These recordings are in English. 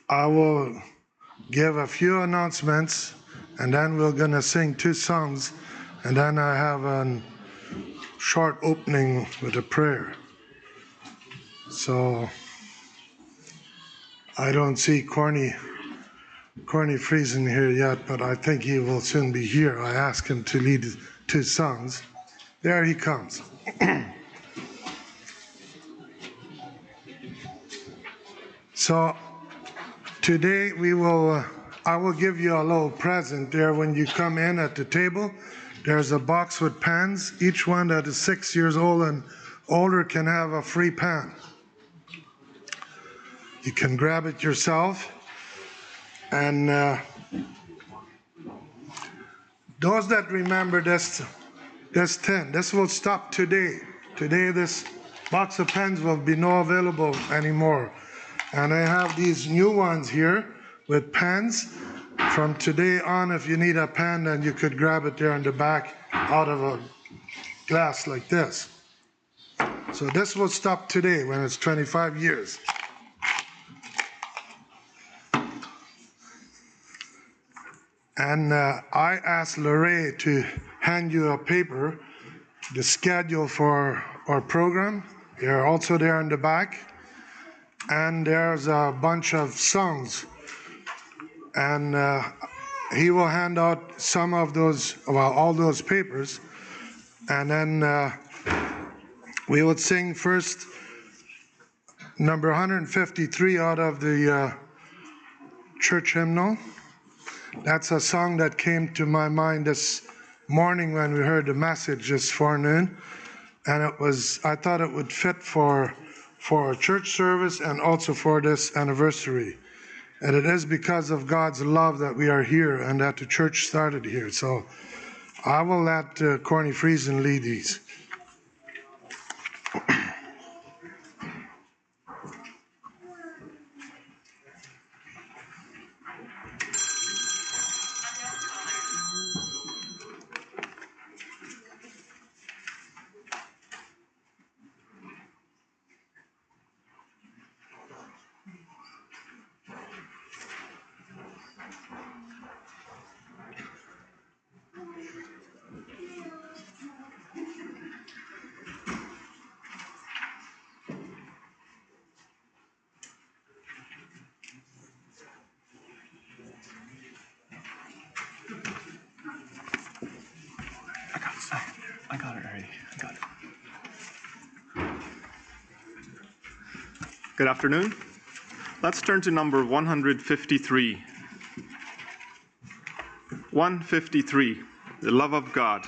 I will give a few announcements, and then we're going to sing 2 songs, and then I have a short opening with a prayer. So I don't see Corny Friesen here yet, but I think he will soon be here. I asked him to lead 2 songs. There he comes. So today I will give you a little present there when you come in at the table. There's a box with pens. Each one that is 6 years old and older can have a free pen. You can grab it yourself. And those that remember this tin, this will stop today. Today this box of pens will be not available anymore. And I have these new ones here with pens. From today on, if you need a pen, then you could grab it there in the back out of a glass like this. So this will stop today when it's 25 years. And I asked Lorraine to hand you a paper, the schedule for our program. They're also there in the back. And there's a bunch of songs. And he will hand out some of those, well, all those papers. And then we would sing first number 153 out of the church hymnal. That's a song that came to my mind this morning when we heard the message this forenoon. And I thought it would fit for a church service and also for this anniversary. And it is because of God's love that we are here and that the church started here. So I will let Corny Friesen lead these. I got it already. I got it. Good afternoon. Let's turn to number 153. 153, the love of God.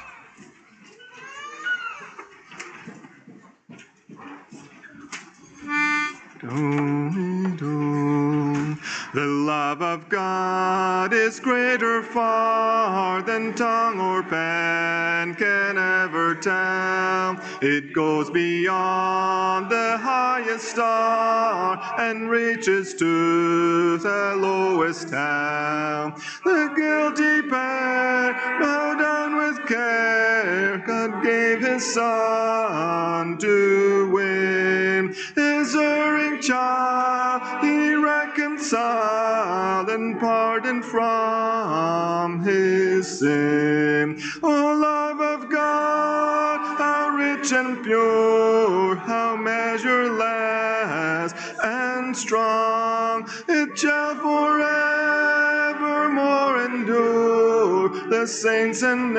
The love of God is greater far than tongue or pen can ever tell. It goes beyond the highest star and reaches to the lowest hell. The guilty pair bow down with care. God gave his Son to win his erring child. He reconciled and pardoned from his sin. O love of God, how rich and pure, how measureless and strong, it shall forevermore endure the saints and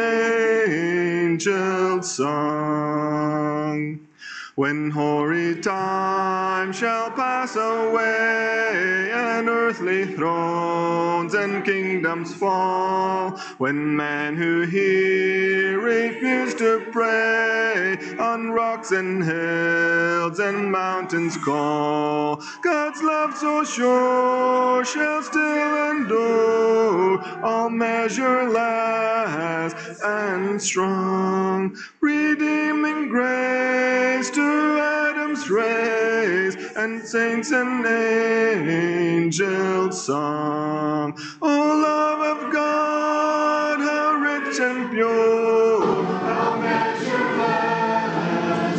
angels' song. When hoary time shall pass away, and earthly thrones and kingdoms fall, when men who hear refuse to pray, on rocks and hills and mountains call, God's love so sure shall still endure, all measureless and strong, redeeming grace to Adam's race and saints and angels' song. O love of God, how rich and pure, how measureless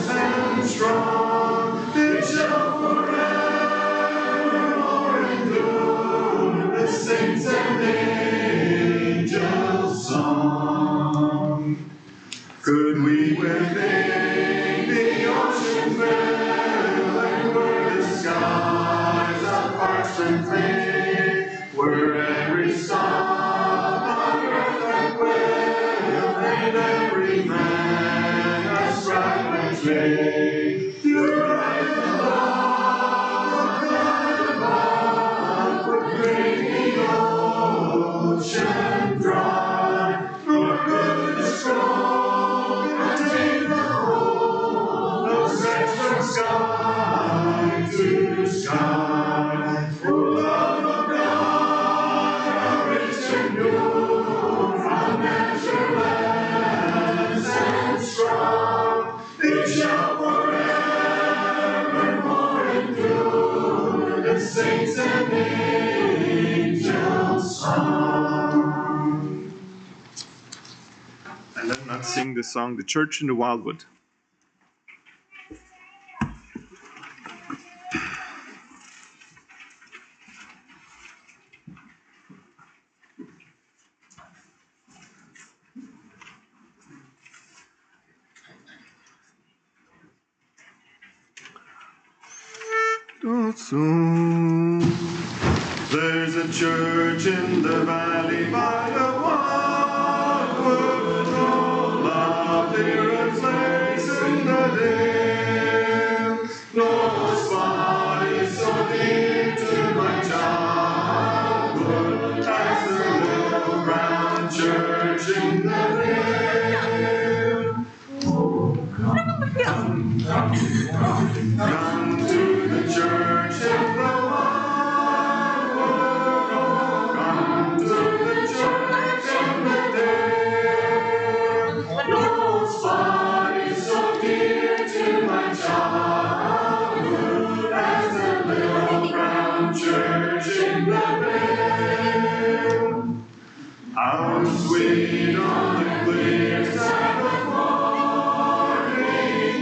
and strong, it shall forever made. You rise above, God above, would bring the ocean dry. For good is strong, and take the whole, no stretch from sky to sky. O love of God, how rich and pure, how measureless and strong, it shall forevermore endure, the saints and angels' song. And let us sing the song, The Church in the Wildwood. There's a church in the valley by the wildwood, no lovelier place in the dale. No spot is so dear to my childhood as the little brown church in the dale. Oh, come, come, come, come, come to the church in the wildwood. Come to the church in the dale. No spot is so dear to my childhood as the little brown church in the vale. How sweet on the clear Sabbath morning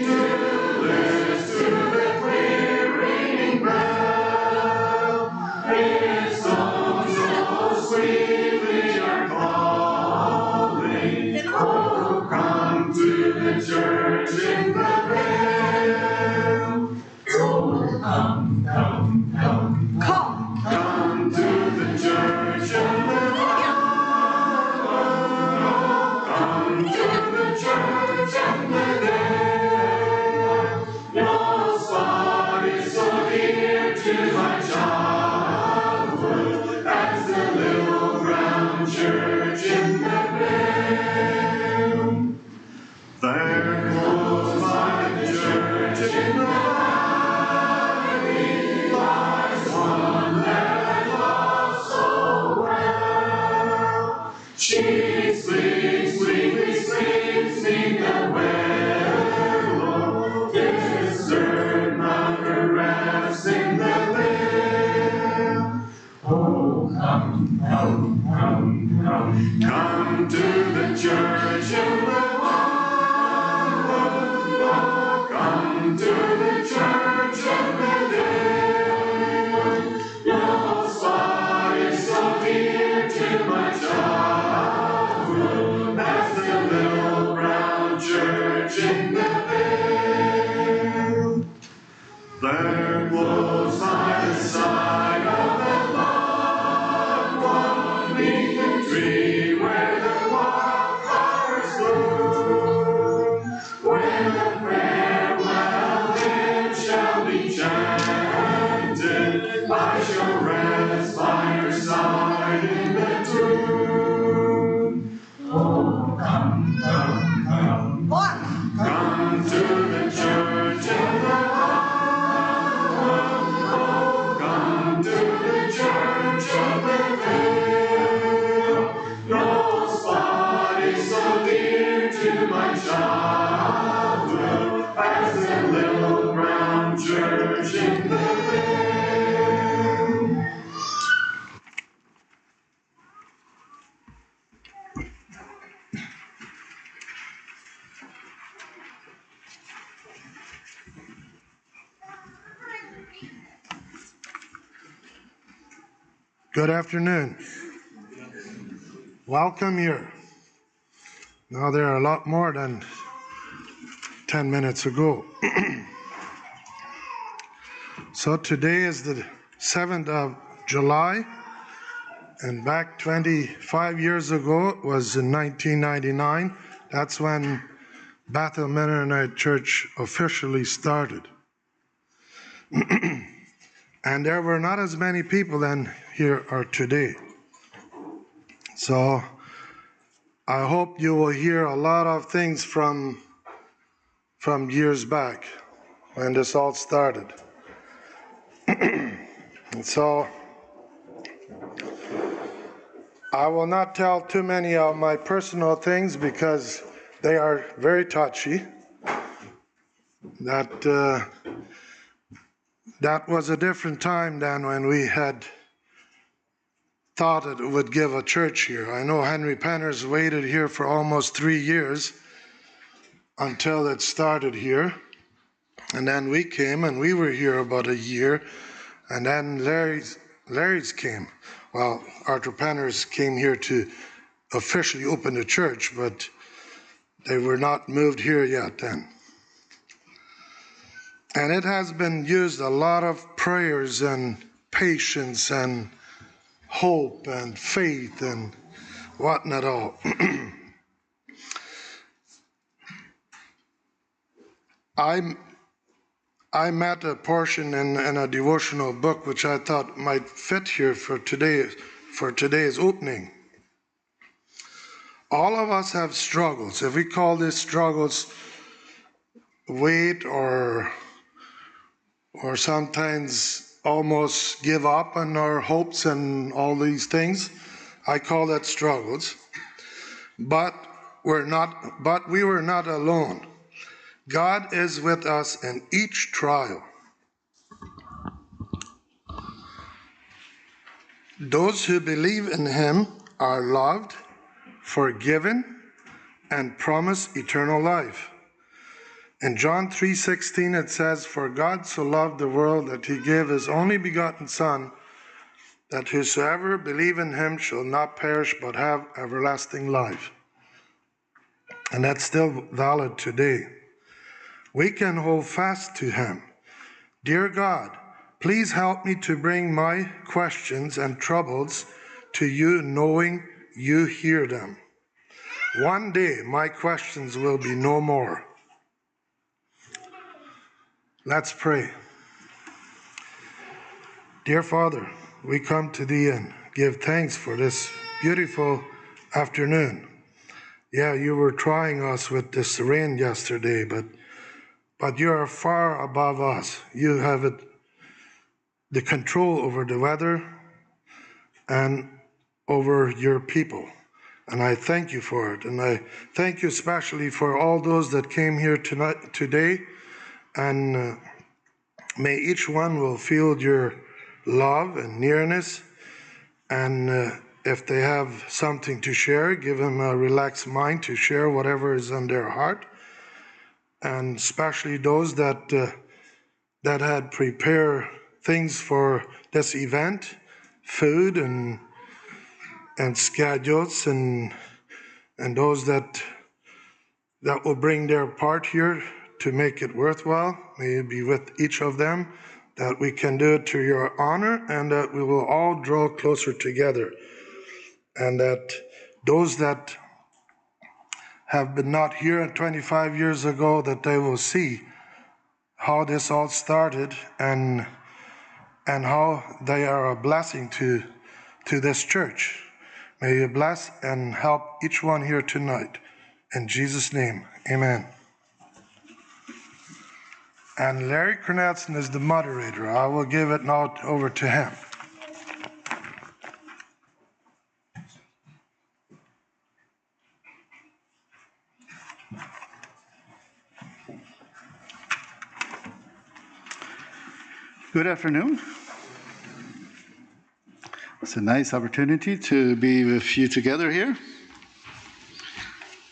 to listen to the clear ringing bell. Its songs so sweetly are calling. Oh, come to the church in the vale. Oh, come, come, come, come, come to the church in the vale. Come to the church in the dale. No spot is so dear to my childhood as the little brown church in the vale. There close by the church in the valley lies one that I love so well. She sleeps, sweetly sleeps, neath the willow, disturbed not her rest in the vale. Oh, come, come, come, come, come to the church in the wildwood. Oh, come to the church in the dale. No spot is so dear to my childhood as the little brown church in the vale. There close by the side of the loved one, beneath the tree where the wildflowers bloom, when the farewell hymn shall be chanted, I shall rest by her side in the tomb. Oh, come, come, come, come to the church in the wildwood. Oh, come to the church in the vale. No spot is so dear to my childhood as the little brown church in the vale. Good afternoon. Welcome here. Now there are a lot more than 10 minutes ago. So today is the 7th of July, and back 25 years ago, it was in 1999. That's when Bethel Mennonite Church officially started. And there were not as many people then here are today. So I hope you will hear a lot of things from years back when this all started. And so I will not tell too many of my personal things because they are very touchy. That was a different time than when we had thought it would give a church here. I know Henry Penners waited here for almost 3 years until it started here. And then we came and we were here about a year. And then Larry's came. Well, Arthur Penners came here to officially open the church, but they were not moved here yet then. And it has been used a lot of prayers and patience and hope and faith and whatnot all. I met a portion in a devotional book which I thought might fit here for today's opening. All of us have struggles. If we call these struggles weight or sometimes almost give up on our hopes and all these things, I call that struggles. But we were not alone. God is with us in each trial. Those who believe in him are loved, forgiven, and promised eternal life. In John 3:16 it says, "For God so loved the world that he gave his only begotten Son, that whosoever believe in him shall not perish but have everlasting life." And that's still valid today. We can hold fast to him. Dear God, please help me to bring my questions and troubles to you, knowing you hear them. One day my questions will be no more. Let's pray. Dear Father, we come to thee and give thanks for this beautiful afternoon. Yeah, you were trying us with this rain yesterday, but you are far above us. You have the control over the weather and over your people. And I thank you for it. And I thank you especially for all those that came here today. And may each one will feel your love and nearness. And if they have something to share, give them a relaxed mind to share whatever is on their heart. And especially those that had prepared things for this event, food and schedules, and those that will bring their part here to make it worthwhile. May it be with each of them, that we can do it to your honor, and that we will all draw closer together, and that those that have been not here 25 years ago, that they will see how this all started and how they are a blessing to this church. May you bless and help each one here tonight. In Jesus' name, amen. And Larry Kernetson is the moderator. I will give it now over to him. Good afternoon. It's a nice opportunity to be with you together here.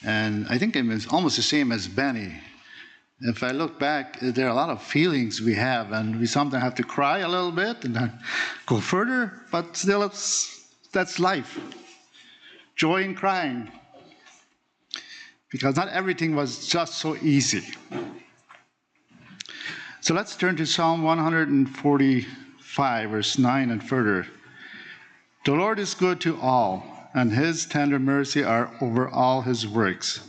And I think it's almost the same as Benny. If I look back, there are a lot of feelings we have, and we sometimes have to cry a little bit and then go further, but still that's life. Joy in crying. Because not everything was just so easy. So let's turn to Psalm 145, verse 9 and further. The Lord is good to all, and his tender mercy are over all his works.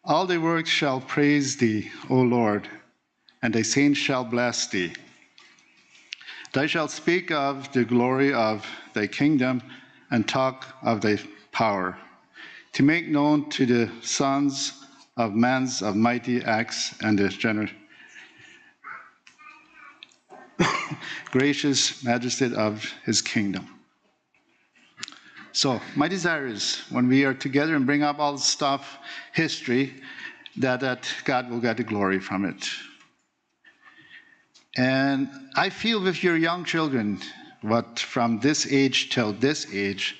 All thy works shall praise thee, O Lord, and thy saints shall bless thee. Thou shalt speak of the glory of thy kingdom and talk of thy power, to make known to the sons of men of mighty acts and the gracious majesty of his kingdom. So my desire is when we are together and bring up all the stuff, history, that God will get the glory from it. And I feel with your young children, what from this age till this age,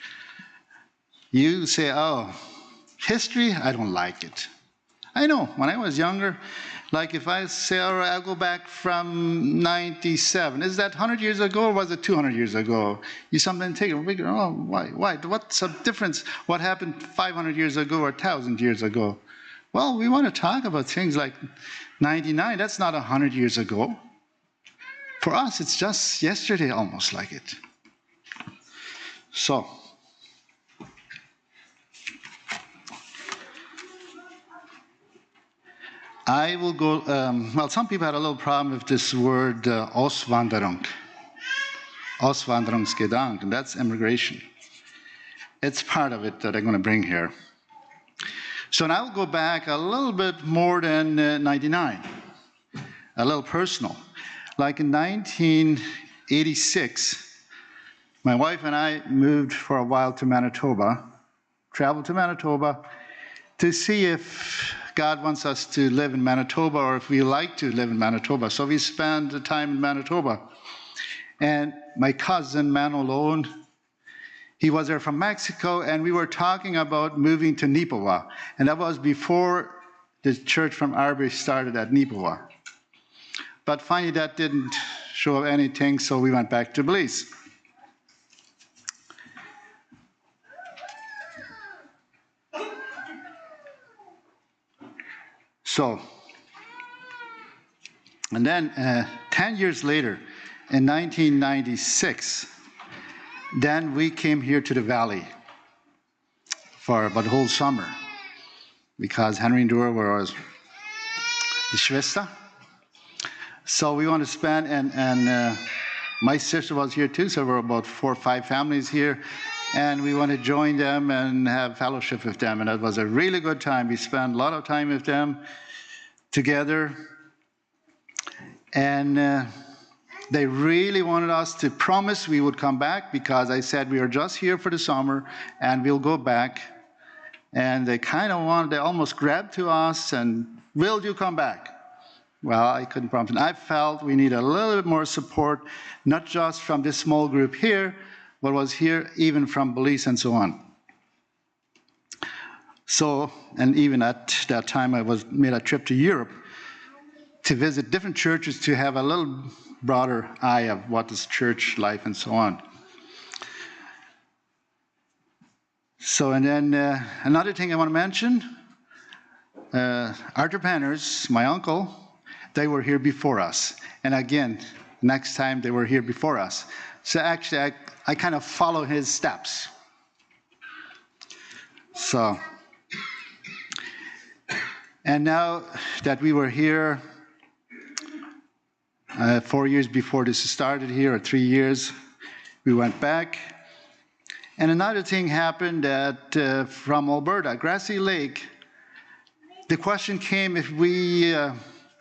you say, oh, history, I don't like it. I know, when I was younger, like if I say, all right, I'll go back from 97, is that 100 years ago or was it 200 years ago? You sometimes take a figure, oh, why? What's the difference? What happened 500 years ago or 1,000 years ago? Well, we want to talk about things like 99, that's not 100 years ago. For us, it's just yesterday, almost like it. So, I will go, well, some people had a little problem with this word Auswanderung. Auswanderungsgedanken, and that's immigration. It's part of it that I'm going to bring here. So now I'll go back a little bit more than 99, a little personal. Like in 1986, my wife and I moved for a while to Manitoba, traveled to Manitoba to see if God wants us to live in Manitoba or if we like to live in Manitoba. So we spent the time in Manitoba. And my cousin, Manolone, he was there from Mexico, and we were talking about moving to Nipawa. And that was before the church from Arby started at Nipawa. But finally, that didn't show up anything, so we went back to Belize. So, and then 10 years later, in 1996, then we came here to the valley for about the whole summer because Henry and Dora were the Schwester. So we want to spend, and my sister was here too, so we're about 4 or 5 families here, and we want to join them and have fellowship with them, and that was a really good time. We spent a lot of time with them together, and they really wanted us to promise we would come back because I said we are just here for the summer and we'll go back. And they kind of wanted, they almost grabbed to us and, will you come back? Well, I couldn't promise. And I felt we need a little bit more support, not just from this small group here, but was here even from Belize and so on. So, and even at that time I made a trip to Europe to visit different churches to have a little broader eye of what is church life and so on. So, and then another thing I want to mention, Arthur Panners, my uncle, they were here before us. And again, next time they were here before us. So actually, I kind of follow his steps. So, and now that we were here 4 years before this started here, or 3 years, we went back. And another thing happened that from Alberta, Grassy Lake, the question came if we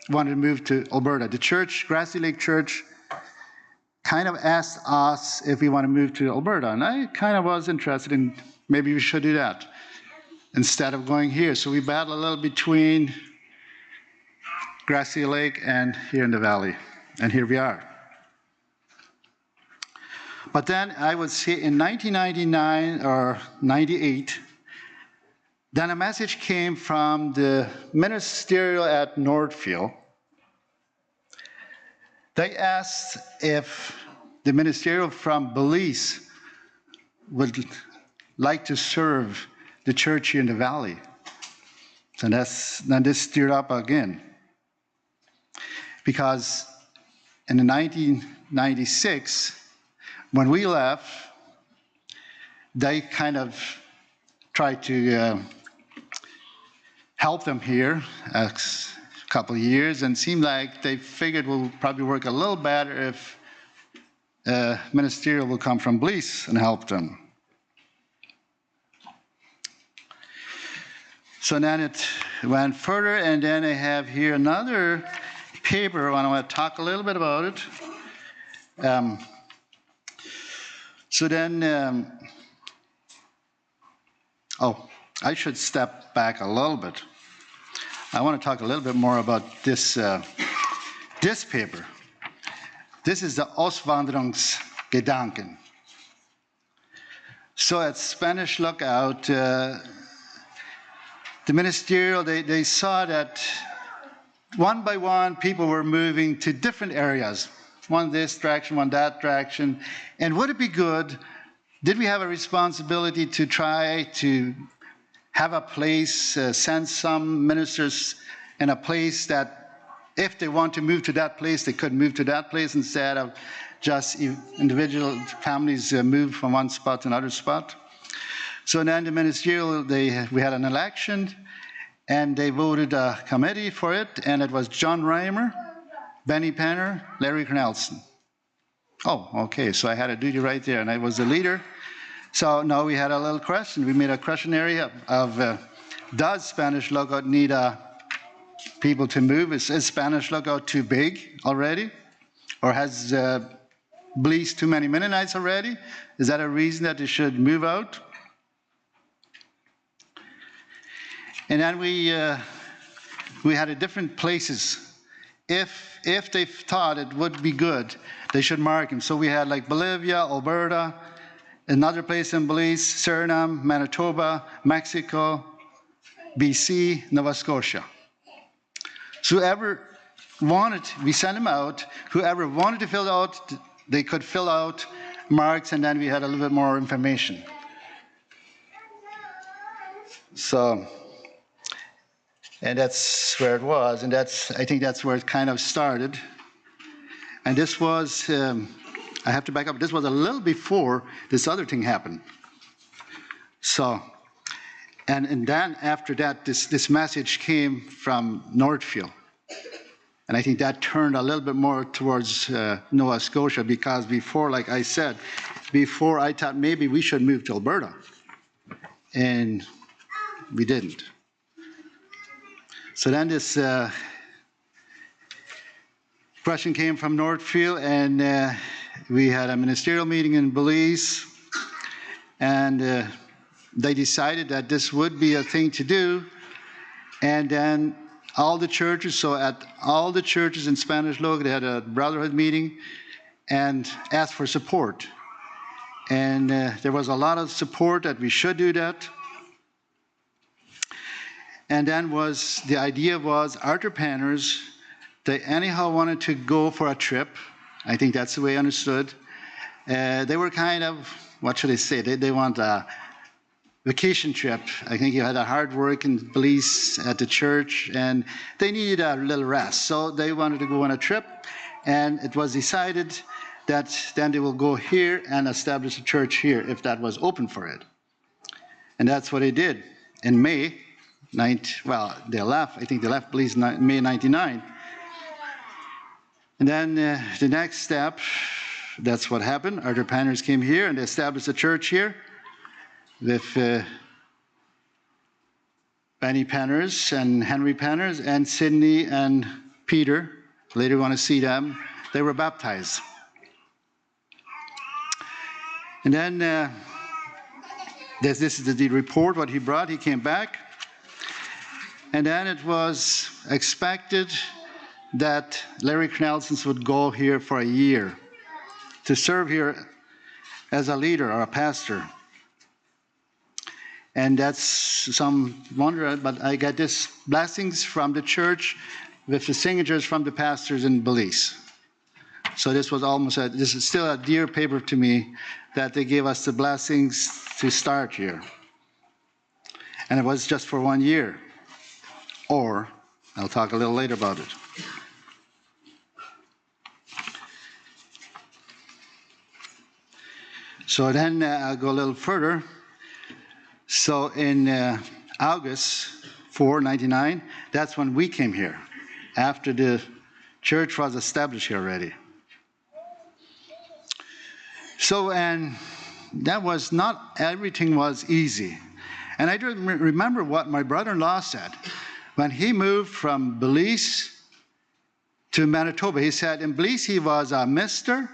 wanted to move to Alberta. The church, Grassy Lake Church, kind of asked us if we want to move to Alberta. And I kind of was interested in maybe we should do that instead of going here. So we battled a little between Grassy Lake and here in the valley. And here we are. But then I would say in 1999 or 98, then a message came from the ministerial at Northfield. They asked if the ministerial from Belize would like to serve the church here in the valley. So then this stirred up again. Because in 1996, when we left, they kind of tried to helped them here a couple of years, and seemed like they figured it will probably work a little better if ministerial will come from Belize and help them. So then it went further, and then I have here another paper, and I want to talk a little bit about it. So then, I should step back a little bit. I want to talk a little bit more about this, this paper. This is the Auswanderungsgedanken. So at Spanish Lookout, the ministerial, they saw that one by one people were moving to different areas. One this direction, one that direction. And would it be good, did we have a responsibility to try to have a place, send some ministers in a place that if they want to move to that place, they could move to that place instead of just individual families move from one spot to another spot. So then the ministerial, we had an election, and they voted a committee for it, and it was John Reimer, Benny Penner, Larry Cornelson. Oh, okay, so I had a duty right there, and I was the leader. So now we had a little question. We made a questionnaire of does Spanish Lookout need people to move? Is Spanish Lookout too big already? Or has Belize too many Mennonites already? Is that a reason that they should move out? And then we had different places. If they thought it would be good, they should mark them. So we had like Bolivia, Alberta, another place in Belize, Suriname, Manitoba, Mexico, BC, Nova Scotia. So whoever wanted, we sent them out. Whoever wanted to fill out, they could fill out marks, and then we had a little bit more information. So, and that's where it was, and I think that's where it kind of started. And this was, I have to back up, this was a little before this other thing happened. So, and then after that, this message came from Northfield. And I think that turned a little bit more towards Nova Scotia, because before, like I said, before I thought maybe we should move to Alberta. And we didn't. So then this question came from Northfield, and we had a ministerial meeting in Belize, and they decided that this would be a thing to do. And then all the churches, so at all the churches in Spanish Lookout, they had a brotherhood meeting and asked for support. And there was a lot of support that we should do that. And then the idea was Arthur Panners, they anyhow wanted to go for a trip. I think that's the way I understood. They were kind of, what should I say, they want a vacation trip. I think you had a hard work in Belize at the church, and they needed a little rest. So they wanted to go on a trip, and it was decided that then they will go here and establish a church here if that was open for it. And that's what they did. In May, they left. I think they left Belize May 99. And then the next step, that's what happened. Arthur Panners came here and they established a church here with Benny Panners and Henry Panners and Sidney and Peter. Later you want to see them. They were baptized. And then this is the report, what he brought. He came back. And then it was expected that Larry Cornelson would go here for a year to serve here as a leader or a pastor. And that's some wonder, but I got this blessings from the church with the signatures from the pastors in Belize. So this was this is still a dear paper to me that they gave us the blessings to start here. And it was just for 1 year. Or, I'll talk a little later about it. So then I'll go a little further. So in August 99, that's when we came here, after the church was established here already. So, and that was not, everything was easy. And I do remember what my brother-in-law said. When he moved from Belize to Manitoba, he said in Belize he was a mister,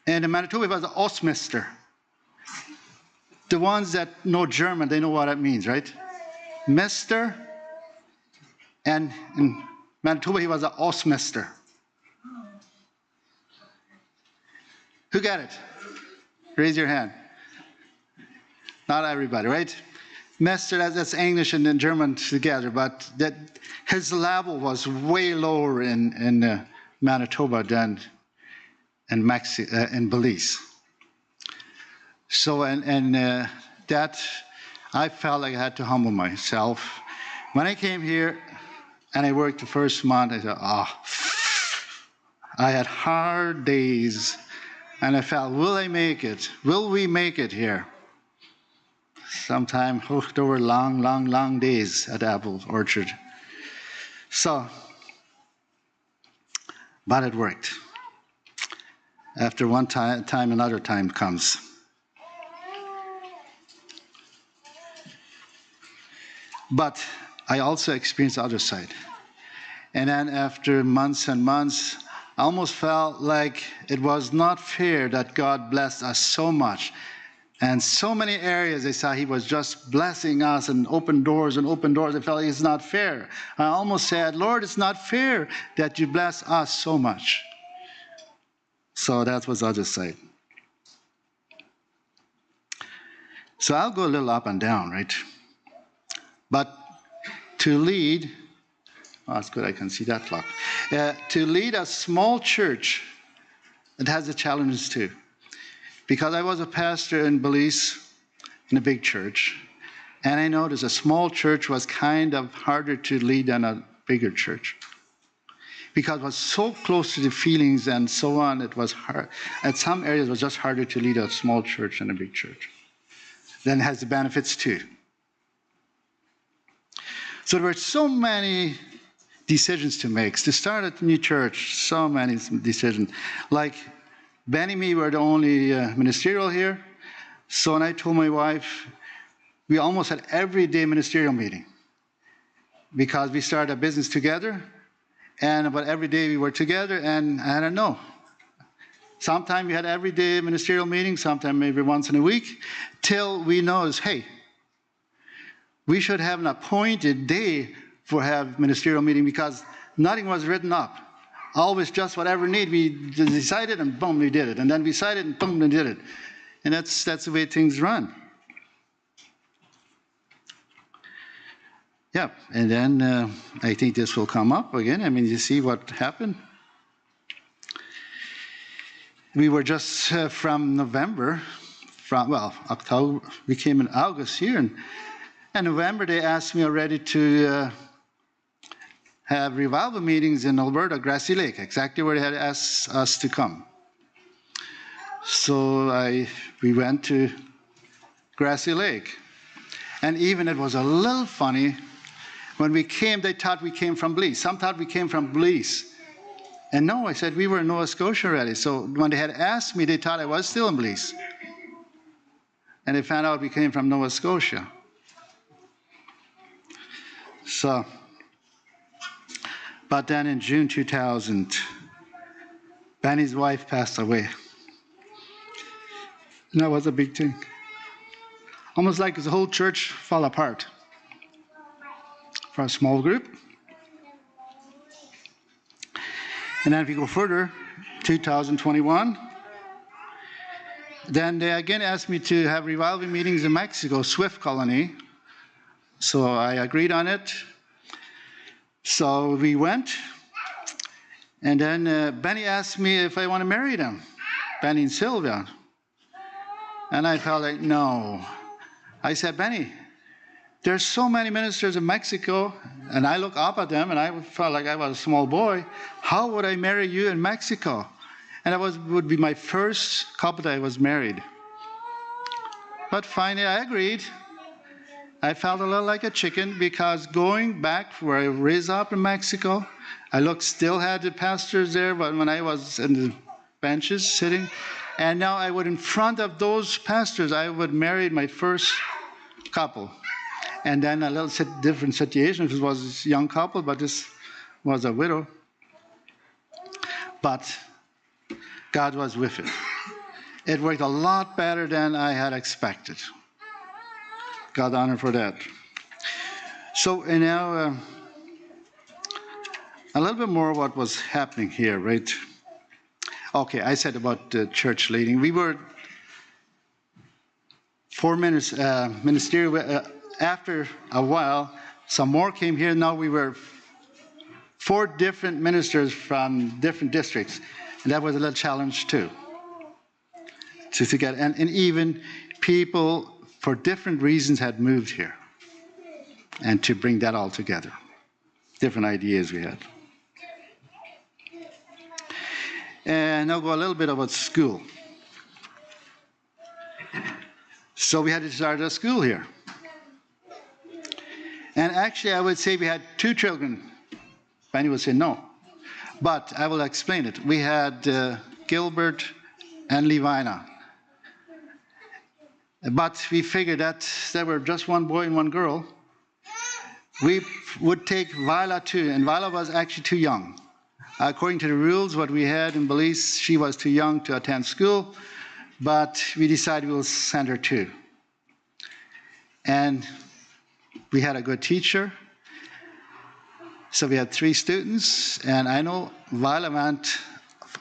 and in Manitoba he was an Ostmister. The ones that know German, they know what it means, right? Mister, and in Manitoba he was an Ostmister. Who got it? Raise your hand. Not everybody, right? Mister, that's English and then German together, but that his level was way lower in Manitoba than in Belize. So, that, I felt like I had to humble myself. When I came here and I worked the first month, I said, I had hard days. And I felt, will I make it? Will we make it here? Sometimes there were long, long, long days at Apple Orchard. So, but it worked. After one time, another time comes. But I also experienced the other side. And then after months and months, I almost felt like it was not fair that God blessed us so much. And so many areas I saw he was just blessing us and open doors and open doors. I felt like it's not fair. I almost said, Lord, it's not fair that you bless us so much. So that was the other side. So I'll go a little up and down, right? But to lead, oh, that's good, I can see that clock. To lead a small church, it has its challenges too. Because I was a pastor in Belize, in a big church, and I noticed a small church was kind of harder to lead than a bigger church. Because it was so close to the feelings and so on, it was hard. At some areas, it was just harder to lead a small church than a big church. Then it has the benefits too. So there were so many decisions to make. To start a new church, so many decisions. Like, Benny and me were the only ministerial here. So when I told my wife, we almost had everyday ministerial meeting. Because we started a business together. And about every day we were together, and I don't know. Sometimes we had everyday ministerial meetings, sometimes maybe once in a week, till we noticed, hey, we should have an appointed day for have ministerial meeting because nothing was written up. Always just whatever need, we decided and boom, we did it. And then we decided and boom, we did it. And that's the way things run. Yeah, and then I think this will come up again. I mean, you see what happened? We were just from November, October, we came in August here, and November they asked me already to have revival meetings in Alberta, Grassy Lake, exactly where they had asked us to come. So we went to Grassy Lake. And even it was a little funny. When we came, they thought we came from Belize. Some thought we came from Belize. And no, I said we were in Nova Scotia already. So when they had asked me, they thought I was still in Belize. And they found out we came from Nova Scotia. So, but then in June 2000, Benny's wife passed away. And that was a big thing. Almost like the whole church fell apart. For a small group. And then if you go further, 2021, then they again asked me to have revival meetings in Mexico, Swift Colony. So I agreed on it. So we went. And then Benny asked me if I want to marry them, Benny and Sylvia. And I felt like, no. I said, Benny, there's so many ministers in Mexico, and I look up at them, and I felt like I was a small boy. How would I marry you in Mexico? And that would be my first couple that I was married. But finally, I agreed. I felt a little like a chicken because going back where I raised up in Mexico, still had the pastors there, but when I was in the benches sitting, and now I would, in front of those pastors, I would marry my first couple. And then a little different situation. This was a young couple, but this was a widow. But God was with it. It worked a lot better than I had expected. God honor for that. So and now a little bit more what was happening here, right? Okay, I said about the church leading. We were 4 minutes ministerial. After a while, some more came here. Now we were 4 different ministers from different districts, and that was a little challenge too. To get and even people for different reasons had moved here, and to bring that all together, different ideas we had. And I'll go a little bit about school. So we had to start a school here. And actually, I would say we had 2 children. Benny would say no. But I will explain it. We had Gilbert and Levina. But we figured that there were just one boy and one girl. We would take Viola too, and Viola was actually too young. According to the rules, what we had in Belize, she was too young to attend school, but we decided we'll send her too. And we had a good teacher. So we had 3 students, and I know Viola went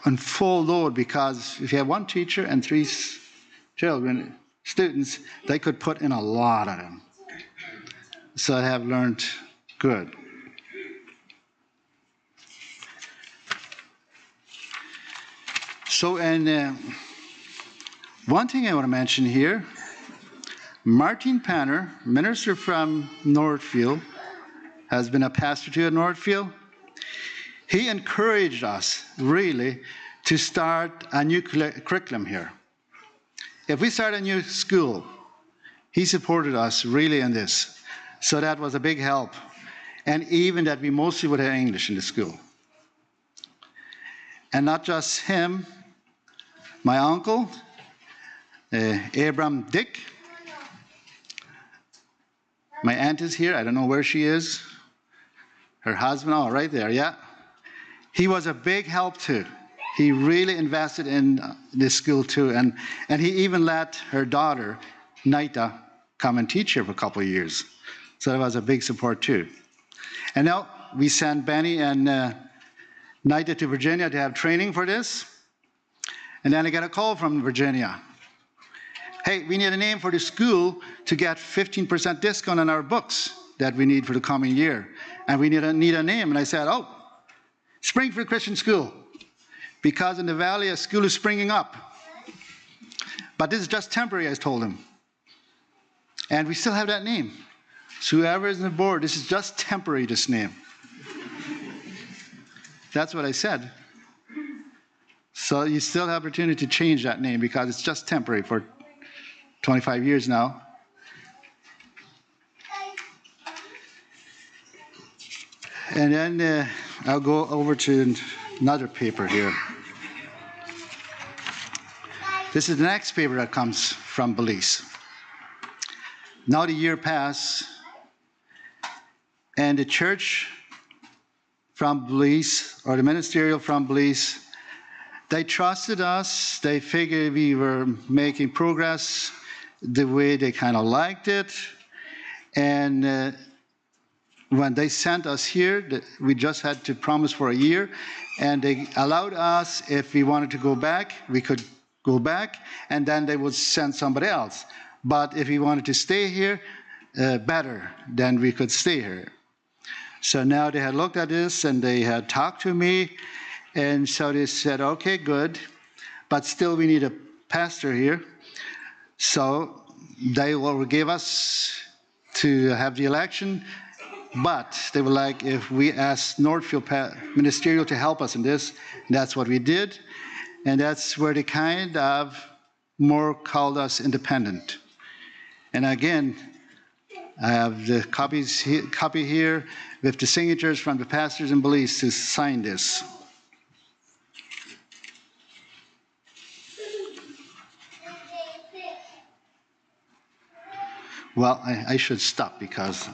on full load because if you have 1 teacher and 3 students, they could put in a lot of them. So I have learned good. So, and one thing I want to mention here, Martin Panner, minister from Northfield, has been a pastor too at Northfield. He encouraged us really to start a new curriculum here. If we start a new school, he supported us really in this. So that was a big help. And even that we mostly would have English in the school. And not just him, my uncle, Abram Dick. My aunt is here. I don't know where she is. Her husband, oh, right there, yeah. He was a big help too. He really invested in this school too. And he even let her daughter, Naita, come and teach here for a couple of years. So that was a big support too. And now we sent Benny and Naita to Virginia to have training for this. And then I got a call from Virginia. Hey, we need a name for the school to get 15% discount on our books that we need for the coming year. And we need a name. And I said, oh, Springfield Christian School. Because in the valley, a school is springing up. But this is just temporary, I told him. And we still have that name. So whoever is on the board, this is just temporary, this name. That's what I said. So you still have opportunity to change that name because it's just temporary for 25 years now. And then I'll go over to another paper here. This is the next paper that comes from Belize. Now the year passed, and the church from Belize, or the ministerial from Belize, they trusted us. They figured we were making progress the way they kind of liked it. And when they sent us here, we just had to promise for a year. And they allowed us, if we wanted to go back, we could go back. And then they would send somebody else. But if we wanted to stay here, better, then we could stay here. So now they had looked at this, and they had talked to me. And so they said, okay, good, but still we need a pastor here. So they will give us to have the election, but they were like, if we ask Northfield Ministerial to help us in this, that's what we did. And that's where they kind of more called us independent. And again, I have the copy here with the signatures from the pastors and beliefs to sign this. Well, I should stop because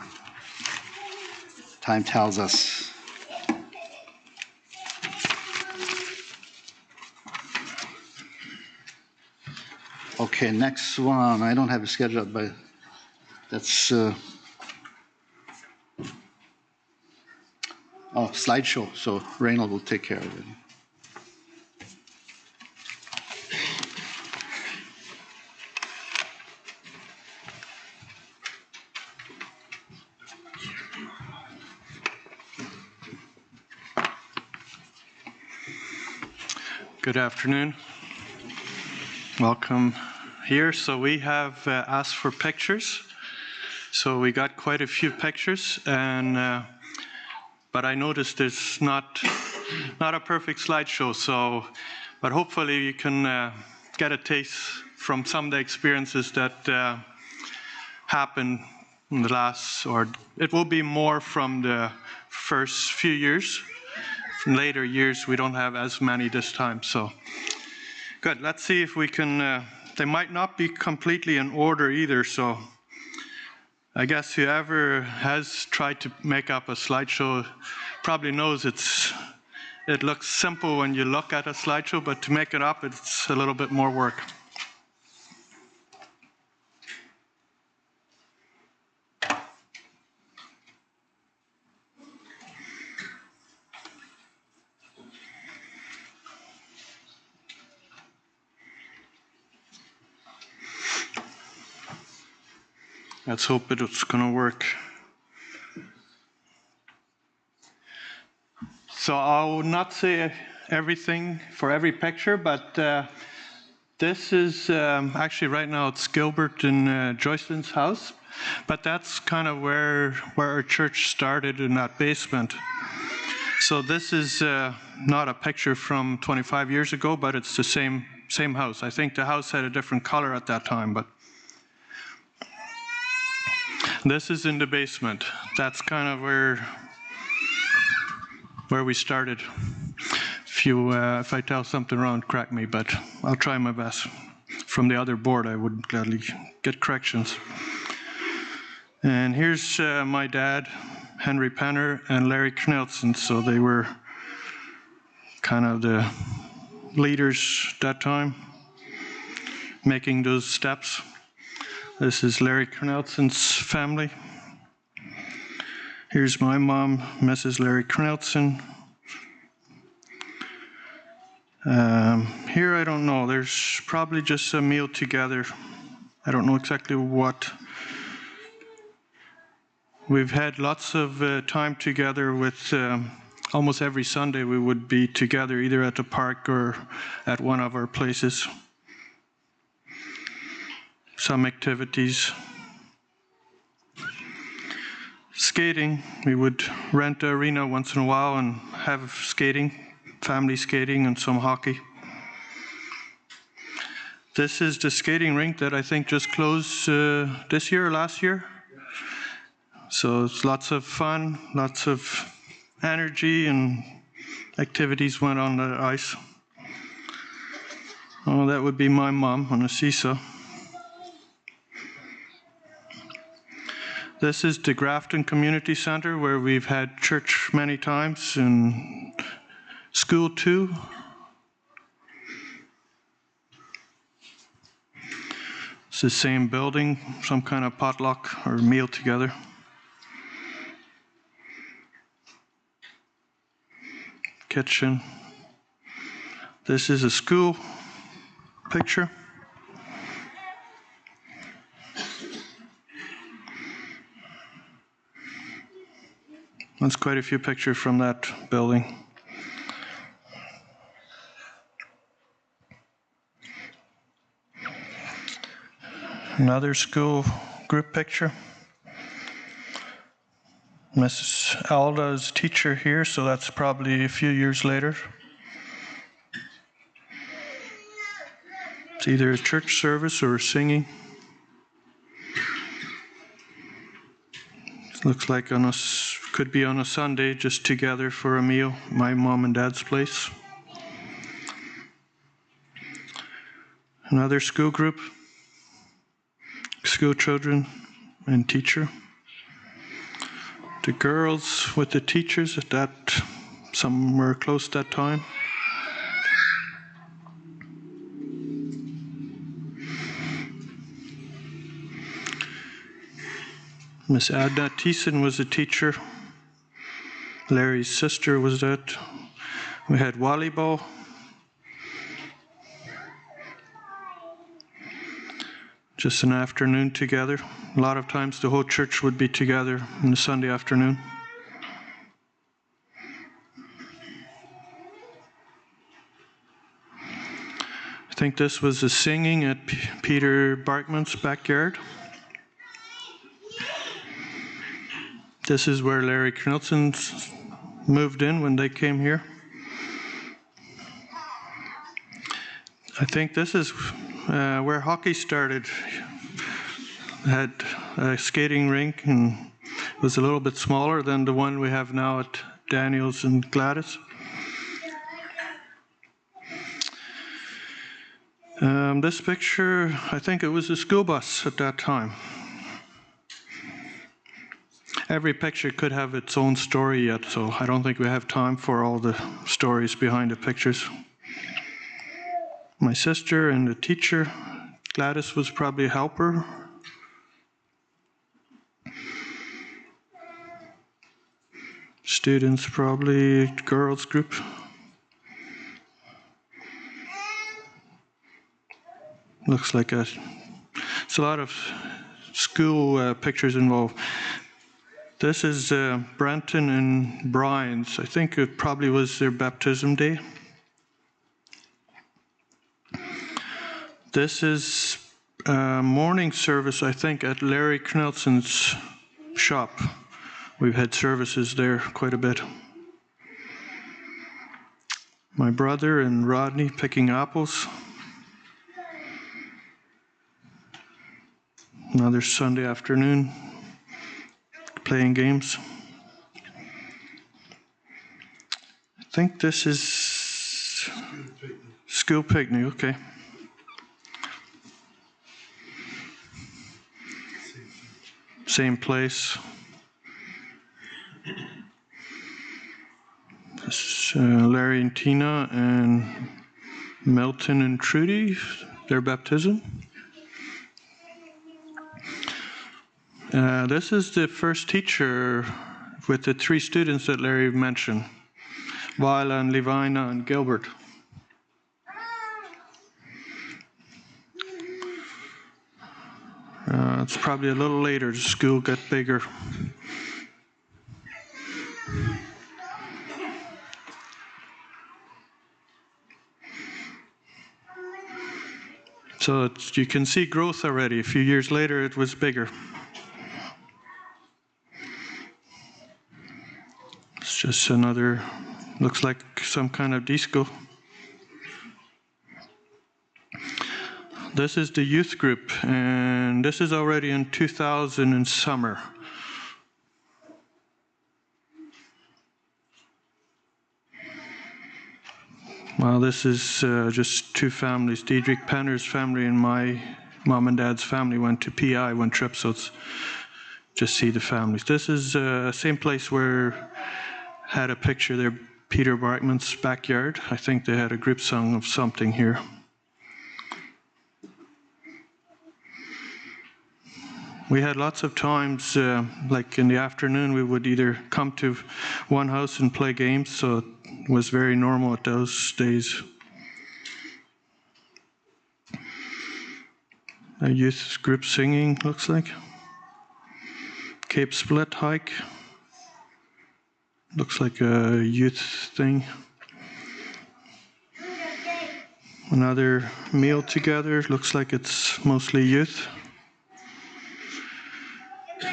time tells us. Okay, next one. I don't have a schedule, but that's slideshow. So Reynold will take care of it. Good afternoon. Welcome here. So we have asked for pictures. So we got quite a few pictures, and but I noticed there's not a perfect slideshow. So, but hopefully you can get a taste from some of the experiences that happened in the last, or it will be more from the first few years. From later years, we don't have as many this time. So, good. Let's see if we can. They might not be completely in order either. So, I guess whoever has tried to make up a slideshow probably knows it looks simple when you look at a slideshow, but to make it up, it's a little bit more work. Let's hope it's going to work. So I'll not say everything for every picture, but this is actually right now it's Gilbert and Joycelyn's house, but that's kind of where our church started, in that basement. So this is not a picture from 25 years ago, but it's the same house. I think the house had a different color at that time, but this is in the basement. That's kind of where we started. If I tell something wrong, correct me, but I'll try my best. From the other board, I would gladly get corrections. And here's my dad, Henry Penner, and Larry Knelson. So they were kind of the leaders that time, making those steps. This is Larry Knelson's family. Here's my mom, Mrs. Larry Knelson. Here, I don't know. There's probably just a meal together. I don't know exactly what. We've had lots of time together with almost every Sunday we would be together, either at the park or at one of our places. Some activities. Skating, we would rent an arena once in a while and have skating, family skating, and some hockey. This is the skating rink that I think just closed this year or last year. So it's lots of fun, lots of energy, and activities went on the ice. Oh, that would be my mom on a seesaw. This is the Grafton Community Center, where we've had church many times, and school too. It's the same building, some kind of potluck or meal together. Kitchen. This is a school picture. That's quite a few pictures from that building. Another school group picture. Mrs. Alda is teacher here, so that's probably a few years later. It's either a church service or singing. Looks like could be on a Sunday, just together for a meal, my mom and dad's place. Another school group, school children and teacher. The girls with the teachers some were close that time. Miss Adna Thiessen was a teacher. Larry's sister was that. We had volleyball. Just an afternoon together. A lot of times the whole church would be together on a Sunday afternoon. I think this was the singing at Peter Barkman's backyard. This is where Larry Knudsen moved in when they came here. I think this is where hockey started. Had a skating rink and it was a little bit smaller than the one we have now at Daniels and Gladys. This picture, I think it was a school bus at that time. Every picture could have its own story yet, so I don't think we have time for all the stories behind the pictures. My sister and the teacher, Gladys was probably a helper. Students, probably girls group. Looks like it's a lot of school pictures involved. This is Brenton and Brian's. I think it probably was their baptism day. This is morning service, I think, at Larry Knudsen's shop. We've had services there quite a bit. My brother and Rodney picking apples. Another Sunday afternoon. Playing games. I think this is school picnic, okay. Same place. This is Larry and Tina and Milton and Trudy, their baptism. This is the first teacher with the 3 students that Larry mentioned, Vila and Levina and Gilbert. It's probably a little later, the school got bigger. So you can see growth already. A few years later, it was bigger. It's just another, looks like some kind of disco. This is the youth group, and this is already in 2000 in summer. Well, this is just 2 families. Diedrich Penner's family and my mom and dad's family went to PI one trip, so it's just see the families. This is the same place where had a picture there, Peter Barkman's backyard. I think they had a group song of something here. We had lots of times, like in the afternoon, we would either come to one house and play games, so it was very normal at those days. A youth group singing, looks like. Cape Split hike. Looks like a youth thing. Another meal together, looks like it's mostly youth.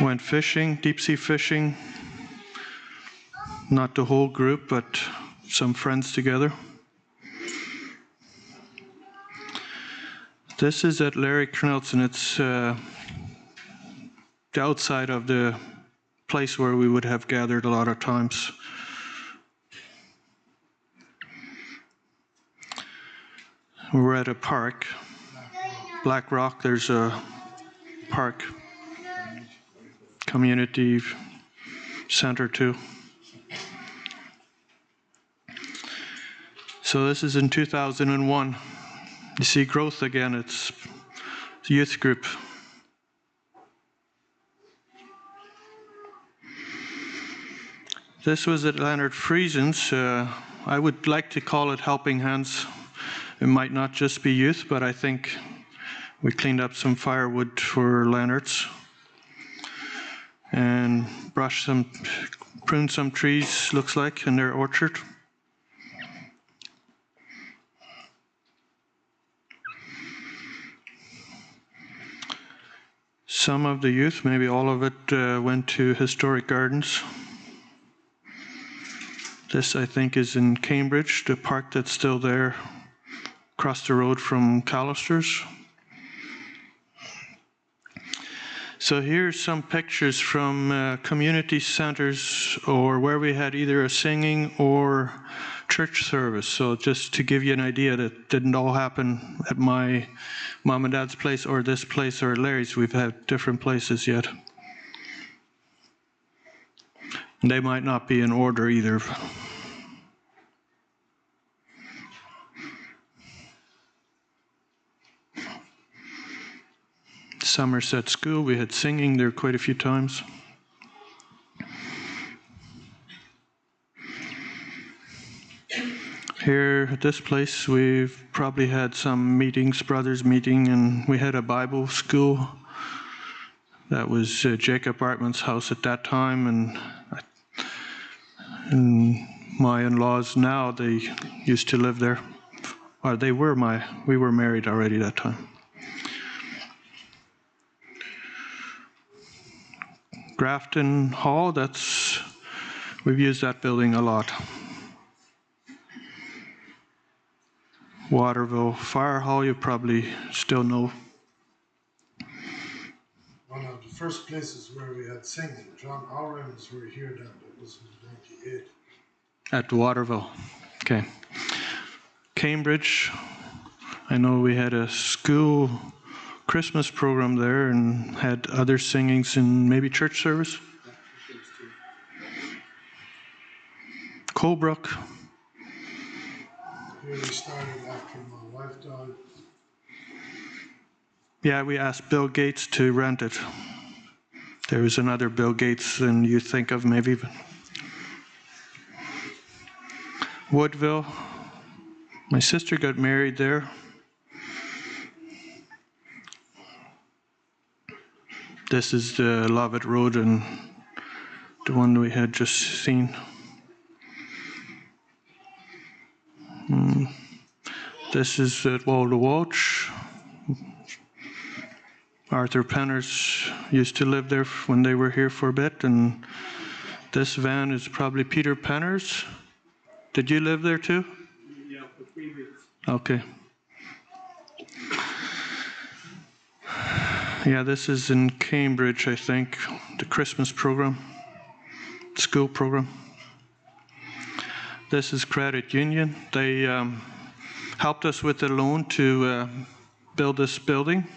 Went fishing, deep sea fishing. Not the whole group, but some friends together. This is at Larry Knudsen. It's the outside of the place where we would have gathered a lot of times. We're at a park, Black Rock. There's a park, community center too. So this is in 2001. You see growth again. It's a youth group. This was at Leonard Friesen's. I would like to call it Helping Hands. It might not just be youth, but I think we cleaned up some firewood for Leonard's and pruned some trees, looks like, in their orchard. Some of the youth, maybe all of it, went to historic gardens. This, I think, is in Cambridge, the park that's still there, across the road from Callister's. So here's some pictures from community centers or where we had either a singing or church service. So just to give you an idea, that didn't all happen at my mom and dad's place or this place or Larry's. We've had different places yet. And they might not be in order either. Somerset School, we had singing there quite a few times. Here at this place, we've probably had some meetings, brothers meeting, and we had a Bible school. That was Jacob Artman's house at that time, and my in-laws now, they used to live there. Or we were married already that time. Grafton Hall, we've used that building a lot. Waterville Fire Hall, you probably still know. One of the first places where we had singing, John Owens were here then, but this was 98. At Waterville, okay. Cambridge, I know we had a school Christmas program there and had other singings in maybe church service. Colebrook. Here we started after my wife died. Yeah, we asked Bill Gates to rent it. There was another Bill Gates than you think of maybe. Woodville. My sister got married there. This is the Lovett Road and the one we had just seen. This is at Waldo Walsh. Arthur Penners used to live there when they were here for a bit, and this van is probably Peter Penners. Did you live there too? Yeah, for 3 weeks. Okay. Yeah, this is in Cambridge, I think, the Christmas program, school program. This is Credit Union. They helped us with a loan to build this building.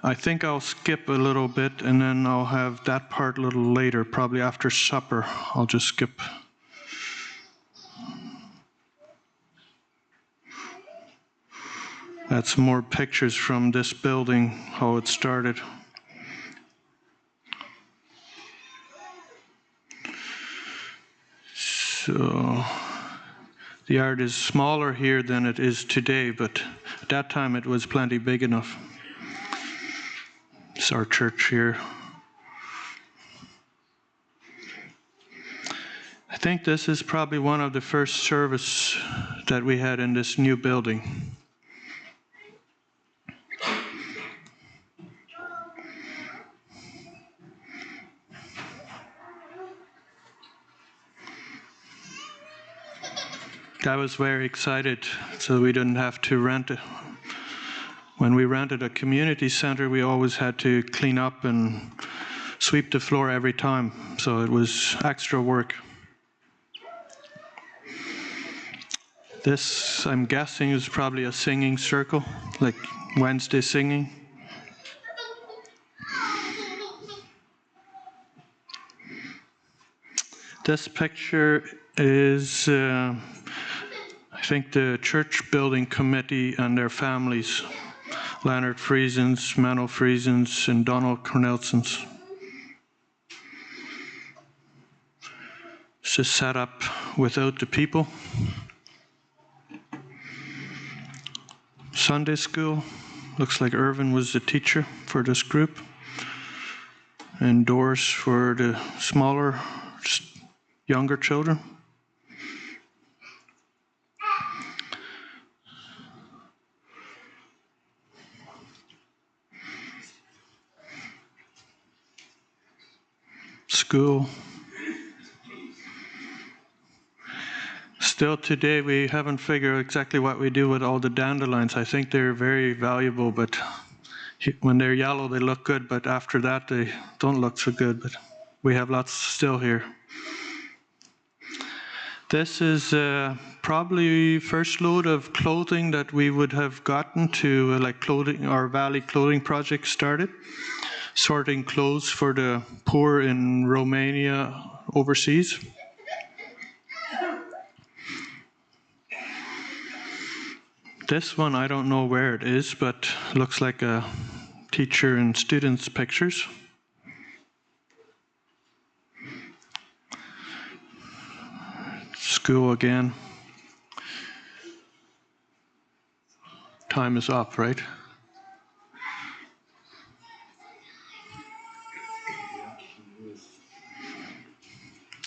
I think I'll skip a little bit and then I'll have that part a little later, probably after supper. I'll just skip. That's more pictures from this building, how it started. So the yard is smaller here than it is today, but at that time it was plenty big enough. It's our church here. I think this is probably one of the first service that we had in this new building. I was very excited, so we didn't have to rent it. When we rented a community center, we always had to clean up and sweep the floor every time, so it was extra work. This, I'm guessing, is probably a singing circle, like Wednesday singing. This picture is, I think, the church building committee and their families. Leonard Friesens, Menno Friesens, and Donald Cornelsons. It's a setup without the people. Sunday school, looks like Irvin was the teacher for this group. And doors for the smaller, younger children. School. Still today, we haven't figured exactly what we do with all the dandelions. I think they're very valuable, but when they're yellow, they look good, but after that, they don't look so good. But we have lots still here. This is probably first load of clothing that we would have gotten to, like clothing, our Valley Clothing Project started, sorting clothes for the poor in Romania overseas. This one, I don't know where it is, but looks like a teacher and students' pictures. School again. Time is up, right?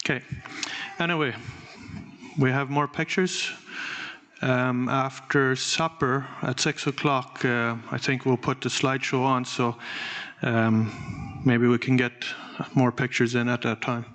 Okay. Anyway, we have more pictures. After supper at 6 o'clock, I think we'll put the slideshow on, so maybe we can get more pictures in at that time.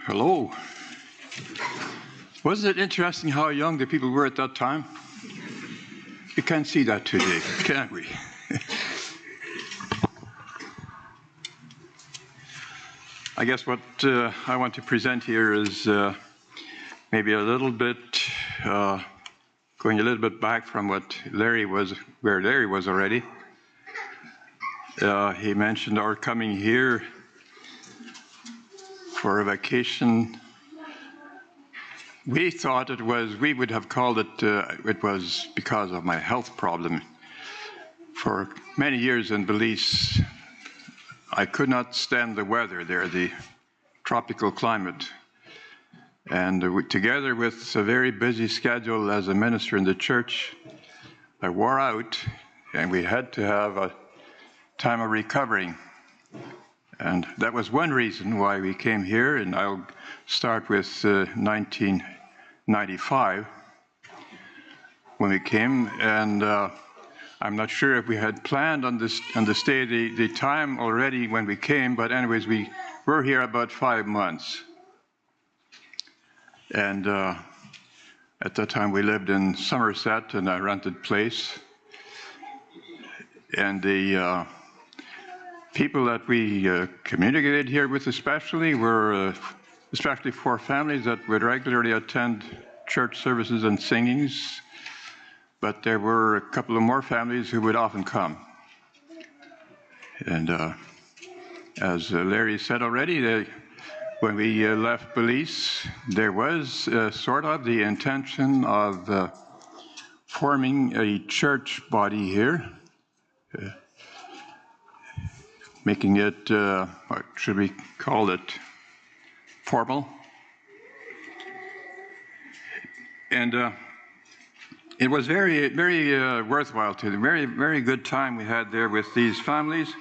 Hello. Wasn't it interesting how young the people were at that time? You can't see that today, can we? I guess what I want to present here is maybe a little bit, going a little bit back from what Larry was, where Larry was already. He mentioned our coming here for a vacation. We thought it was, we would have called it, it was because of my health problem. For many years in Belize, I could not stand the weather there, the tropical climate. And together with a very busy schedule as a minister in the church, I wore out, and we had to have a time of recovering. And that was one reason why we came here, and I'll start with 1995 when we came. And I'm not sure if we had planned on this stay the time already when we came, but anyways, we were here about 5 months. And at that time we lived in Somerset in a rented place. And the people that we communicated here with especially were especially 4 families that would regularly attend church services and singings, but there were a couple of more families who would often come. And as Larry said already, when we left Belize, there was sort of the intention of forming a church body here, making it, what should we call it, formal. And it was very, very worthwhile to, very, very good time we had there with these families.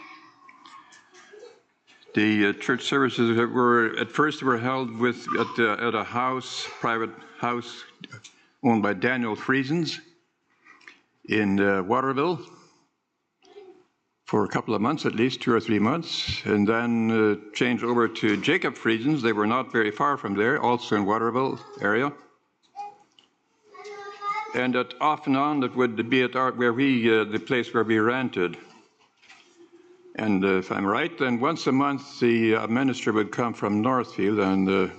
The church services that were at first were held at a house, private house, owned by Daniel Friesens in Waterville for a couple of months, at least 2 or 3 months, and then changed over to Jacob Friesens. They were not very far from there, also in Waterville area. And off and on, it would be at the place where we rented. And if I'm right, then once a month the minister would come from Northfield and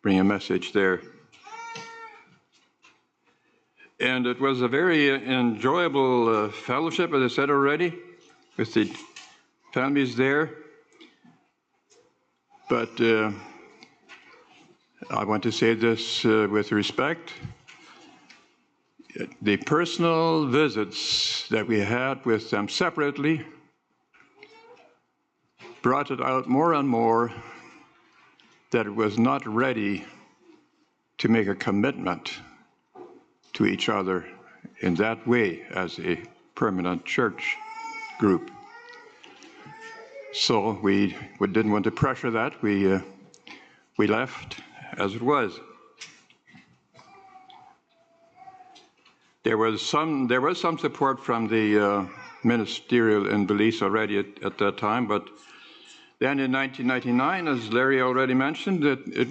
bring a message there. And it was a very enjoyable fellowship, as I said already, with the families there. But I want to say this with respect. The personal visits that we had with them separately brought it out more and more that it was not ready to make a commitment to each other in that way as a permanent church group. So we didn't want to pressure that. We left as it was. There was some support from the ministerial in Belize already at that time, but then in 1999, as Larry already mentioned, there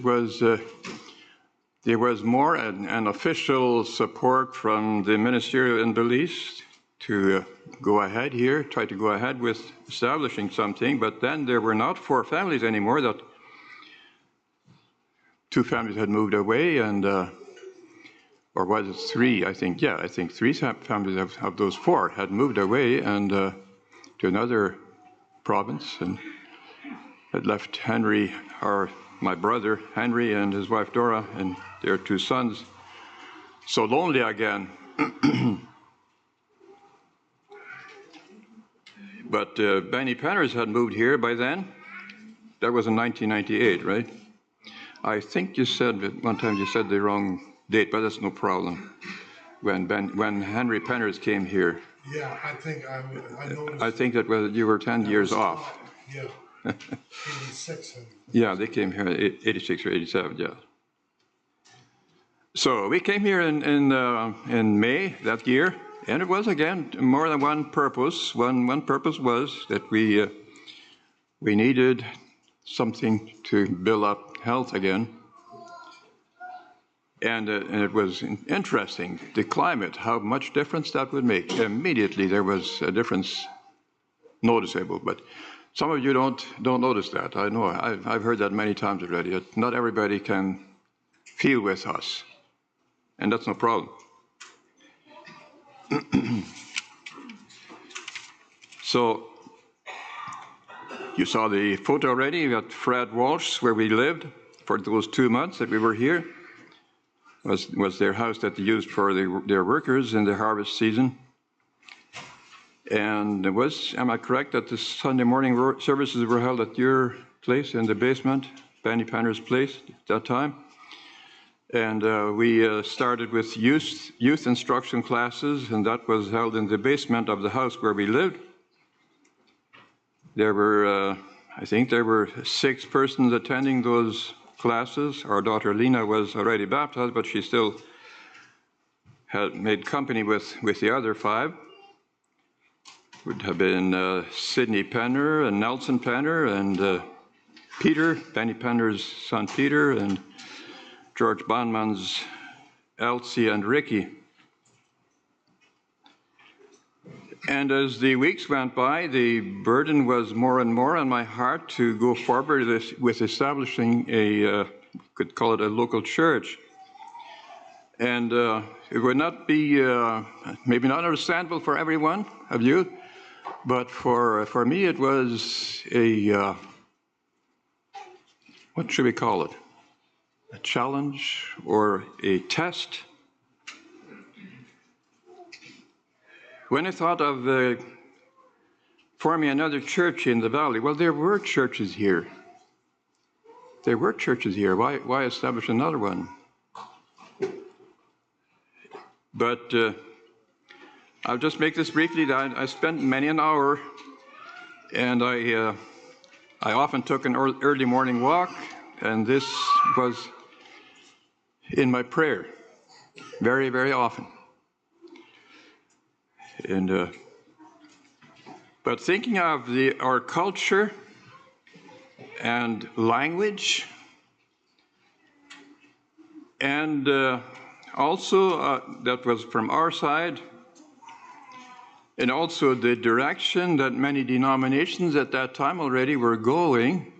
was more an official support from the ministerial in Belize to go ahead here, try to go ahead with establishing something, but then there were not 4 families anymore. That 2 families had moved away, and or was it 3? I think 3 families of those 4 had moved away and to another province, and had left Henry, or my brother Henry, and his wife Dora, and their 2 sons, so lonely again. But Benny Penners had moved here by then. That was in 1998, right? I think you said one time you said the wrong date, but that's no problem. When Henry Penners came here. Yeah, I think I noticed. I think that you were 10 years off. Yeah, 86. Yeah, they came here in 86 or 87, yeah. So we came here in May that year, and it was again more than one purpose. One purpose was that we needed something to build up health again. And it was interesting, the climate, how much difference that would make. Immediately there was a difference noticeable, but some of you don't notice that. I know, I've heard that many times already. Not everybody can feel with us, and that's no problem. So, you saw the photo already. You got Fred Walsh, where we lived for those 2 months that we were here. Was their house that they used for their workers in the harvest season. And am I correct that the Sunday morning services were held at your place in the basement, Benny Penner's place at that time? And we started with youth instruction classes, and that was held in the basement of the house where we lived. There were, I think there were 6 persons attending those classes. Our daughter Lena was already baptized, but she still had made company with the other 5. Would have been Sidney Penner and Nelson Penner and Peter, Benny Penner's son Peter, and George Bonman's Elsie and Ricky. And as the weeks went by, the burden was more and more on my heart to go forward with establishing could call it a local church. And it would not be, maybe not understandable for everyone of you, but for me it was what should we call it? A challenge or a test. When I thought of forming another church in the valley, well, there were churches here. There were churches here. Why establish another one? But I'll just make this briefly. I spent many an hour, and I I often took an early morning walk, and this was in my prayer very, very often. And but thinking of our culture and language, and also that was from our side, and also the direction that many denominations at that time already were going,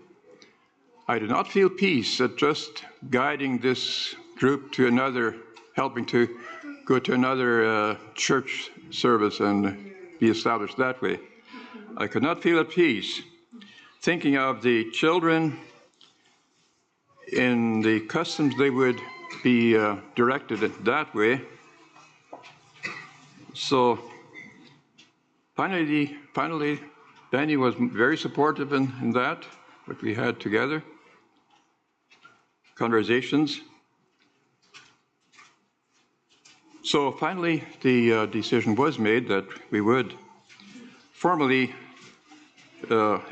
I did not feel peace at just guiding this group to another, helping to go to another church service and be established that way. I could not feel at peace thinking of the children in the customs they would be directed that way. So finally, Benny was very supportive in that, what we had together, conversations. So finally, the decision was made that we would formally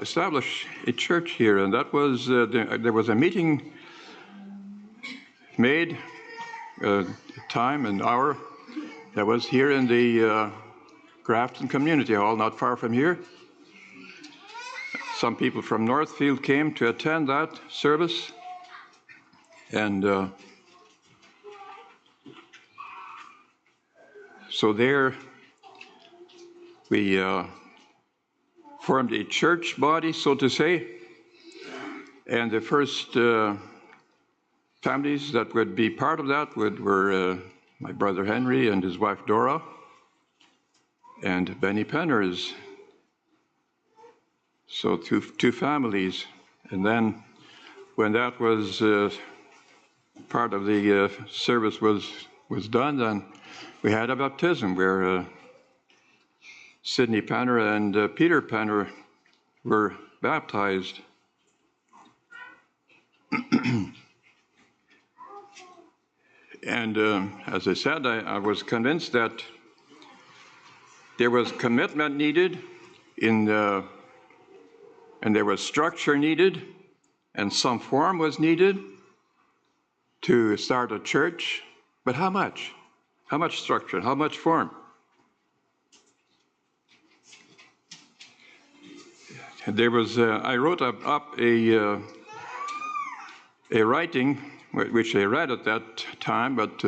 establish a church here, and that was there was a meeting made, time and hour, that was here in the Grafton Community Hall, not far from here. Some people from Northfield came to attend that service, and so there we formed a church body, so to say, and the first families that would be part of that were my brother Henry and his wife Dora, and Benny Penners. So two families. And then when that was part of the service was done, then we had a baptism where Sidney Penner and Peter Penner were baptized. And as I said, I was convinced that there was commitment needed and there was structure needed, and some form was needed to start a church. But how much? How much structure? How much form? There was I wrote up a writing which I read at that time, but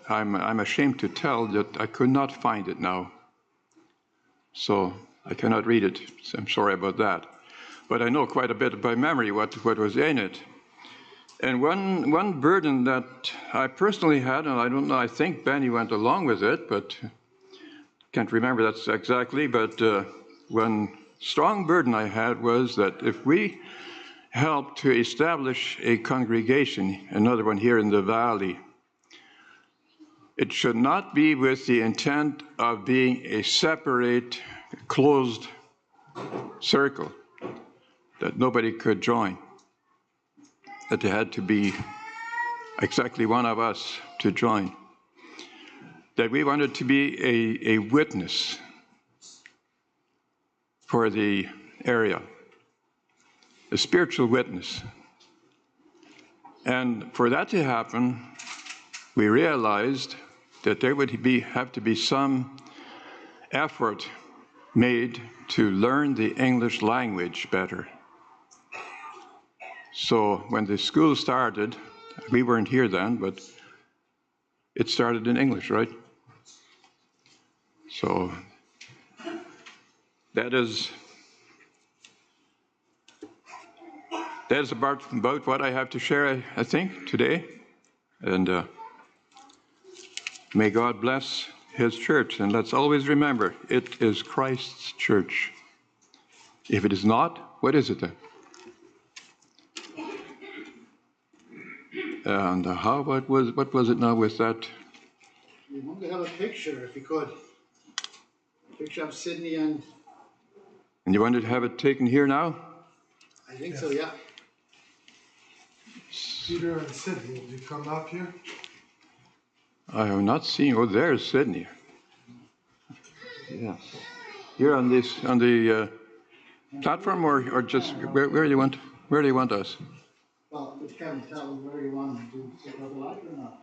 I'm ashamed to tell that I could not find it now. So I cannot read it. So I'm sorry about that. But I know quite a bit by memory what was in it. And one burden that I personally had, and I don't know, I think Benny went along with it, but can't remember that exactly, but one strong burden I had was that if we helped to establish a congregation, another one here in the valley, it should not be with the intent of being a separate, closed circle that nobody could join, that there had to be exactly one of us to join, that we wanted to be a witness for the area, a spiritual witness. And for that to happen, we realized that there would have to be some effort made to learn the English language better. So when the school started, we weren't here then, but it started in English, right? So that is about what I have to share, I think, today. And may God bless His church. And let's always remember, it is Christ's church. If it is not, what is it then? And what was it now with that? We want to have a picture, if you could. A picture of Sydney and... And you wanted to have it taken here now? I think so, yeah. Peter and Sydney, would you come up here? I have not seen. Oh, there's Sydney. Yes. Here on the Platform or just where do you want us? Well, but can you tell me where you want them to sit on the light or not?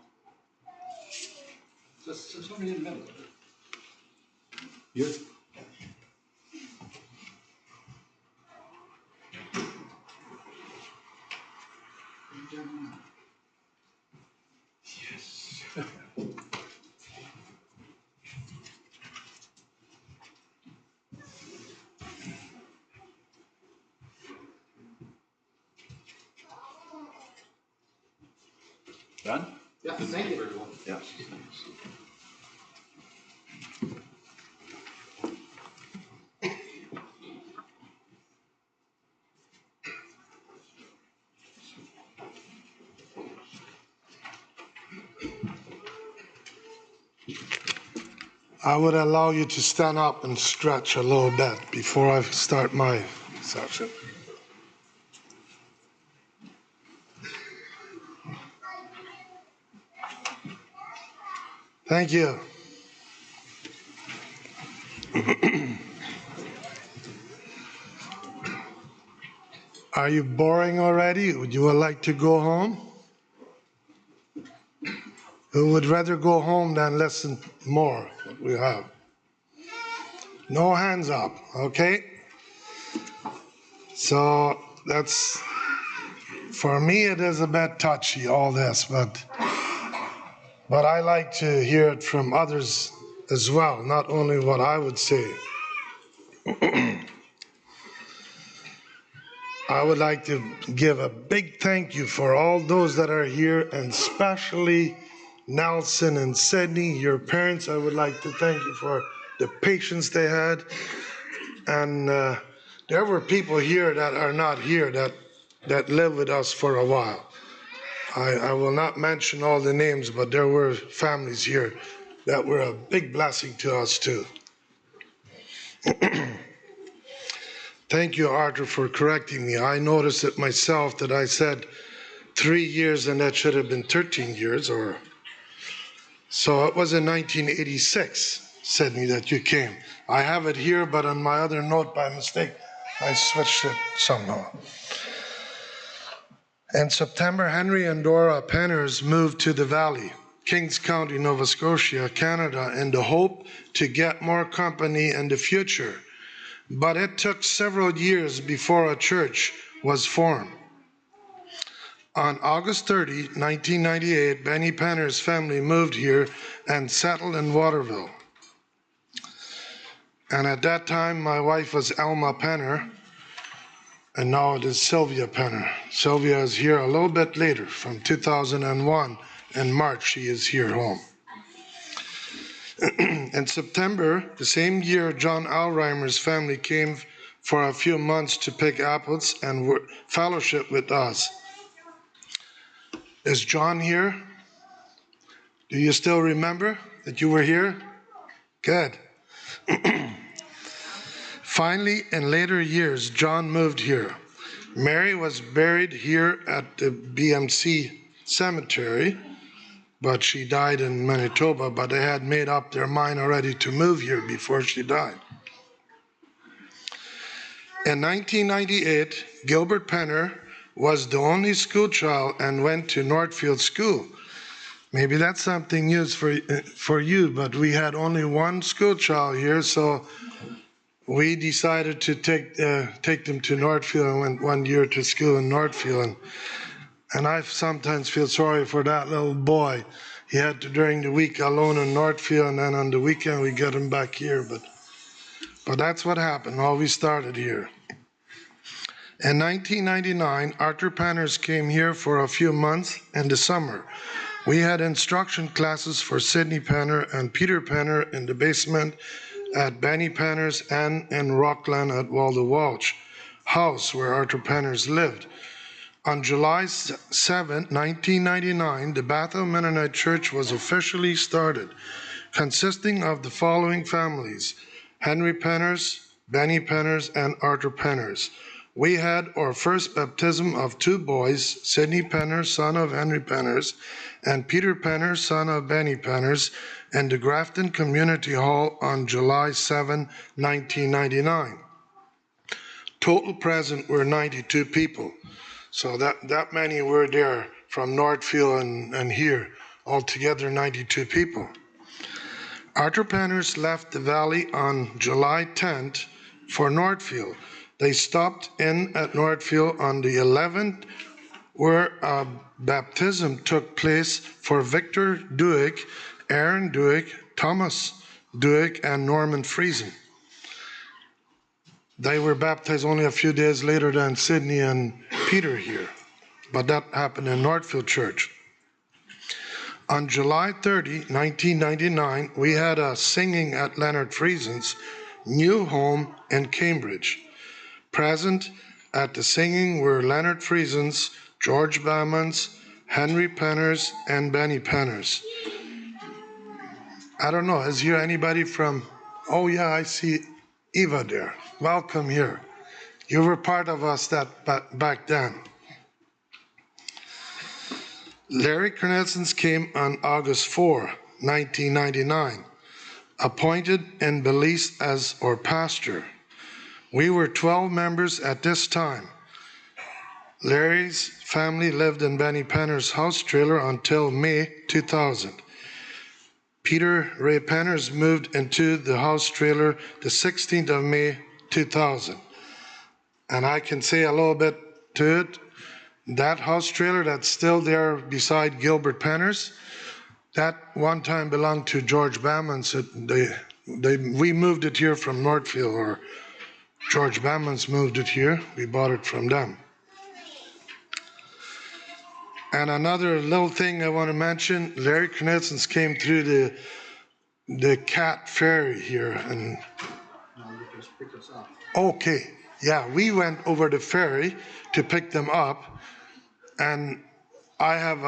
Just somebody in the middle. You? Yes. Done? Yeah, thank you. Yes, thanks. I would allow you to stand up and stretch a little bit before I start my section. Thank you. Are you boring already? Would you like to go home? Who would rather go home than listen more what we have? No hands up, okay? So that's, for me it is a bit touchy, all this, but I like to hear it from others as well, not only what I would say. I would like to give a big thank you for all those that are here, and especially Nelson and Sydney, your parents. I would like to thank you for the patience they had. And there were people here that are not here that lived with us for a while. I will not mention all the names, but there were families here that were a big blessing to us too. Thank you, Arthur, for correcting me. I noticed it myself that I said 3 years and that should have been 13 years, or so it was in 1986, Sydney, that you came. I have it here, but on my other note by mistake, I switched it somehow. In September, Henry and Dora Penners moved to the Valley, Kings County, Nova Scotia, Canada, in the hope to get more company in the future. But it took several years before a church was formed. On August 30, 1998, Benny Penner's family moved here and settled in Waterville. And at that time, my wife was Alma Penner, and now it is Sylvia Penner. Sylvia is here a little bit later, from 2001. In March, she is here home. In September, the same year, John Alreimer's family came for a few months to pick apples and fellowship with us. Is John here? Do you still remember that you were here? Good. Finally, in later years, John moved here. Mary was buried here at the BMC cemetery, but she died in Manitoba, but they had made up their mind already to move here before she died. In 1998, Gilbert Penner was the only school child and went to Northfield School. Maybe that's something news for you, but we had only one school child here, so we decided to take them to Northfield and went 1 year to school in Northfield. And I sometimes feel sorry for that little boy. He had to during the week alone in Northfield, and then on the weekend we got him back here. But that's what happened. All we started here. In 1999, Arthur Panners came here for a few months in the summer. We had instruction classes for Sidney Penner and Peter Penner in the basement at Benny Penner's and in Rockland at Waldo Walsh house where Arthur Penners lived. On July 7, 1999, the Bethel Mennonite Church was officially started, consisting of the following families: Henry Penners, Benny Penners, and Arthur Penners. We had our first baptism of 2 boys, Sidney Penner, son of Henry Penners, and Peter Penner, son of Benny Penners, in the Grafton Community Hall on July 7, 1999. Total present were 92 people. So that many were there from Northfield and here, altogether 92 people. Arthur Penners left the valley on July 10th for Northfield. They stopped in at Northfield on the 11th, where a baptism took place for Victor Duick, Aaron Duick, Thomas Duick, and Norman Friesen. They were baptized only a few days later than Sidney and Peter here, but that happened in Northfield Church. On July 30, 1999, we had a singing at Leonard Friesen's new home in Cambridge. Present at the singing were Leonard Friesen's, George Bamman's, Henry Penners, and Benny Penners. I don't know, is here anybody from, oh yeah, I see Eva there. Welcome here. You were part of us back then. Larry Cornelson's came on August 4, 1999, appointed in Belize as our pastor. We were 12 members at this time. Larry's family lived in Benny Penner's house trailer until May 2000. Peter Ray Penners moved into the house trailer the 16th of May 2000. And I can say a little bit to it. That house trailer that's still there beside Gilbert Penners, that one time belonged to George Bamman. So we moved it here from Northfield, or George Bamman's moved it here. We bought it from them. And another little thing I want to mention, Larry Cornelson's came through the Cat Ferry here. And okay, yeah, we went over the ferry to pick them up. And I have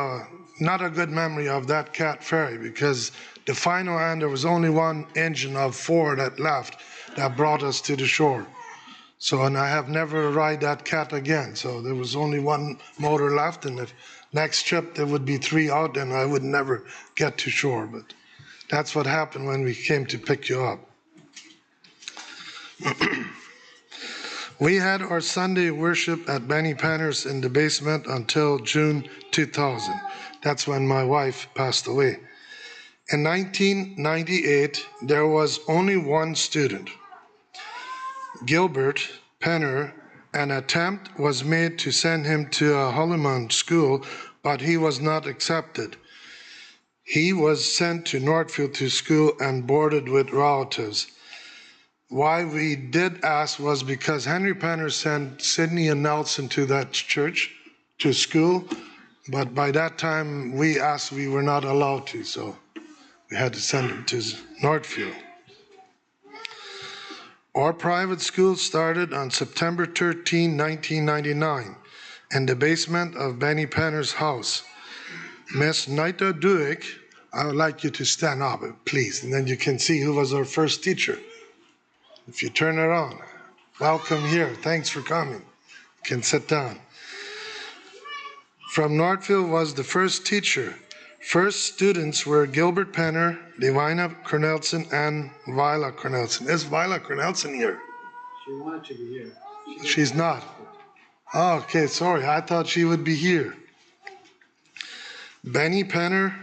not a good memory of that Cat Ferry, because the final end, there was only one engine of 4 that left that brought us to the shore. So, and I have never ride that cat again. So there was only one motor left, and the next trip there would be 3 out, and I would never get to shore. But that's what happened when we came to pick you up. We had our Sunday worship at Benny Penners in the basement until June 2000. That's when my wife passed away. In 1998, there was only one student, Gilbert Penner. An attempt was made to send him to a Holloman school, but he was not accepted. He was sent to Northfield to school and boarded with relatives. Why we did ask was because Henry Penner sent Sidney and Nelson to that church, to school, but by that time we asked, we were not allowed to, so we had to send them to Northfield. Our private school started on September 13, 1999, in the basement of Benny Penner's house. Miss Nita Duick, I would like you to stand up, please, and then you can see who was our first teacher. If you turn around, welcome here. Thanks for coming. You can sit down. From Northfield was the first teacher. First students were Gilbert Penner, Divina Cornelson, and Viola Cornelson. Is Viola Cornelson here? She wanted to be here. She's not. Oh, okay, sorry. I thought she would be here. Benny Penner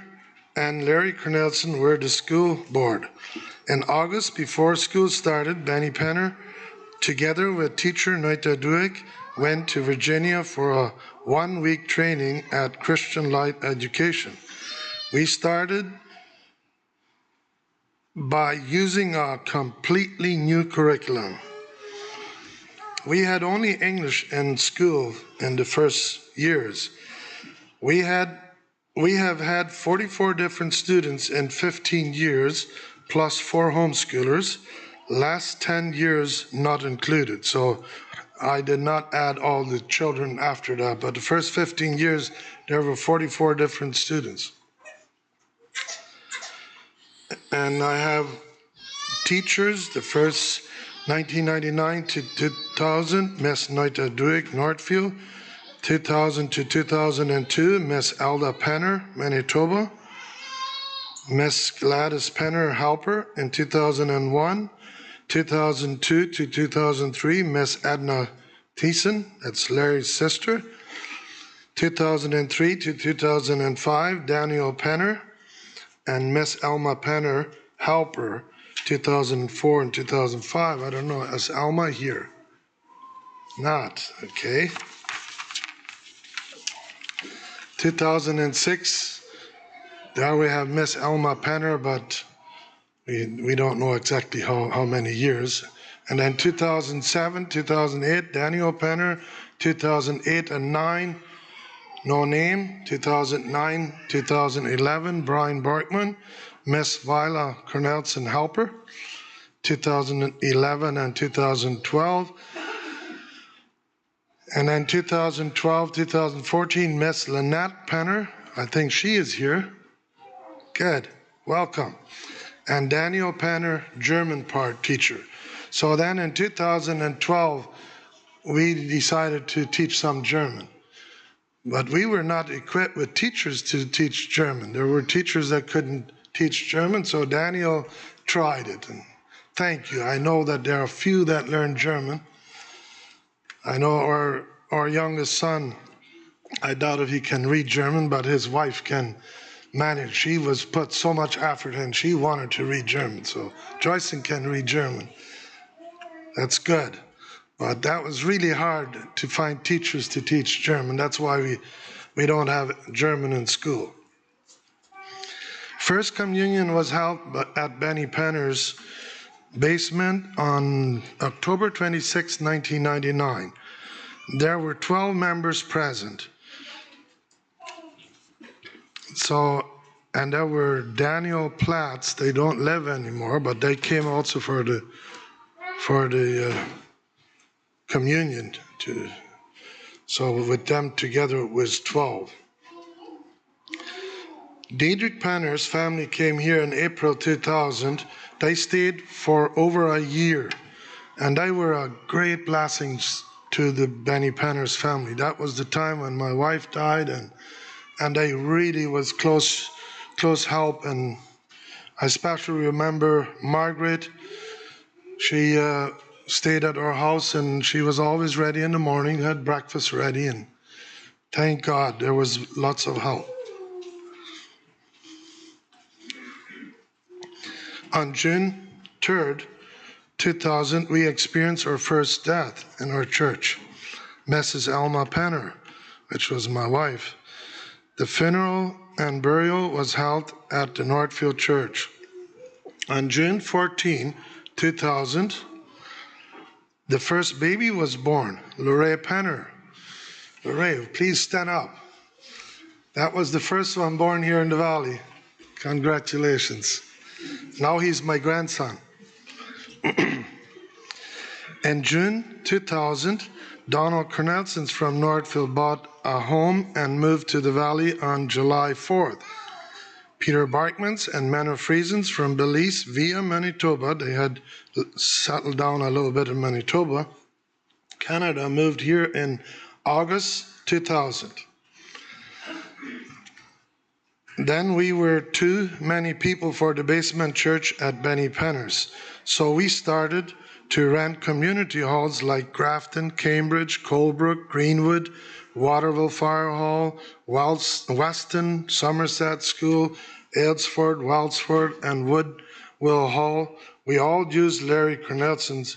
and Larry Cornelson were the school board. In August, before school started, Benny Penner, together with teacher Nita Duick, went to Virginia for a 1-week training at Christian Light Education. We started by using a completely new curriculum. We had only English in school in the first years. We have had 44 different students in 15 years, plus 4 homeschoolers, last 10 years not included. So I did not add all the children after that, but the first 15 years, there were 44 different students. And I have teachers, the first 1999 to 2000, Miss Nita Duick, Northfield, 2000 to 2002, Miss Elda Penner, Manitoba, Miss Gladys Penner, Helper, in 2001, 2002 to 2003, Miss Edna Thiessen, that's Larry's sister. 2003 to 2005, Daniel Penner and Miss Elma Penner, helper, 2004 and 2005. I don't know, is Elma here? Not, okay. 2006, there we have Miss Elma Penner, but we don't know exactly how many years. And then 2007, 2008, Daniel Penner, 2008 and 9, no name, 2009, 2011, Brian Barkman, Miss Viola Cornelson helper, 2011 and 2012. And then 2012, 2014, Miss Lynette Penner, I think she is here. Good, welcome. And Daniel Penner, German part teacher. So then in 2012, we decided to teach some German. But we were not equipped with teachers to teach German. There were teachers that couldn't teach German, so Daniel tried it. And thank you. I know that there are few that learn German. I know our youngest son, I doubt if he can read German, but his wife can manage. She was put so much effort in. She wanted to read German, so Joyson can read German. That's good. But that was really hard to find teachers to teach German. That's why we don't have German in school. First communion was held at Benny Penner's basement on October 26, 1999. There were 12 members present. So, and there were Daniel Platts. They don't live anymore, but they came also for the communion too. So with them together it was 12. Diedrich Penner's family came here in April 2000. They stayed for over a year, and they were a great blessing to the Benny Penner's family. That was the time when my wife died, and they really was close help. And I especially remember Margaret. She stayed at our house, and she was always ready in the morning, had breakfast ready, and thank God there was lots of help. On June 3rd, 2000, we experienced our first death in our church, Mrs. Elma Penner, which was my wife. The funeral and burial was held at the Northfield Church. On June 14, 2000, the first baby was born, Lorraine Penner. Lorraine, please stand up. That was the first one born here in the valley. Congratulations. Now he's my grandson. In June 2000, Donald Cornelsons from Northfield bought a home and moved to the valley on July 4th. Peter Barkmans and Menno Friesens from Belize via Manitoba, they had settled down a little bit in Manitoba, Canada, moved here in August 2000. Then we were too many people for the basement church at Benny Penner's, so we started to rent community halls like Grafton, Cambridge, Colebrook, Greenwood, Waterville Fire Hall, Weston, Somerset School, Aylesford, Wellsford, and Woodville Hall. We also use Larry Cornelson's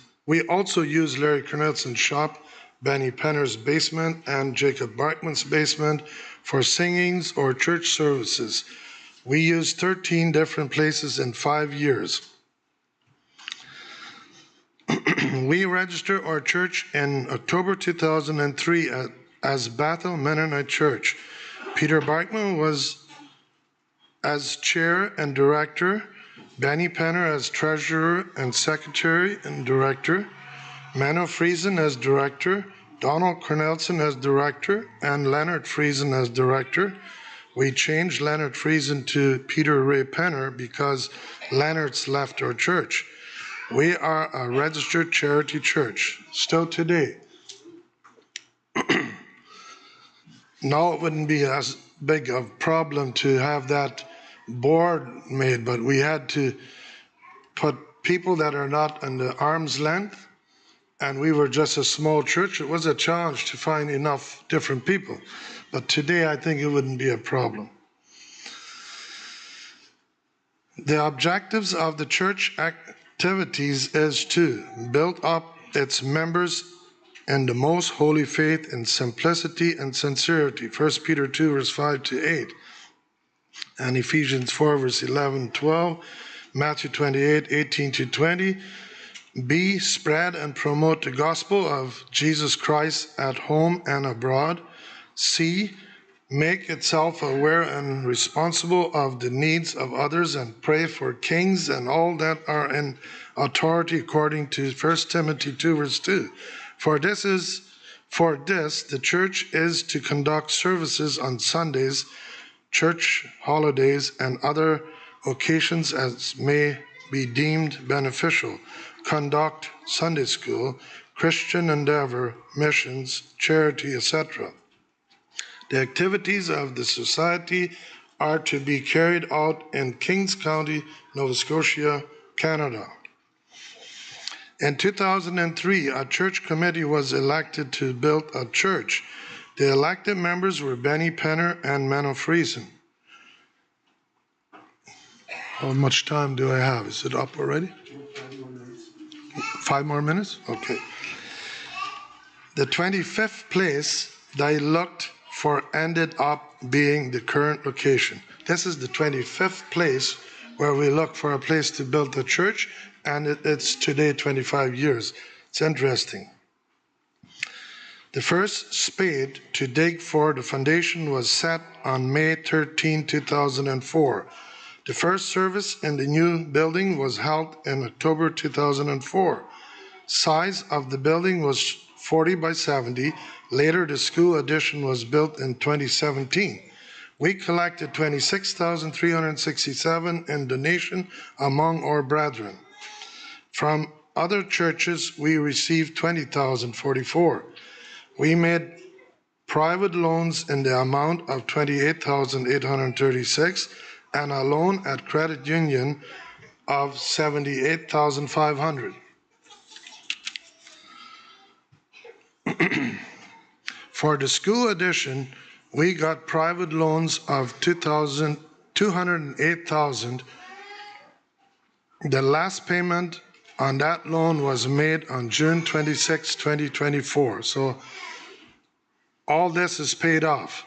shop, Benny Penner's basement, and Jacob Barkman's basement for singings or church services. We used 13 different places in 5 years. We registered our church in October 2003 as Bethel Mennonite Church. Peter Barkman was as chair and director, Benny Penner as treasurer and secretary and director, Menno Friesen as director, Donald Cornelson as director, and Leonard Friesen as director. We changed Leonard Friesen to Peter Ray Penner because Leonard's left our church. We are a registered charity church, still today. Now it wouldn't be as big of a problem to have that board made, but we had to put people that are not in the arm's length and we were just a small church, it was a challenge to find enough different people. But today, I think it wouldn't be a problem. The objectives of the church activities is to build up its members in the most holy faith in simplicity and sincerity. 1 Peter 2, verse 5 to 8. And Ephesians 4, verse 11, 12. Matthew 28, 18 to 20. B, spread and promote the gospel of Jesus Christ at home and abroad. C, make itself aware and responsible of the needs of others and pray for kings and all that are in authority according to 1 Timothy 2 verse 2. For this, the church is to conduct services on Sundays, church holidays, and other occasions as may be deemed beneficial. Conduct Sunday school, Christian endeavor, missions, charity, etc. The activities of the society are to be carried out in Kings County, Nova Scotia, Canada. In 2003, a church committee was elected to build a church. The elected members were Benny Penner and Menno Friesen. How much time do I have? Is it up already? 5 more minutes? Okay. The 25th place they looked for ended up being the current location. This is the 25th place where we look for a place to build a church, and it's today 25 years. It's interesting. The first spade to dig for the foundation was set on May 13, 2004. The first service in the new building was held in October 2004. Size of the building was 40 by 70. Later, the school addition was built in 2017. We collected $26,367 in donation among our brethren. From other churches, we received $20,044. We made private loans in the amount of $28,836 and a loan at credit union of $78,500. For the school addition, we got private loans of $208,000. The last payment on that loan was made on June 26, 2024. So all this is paid off.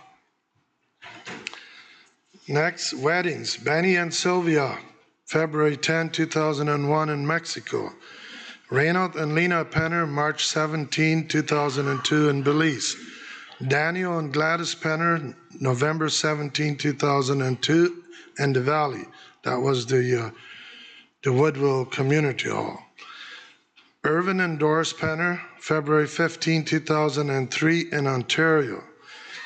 Next, weddings. Benny and Sylvia, February 10, 2001 in Mexico. Reynold and Lena Penner, March 17, 2002 in Belize. Daniel and Gladys Penner, November 17, 2002 in the Valley. That was the Woodville Community Hall. Irvin and Doris Penner, February 15, 2003 in Ontario.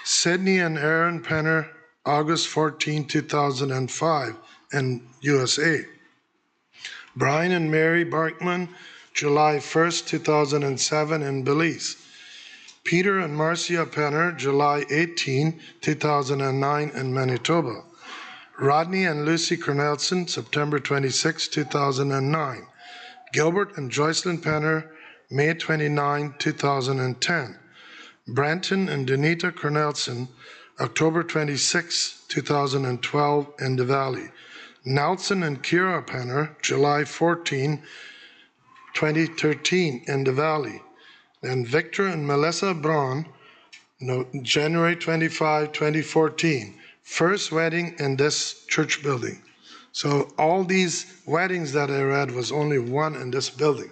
Sydney and Aaron Penner, August 14, 2005 in USA. Brian and Mary Barkman, July 1st, 2007 in Belize. Peter and Marcia Penner, July 18, 2009 in Manitoba. Rodney and Lucy Cornelson, September 26, 2009. Gilbert and Joycelyn Penner, May 29, 2010. Brenton and Donita Cornelson, October 26, 2012 in the Valley. Nelson and Kira Penner, July 14, 2013 in the Valley. And Victor and Melissa Braun, January 25, 2014. First wedding in this church building. So all these weddings that I read was only one in this building.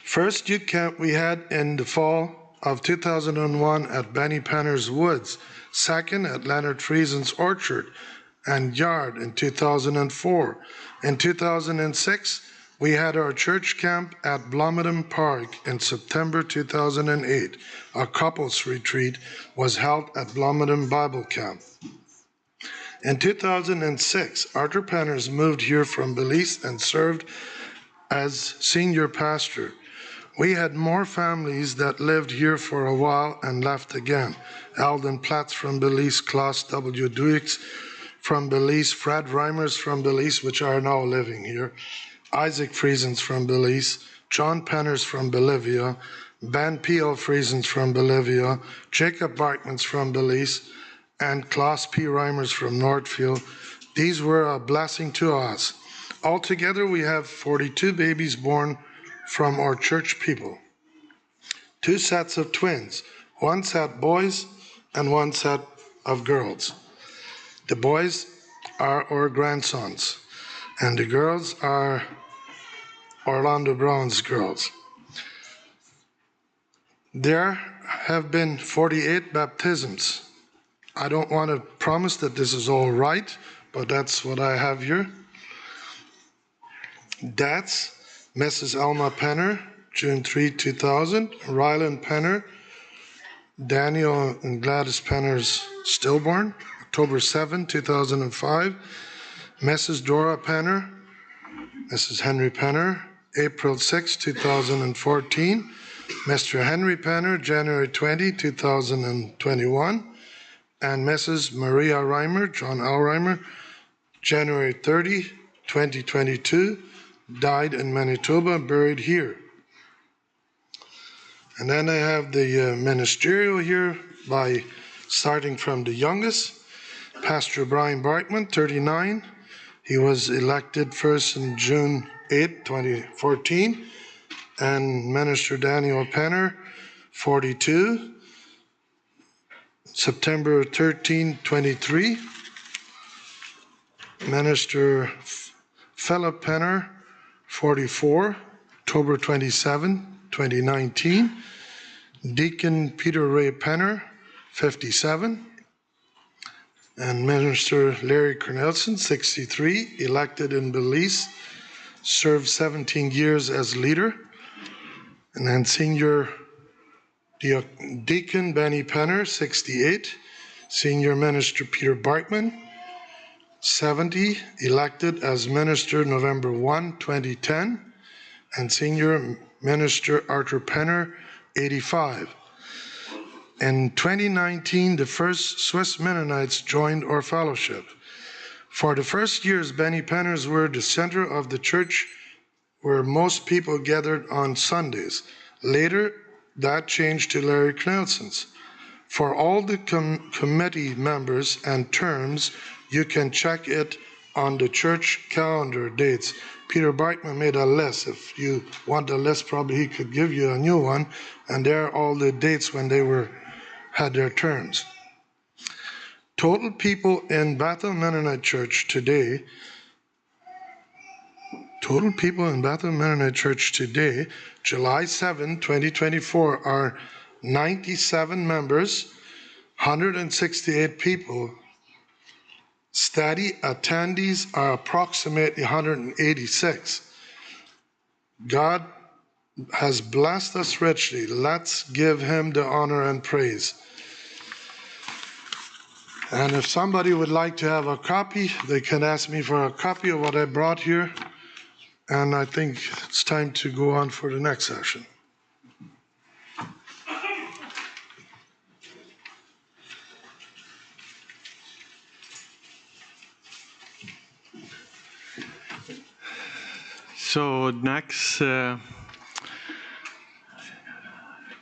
First youth camp we had in the fall of 2001 at Benny Penner's Woods. Second at Leonard Friesen's Orchard and Yard in 2004. In 2006, we had our church camp at Blomidon Park in September 2008. A couples retreat was held at Blomidon Bible Camp. In 2006, Arthur Penners moved here from Belize and served as senior pastor. We had more families that lived here for a while and left again. Alden Platts from Belize, Klaus W. Duix from Belize, Fred Reimers from Belize, which are now living here. Isaac Friesens from Belize, John Penners from Bolivia, Ben P. Friesens from Bolivia, Jacob Bartmans from Belize, and Klaus P. Reimers from Northfield. These were a blessing to us. Altogether, we have 42 babies born from our church people. 2 sets of twins, 1 set boys and 1 set of girls. The boys are our grandsons, and the girls are Orlando Brown's girls. There have been 48 baptisms. I don't want to promise that this is all right, but that's what I have here. That's Mrs. Elma Penner, June 3, 2000. Ryland Penner, Daniel and Gladys Penner's stillborn, October 7, 2005. Mrs. Dora Penner, Mrs. Henry Penner, April 6, 2014. Mr. Henry Penner, January 20, 2021. And Mrs. Maria Reimer, John L. Reimer, January 30, 2022, died in Manitoba, buried here. And then I have the ministerial here by starting from the youngest, Pastor Brian Bartman, 39. He was elected first on June 8, 2014. And Minister Daniel Penner, 42. September 13, 23. Minister Philip Penner, 44. October 27, 2019. Deacon Peter Ray Penner, 57. And Minister Larry Cornelson, 63, elected in Belize, served 17 years as leader. And then Senior Deacon Benny Penner, 68. Senior Minister Peter Bartman, 70, elected as Minister November 1, 2010. And Senior Minister Arthur Penner, 85. In 2019, the first Swiss Mennonites joined our fellowship. For the first years, Benny Penners were the center of the church where most people gathered on Sundays. Later, that changed to Larry Knelson's. For all the committee members and terms, you can check it on the church calendar dates. Peter Bartman made a list. If you want a list, probably he could give you a new one. And there are all the dates when they had their terms. Total people in Bethel Mennonite Church today, July 7, 2024, are 97 members, 168 people. Steady attendees are approximately 186. God has blessed us richly. Let's give him the honor and praise. And if somebody would like to have a copy, they can ask me for a copy of what I brought here. And I think it's time to go on for the next session. So next,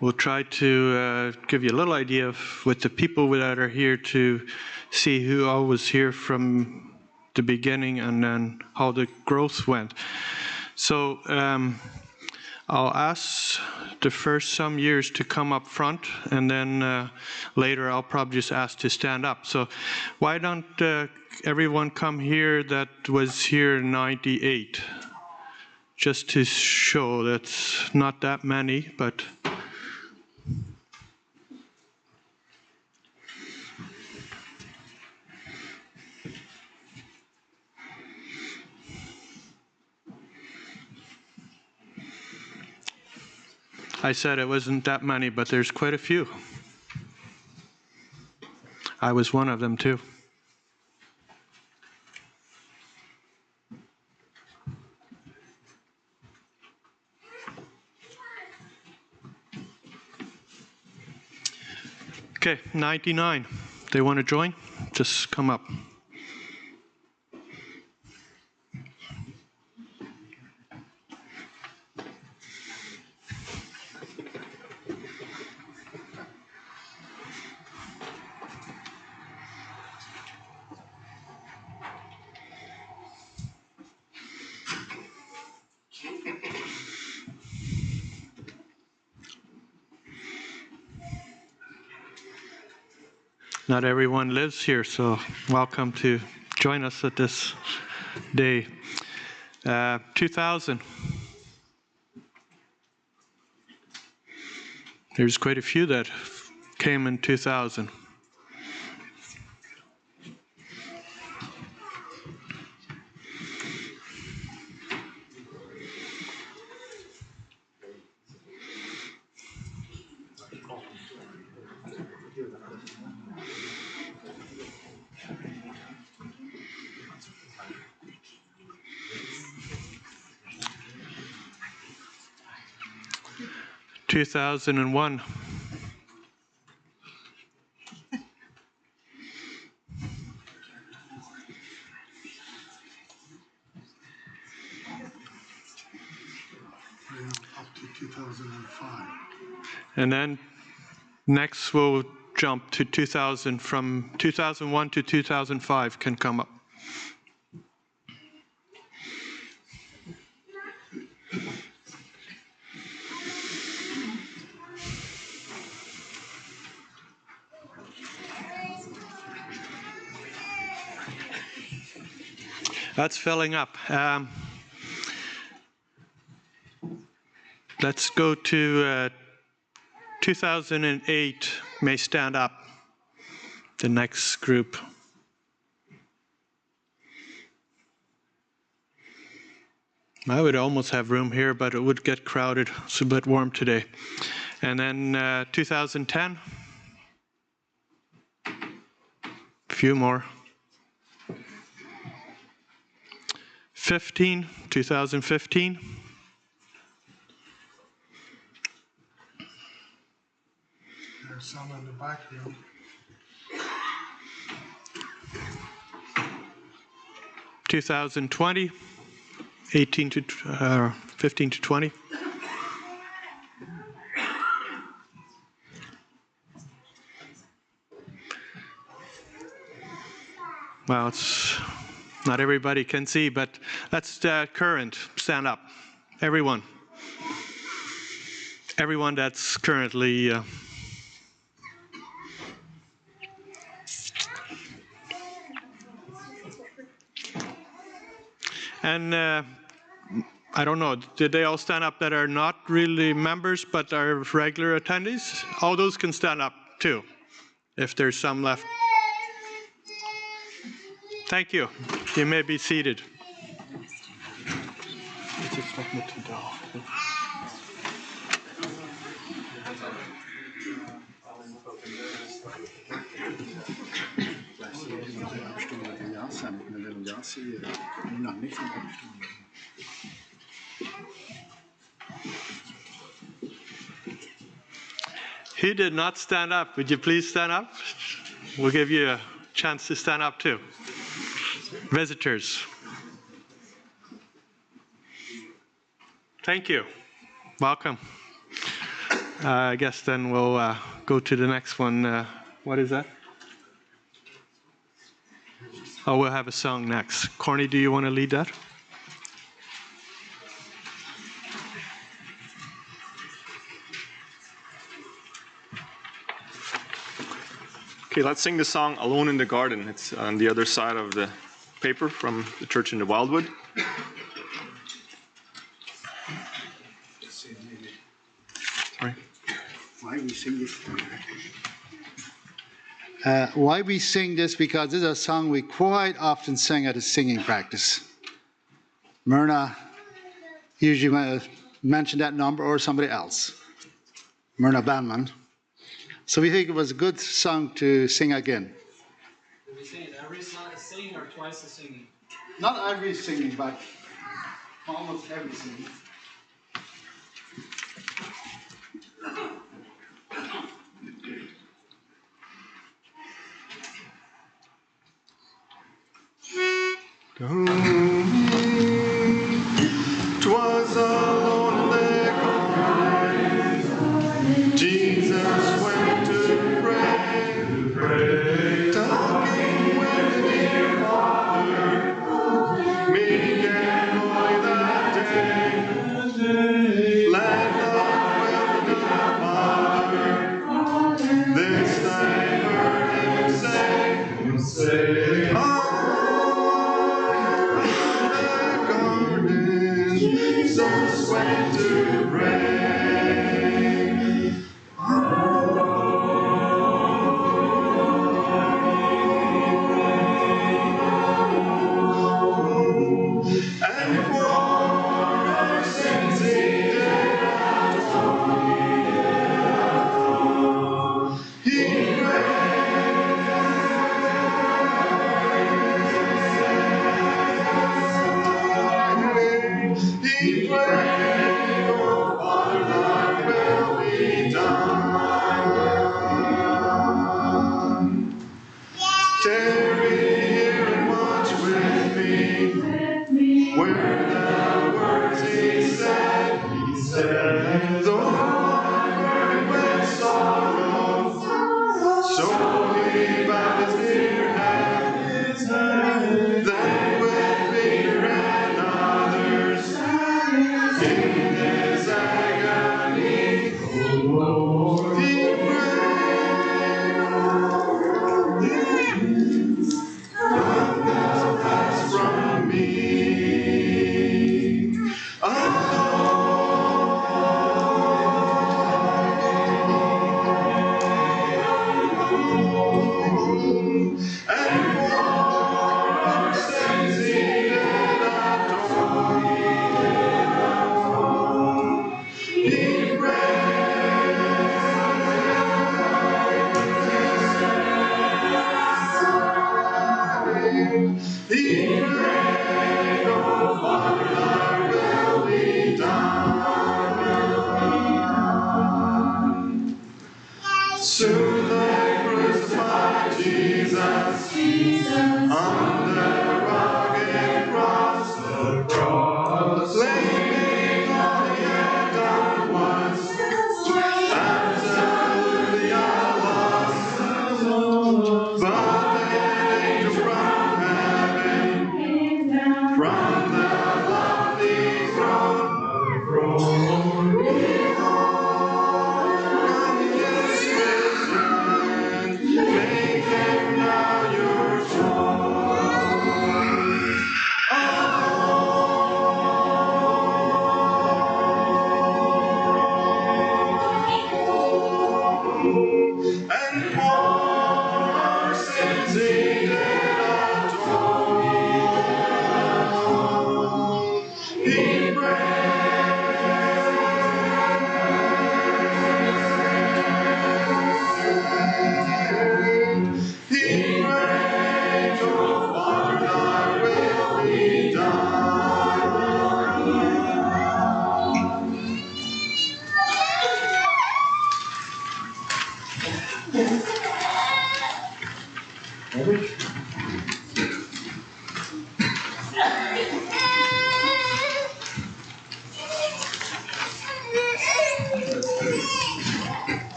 we'll try to give you a little idea of with the people that are here to see who all was here from the beginning and then how the growth went. So I'll ask the first some years to come up front, and then later I'll probably just ask to stand up. So why don't everyone come here that was here in 98? Just to show that's not that many, but I said it wasn't that many, but there's quite a few. I was one of them too. Okay, 99. They want to join? Just come up. Not everyone lives here, so welcome to join us at this day. 2000. There's quite a few that came in 2000. Two 2001. Up to 2005. And then next we'll jump to 2000. From 2001 to 2005 can come up. That's filling up. Let's go to 2008, may stand up, the next group. I would almost have room here, but it would get crowded. It's a bit warm today. And then 2010, a few more. 2015. There's some in the back room. 2020, 15 to 20. Well, it's not everybody can see, but that's current. Stand up, everyone. Everyone that's currently. And I don't know, did they all stand up that are not really members but are regular attendees? All those can stand up too, if there's some left. Thank you. You may be seated. He did not stand up. Would you please stand up? We'll give you a chance to stand up too. Visitors. Thank you. Welcome. I guess then we'll go to the next one. What is that? Oh, we'll have a song next. Corny, do you want to lead that? Okay, let's sing the song Alone in the Garden. It's on the other side of the paper from the church in the Wildwood. Sorry. Why we sing this? Why we sing this? Because this is a song we quite often sing at a singing practice. Myrna usually mentioned that number or somebody else. Myrna Banman. So we think it was a good song to sing again. Did we sing it every singing or twice the singing? Not every singing, but almost every singing. Twas alone in the garden, Jesus went to pray, talking with the Father, meek and holy that day, led up with the Father, this I heard him say. went to pray. And for our sins he did atone. He prayed, oh Father, thy will be done. Tarry here and watch with me, where the words he said, though I'm buried with sorrow, so he bowed his dear head, then with Peter and others, in his agony, he prayed, "None thou hast from me." And for our sins he did atone. He prayed, oh Father, thy will be done. Soon they crucified Jesus on the rugged cross, claiming all he had done was absolutely a loss. But then angels from heaven, from the lofty throne, behold, his risen, make him now your throne. And for our sins he did atone. He prayed, oh Father, thy will be done.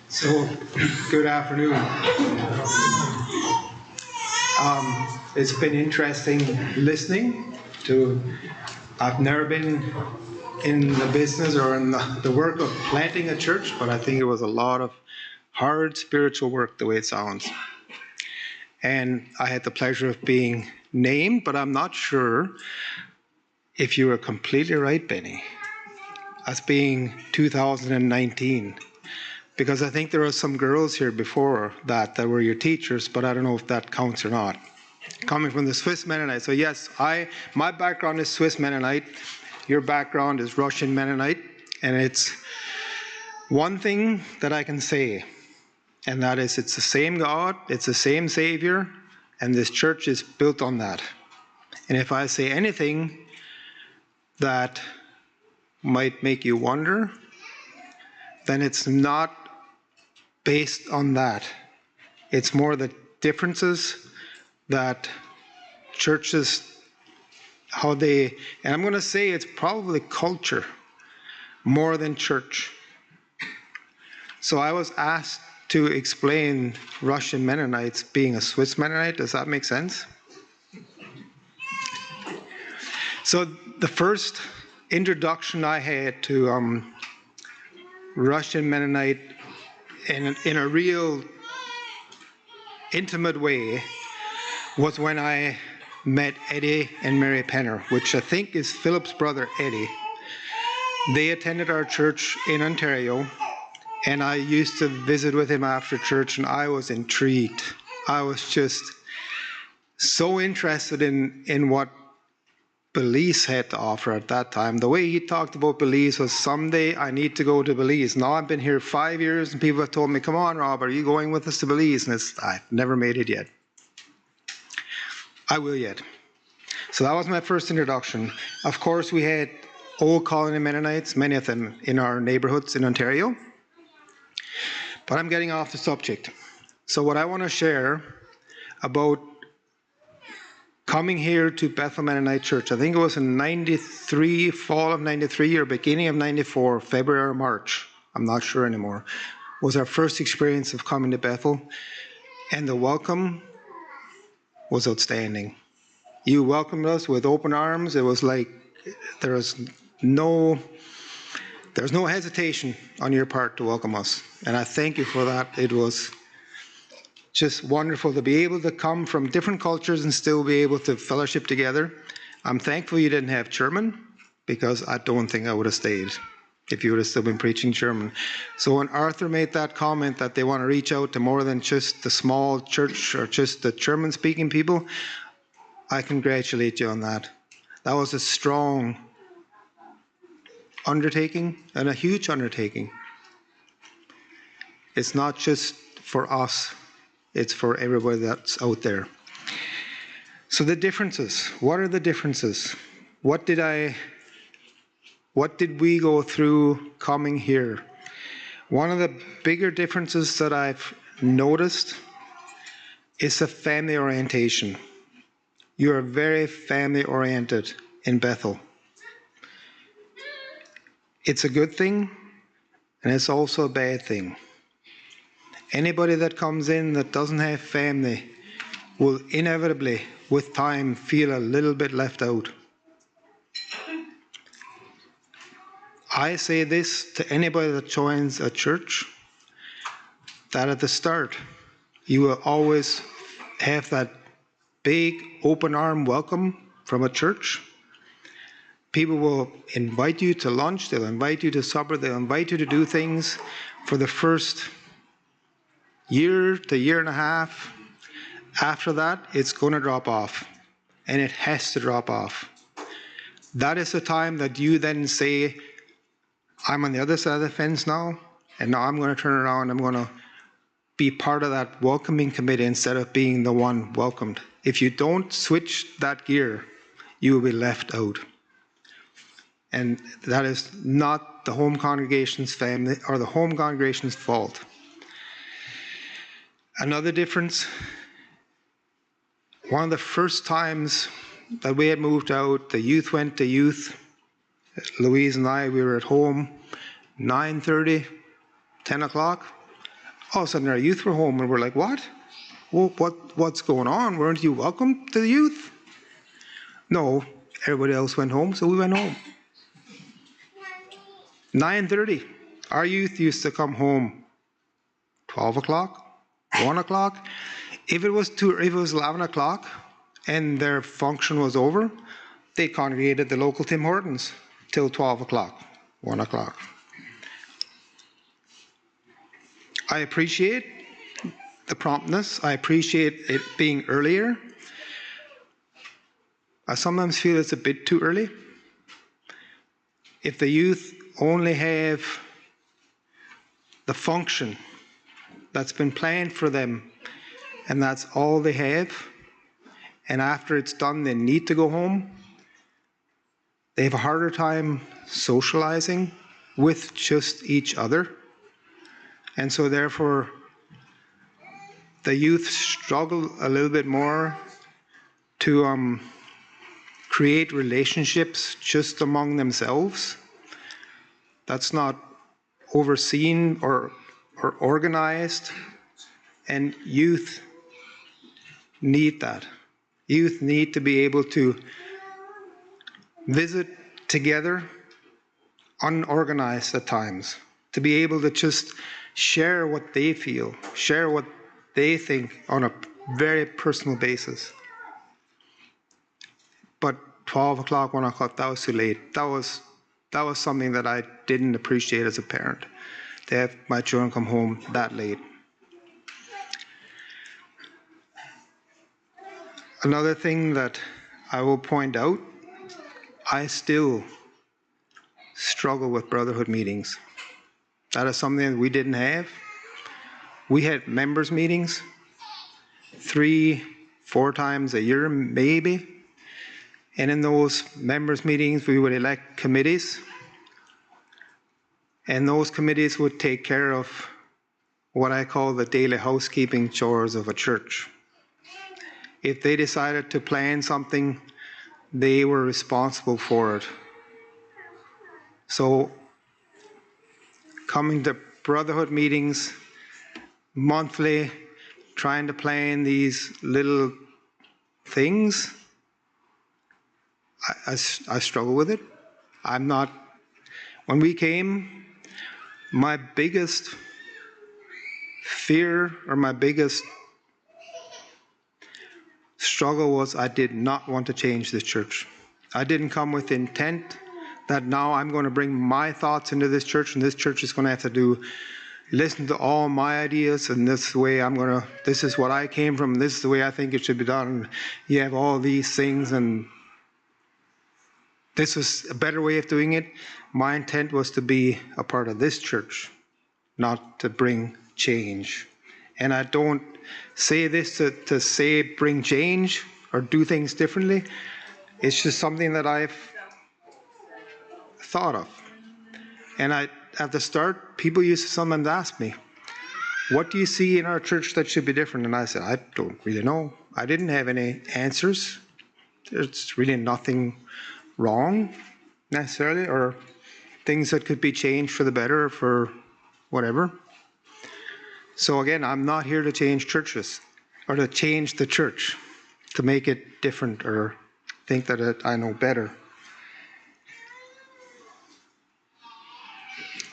So, good afternoon. It's been interesting listening to, I've never been in the business or in the work of planting a church, but I think it was a lot of hard spiritual work the way it sounds. And I had the pleasure of being named, but I'm not sure if you were completely right, Benny, as being 2019. Because I think there are some girls here before that were your teachers, but I don't know if that counts or not. Coming from the Swiss Mennonite. So yes, my background is Swiss Mennonite. Your background is Russian Mennonite. And it's one thing that I can say, and that is it's the same God, it's the same Savior, and this church is built on that. And if I say anything that might make you wonder, then it's not based on that. It's more the differences that churches, how they, and I'm going to say it's probably culture more than church. So I was asked to explain Russian Mennonites being a Swiss Mennonite. Does that make sense? So the first introduction I had to Russian Mennonite in a real intimate way was when I met Eddie and Mary Penner, which I think is Philip's brother Eddie. They attended our church in Ontario, and I used to visit with him after church, and I was intrigued. I was just so interested in what Belize had to offer at that time. The way he talked about Belize was, someday I need to go to Belize. Now I've been here 5 years, and people have told me, come on, Rob, are you going with us to Belize? And I've never made it yet. I will yet. So that was my first introduction. Of course, we had old colony Mennonites, many of them in our neighborhoods in Ontario. But I'm getting off the subject. So what I want to share about coming here to Bethel Mennonite Church, I think it was in 93, fall of 93 or beginning of 94, February or March, I'm not sure anymore, was our first experience of coming to Bethel. And the welcome was outstanding. You welcomed us with open arms. It was like there was no hesitation on your part to welcome us. And I thank you for that. It was just wonderful to be able to come from different cultures and still be able to fellowship together. I'm thankful you didn't have German, because I don't think I would have stayed if you would have still been preaching German. So when Arthur made that comment that they want to reach out to more than just the small church or just the German-speaking people, I congratulate you on that. That was a strong undertaking and a huge undertaking. It's not just for us, it's for everybody that's out there. So the differences, what are the differences? What did we go through coming here? One of the bigger differences that I've noticed is the family orientation. You are very family oriented in Bethel. It's a good thing, and it's also a bad thing. Anybody that comes in that doesn't have family will inevitably, with time, feel a little bit left out. I say this to anybody that joins a church, that at the start, you will always have that big open arm welcome from a church. People will invite you to lunch, they'll invite you to supper, they'll invite you to do things for the first year to year and a half. After that, it's going to drop off, and it has to drop off. That is the time that you then say, I'm on the other side of the fence now, and now I'm going to turn around, I'm going to be part of that welcoming committee instead of being the one welcomed. If you don't switch that gear, you will be left out. And that is not the home congregation's family or the home congregation's fault. Another difference, one of the first times that we had moved out, the youth went to youth. Louise and I, we were at home, 9:30, 10 o'clock. All of a sudden our youth were home, and we're like, what? Well, what's going on? Weren't you welcome to the youth? No, everybody else went home, so we went home. 9:30, our youth used to come home 12 o'clock, 1 o'clock. If it was 11 o'clock and their function was over, they congregated at the local Tim Hortons till 12 o'clock, 1 o'clock. I appreciate the promptness. I appreciate it being earlier. I sometimes feel it's a bit too early. If the youth only have the function that's been planned for them, and that's all they have, and after it's done they need to go home, they have a harder time socializing with just each other. And so therefore, the youth struggle a little bit more to create relationships just among themselves. That's not overseen or organized, and youth need that. Youth need to be able to visit together, unorganized at times, to be able to just share what they feel, share what they think on a very personal basis. But 12 o'clock, 1 o'clock, that was too late. That was that was something that I didn't appreciate as a parent, to have my children come home that late. Another thing that I will point out, I still struggle with brotherhood meetings. That is something that we didn't have. We had members meetings 3-4 times a year, maybe. And in those members meetings, we would elect committees. And those committees would take care of what I call the daily housekeeping chores of a church. If they decided to plan something, they were responsible for it. So coming to brotherhood meetings monthly, trying to plan these little things, I struggle with it. When we came, my biggest fear or my biggest struggle was I did not want to change this church. I didn't come with intent that now I'm going to bring my thoughts into this church, and this church is going to have to listen to all my ideas, and this is what I came from, this is the way I think it should be done. You have all these things, and this was a better way of doing it. My intent was to be a part of this church, not to bring change. And I don't say this to say bring change or do things differently. It's just something that I've thought of. And at the start, people used to sometimes ask me, what do you see in our church that should be different? And I said, I don't really know. I didn't have any answers. There's really nothing wrong necessarily, or things that could be changed for the better or for whatever. So again, I'm not here to change churches or to change the church, to make it different or think that I know better.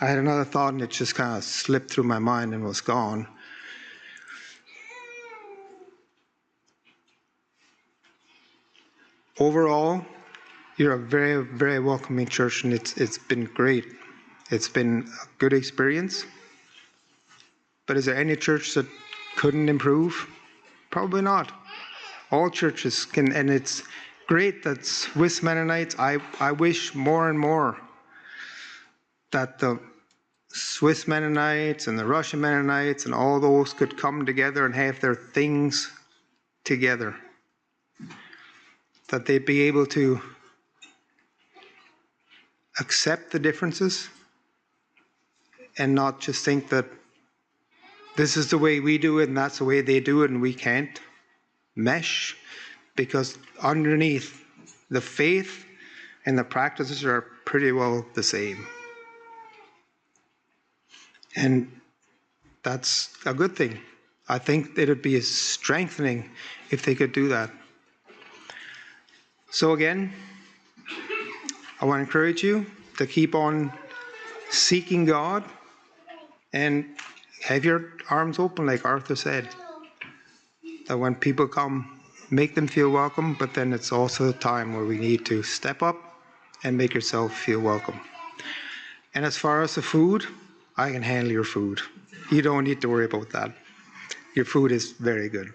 I had another thought and it just kind of slipped through my mind and was gone. Overall, you're a very, very welcoming church, and it's been great. It's been a good experience. But is there any church that couldn't improve? Probably not. All churches can, and it's great that Swiss Mennonites, I wish more and more that the Swiss Mennonites and the Russian Mennonites and all those could come together and have their things together. That they'd be able to accept the differences and not just think that this is the way we do it and that's the way they do it and we can't mesh, because underneath the faith and the practices are pretty well the same. And that's a good thing. I think it would be strengthening if they could do that. So again, I want to encourage you to keep on seeking God and have your arms open, like Arthur said. That when people come, make them feel welcome, but then it's also a time where we need to step up and make yourself feel welcome. And as far as the food, I can handle your food. You don't need to worry about that. Your food is very good.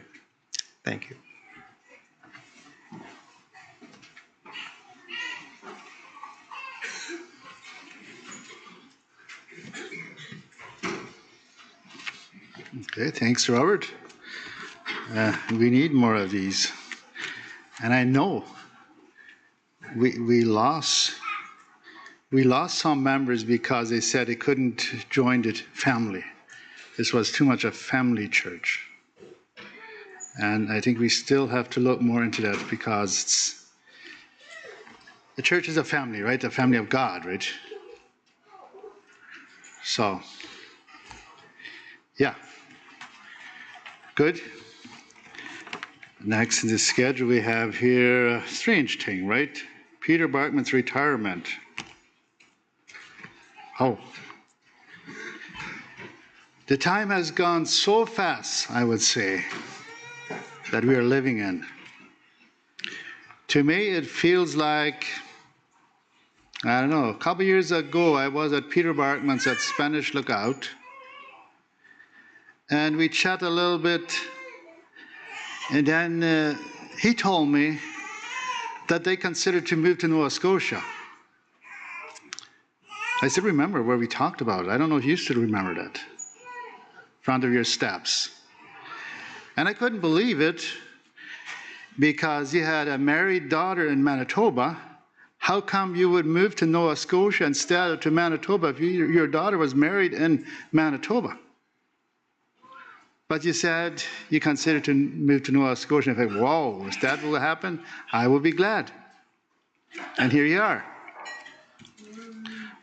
Thank you. Okay, thanks, Robert. We need more of these. And I know we lost some members because they said they couldn't join the family. This was too much a family church. And I think we still have to look more into that, because the church is a family, right? A family of God, right? So, yeah. Good. Next in the schedule we have here a strange thing, right? Peter Barkman's retirement. Oh. The time has gone so fast, I would say, that we are living in. To me, it feels like I don't know, a couple years ago, I was at Peter Barkman's at Spanish Lookout, and we chat a little bit, and then he told me that they considered to move to Nova Scotia. I still remember where we talked about it. I don't know if you still remember that. In front of your steps. And I couldn't believe it because you had a married daughter in Manitoba. How come you would move to Nova Scotia instead of to Manitoba if your daughter was married in Manitoba? But you said you considered to move to Nova Scotia. I thought, whoa, if that will happen, I will be glad. And here you are,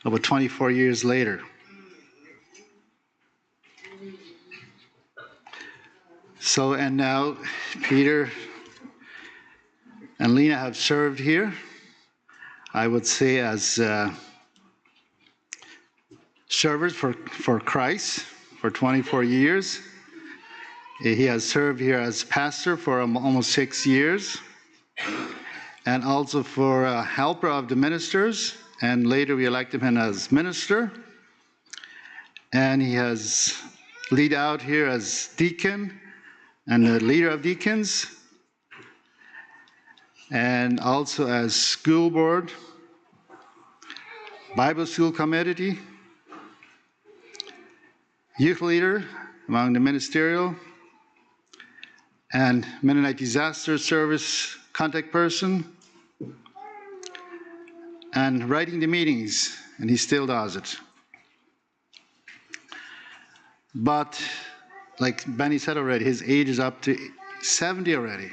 about 24 years later. So, and now Peter and Lena have served here, I would say, as servers for Christ for 24 years. He has served here as pastor for almost 6 years, and also for a helper of the ministers, and later we elected him as minister. And he has lead out here as deacon and the leader of deacons, and also as school board, Bible school committee, youth leader among the ministerial, and Mennonite disaster service contact person, and writing the meetings, and he still does it. But like Benny said already, his age is up to 70 already.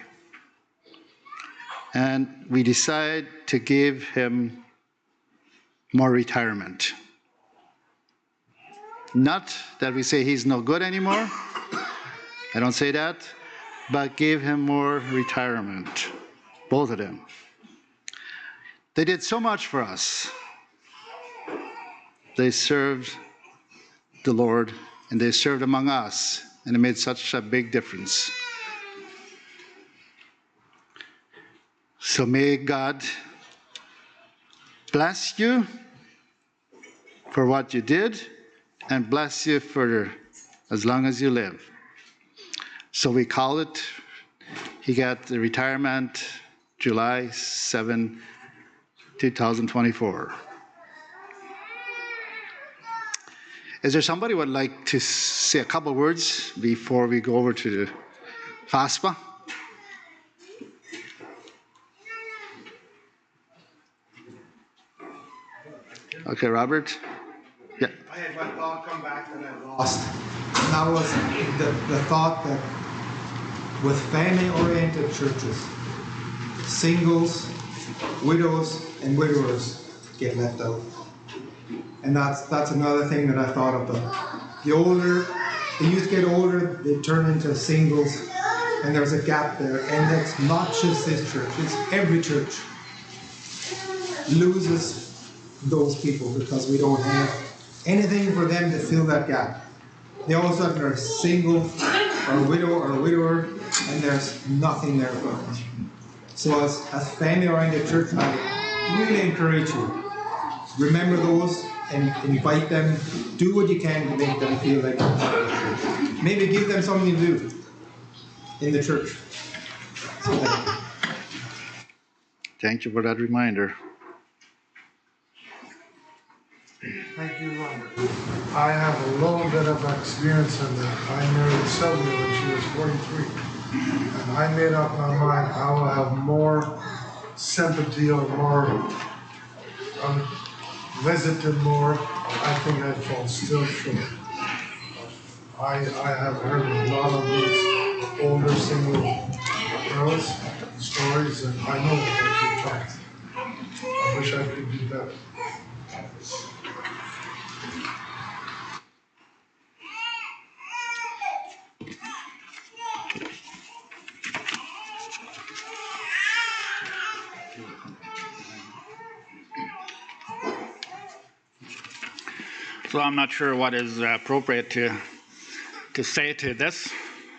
And we decided to give him more retirement. Not that we say he's no good anymore. I don't say that. But gave him more retirement. Both of them. They did so much for us. They served the Lord, and they served among us, and it made such a big difference. So may God bless you for what you did, and bless you for as long as you live. So we call it, he got the retirement July 7, 2024. Is there somebody who would like to say a couple of words before we go over to the FASPA? Okay, Robert? Yeah. I had one thought come back that I lost. And that was the thought that with family-oriented churches, singles, widows, and widowers get left out. And that's another thing that I thought of. The youth get older, they turn into singles, and there's a gap there. And it's not just this church, it's every church loses those people because we don't have anything for them to fill that gap. They all of a sudden are single or widow or widower, and there's nothing there for them. So as family-oriented church, I really encourage you, remember those and invite them. Do what you can to make them feel like they're part of the church. Maybe give them something to do in the church. So Thank you for that reminder. Thank you, Robert. I have a little bit of experience in that. I married Sylvia when she was 43. And I made up my mind I will have more sympathy or more visited more. I think I fall still short. I have heard a lot of these older single girls stories, and I know what you're talking. I wish I could do better. So I'm not sure what is appropriate to say to this.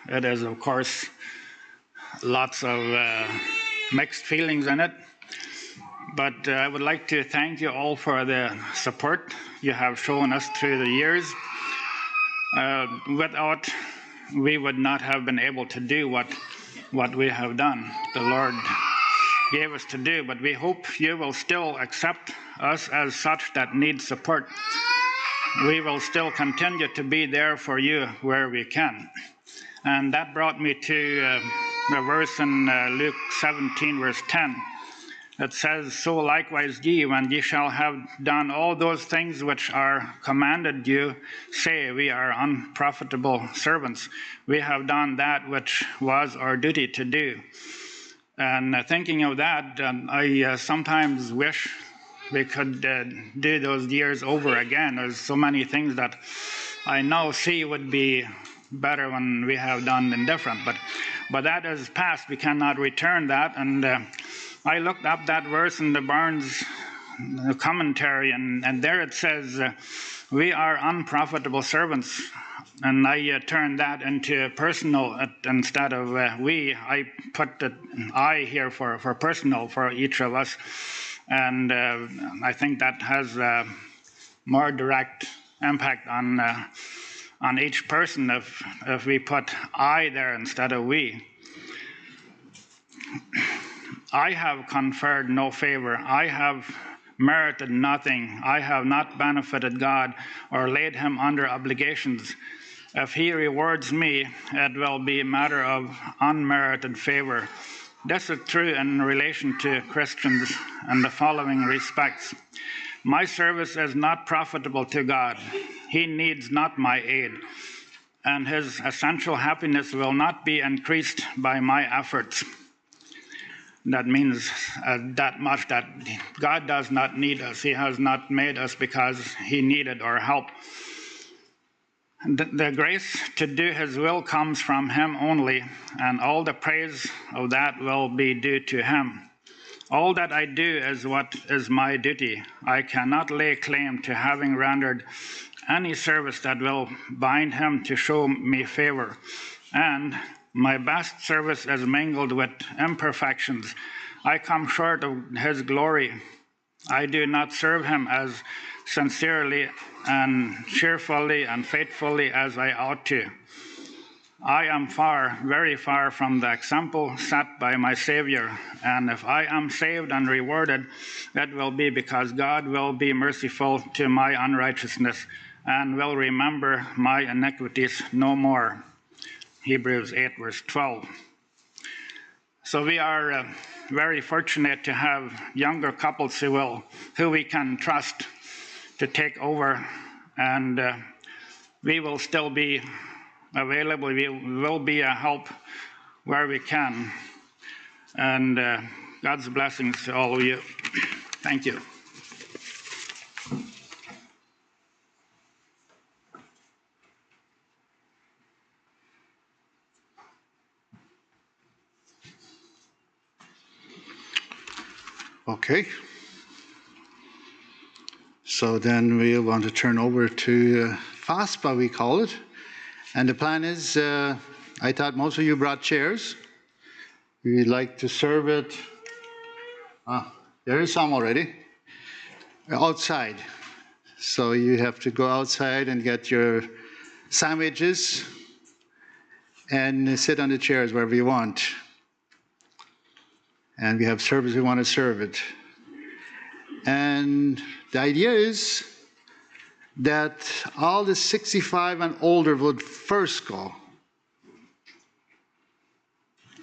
It is, of course, lots of mixed feelings in it. But I would like to thank you all for the support you have shown us through the years. Without, we would not have been able to do what we have done. The Lord gave us to do, but we hope you will still accept us as such that need support. We will still continue to be there for you where we can. And that brought me to the verse in Luke 17, verse 10. It says, "So likewise ye, when ye shall have done all those things which are commanded you, say, we are unprofitable servants. We have done that which was our duty to do." And thinking of that, I sometimes wish we could do those years over again. There's so many things that I now see would be better when we have done them different. But that is past. We cannot return that. And I looked up that verse in the Barnes commentary, and there it says, we are unprofitable servants. And I turned that into personal instead of we. I put the I here for personal for each of us. And I think that has more direct impact on each person if we put I there instead of we. I have conferred no favor. I have merited nothing. I have not benefited God or laid him under obligations. If he rewards me, it will be a matter of unmerited favor. This is true in relation to Christians in the following respects. My service is not profitable to God. He needs not my aid, and his essential happiness will not be increased by my efforts. That means that much that God does not need us. He has not made us because he needed our help. The grace to do his will comes from him only, and all the praise of that will be due to him. All that I do is what is my duty. I cannot lay claim to having rendered any service that will bind him to show me favor, and my best service is mingled with imperfections. I come short of his glory. I do not serve him as sincerely and cheerfully and faithfully as I ought to. I am far, very far from the example set by my Savior, and if I am saved and rewarded, it will be because God will be merciful to my unrighteousness and will remember my iniquities no more. Hebrews 8, verse 12. So we are very fortunate to have younger couples who we can trust to take over, and we will still be available. We will be a help where we can. And God's blessings to all of you. Thank you. Okay. So then we want to turn over to FASPA, we call it. And the plan is, I thought most of you brought chairs. We'd like to serve it. There is some already. Outside. So you have to go outside and get your sandwiches and sit on the chairs wherever you want. And we have service, we want to serve it. And the idea is that all the 65 and older would first go.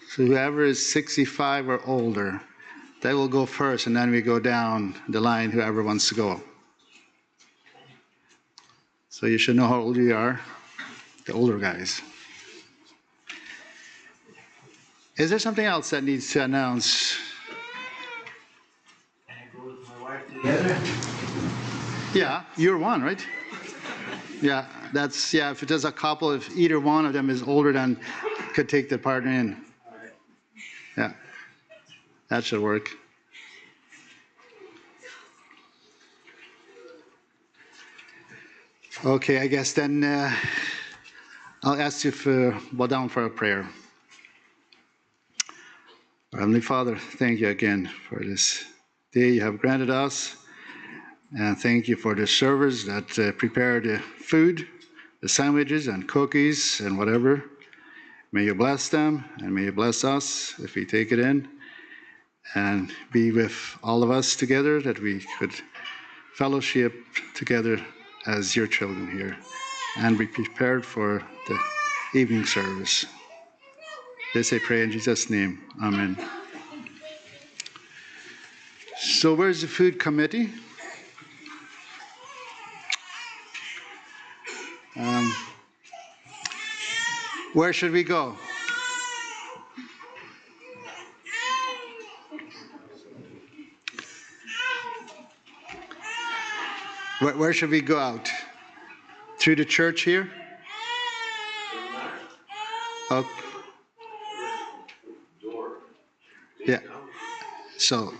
So whoever is 65 or older, they will go first, and then we go down the line, whoever wants to go. So you should know how old you are, the older guys. Is there something else that needs to announce? Can I go with my wife together? Yeah, you're one, right? Yeah, if it is a couple, if either one of them is older, then could take the partner in. Yeah, that should work. Okay, I guess then I'll ask you to bow down for a prayer. Heavenly Father, thank you again for this day you have granted us. And thank you for the servers that prepare the food, the sandwiches and cookies and whatever. May you bless them, and may you bless us if we take it in, and be with all of us together, that we could fellowship together as your children here, and be prepared for the evening service. This I pray in Jesus' name. Amen. So where's the food committee? Where should we go? Where should we go out? Through the church here? Oh. Yeah. So.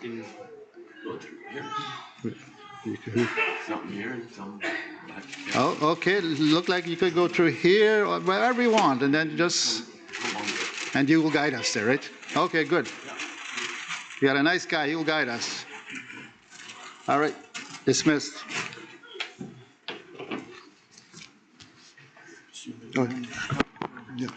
Oh, okay. Look like you could go through here or wherever you want, and then and you will guide us there, right? Okay, good. You got a nice guy. He will guide us. All right. Dismissed. Oh. Yeah.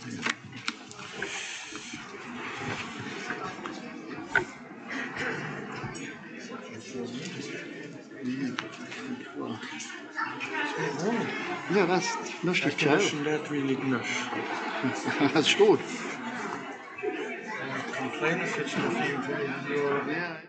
Ja, dat is lustig, tja. Dat wil ik nog. Dat is goed. Kleine fiets. Ja.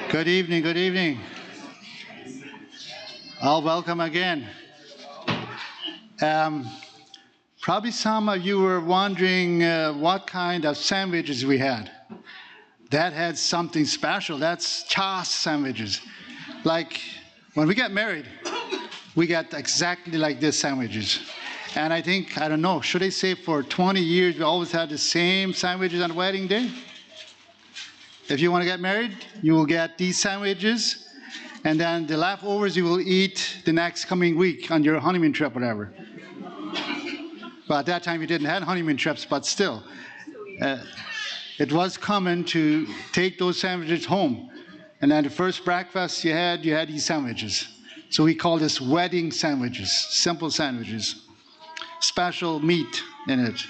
Good evening, good evening. I'll welcome again. Probably some of you were wondering what kind of sandwiches we had. That had something special. That's Chas sandwiches. Like when we get married, we get exactly like this sandwiches. And I think, I don't know, should I say for 20 years we always had the same sandwiches on wedding day? If you want to get married, you will get these sandwiches, and then the leftovers you will eat the next coming week on your honeymoon trip, whatever. But at that time you didn't have honeymoon trips, but still. It was common to take those sandwiches home. And then the first breakfast you had these sandwiches. So we call this wedding sandwiches, simple sandwiches. Special meat in it.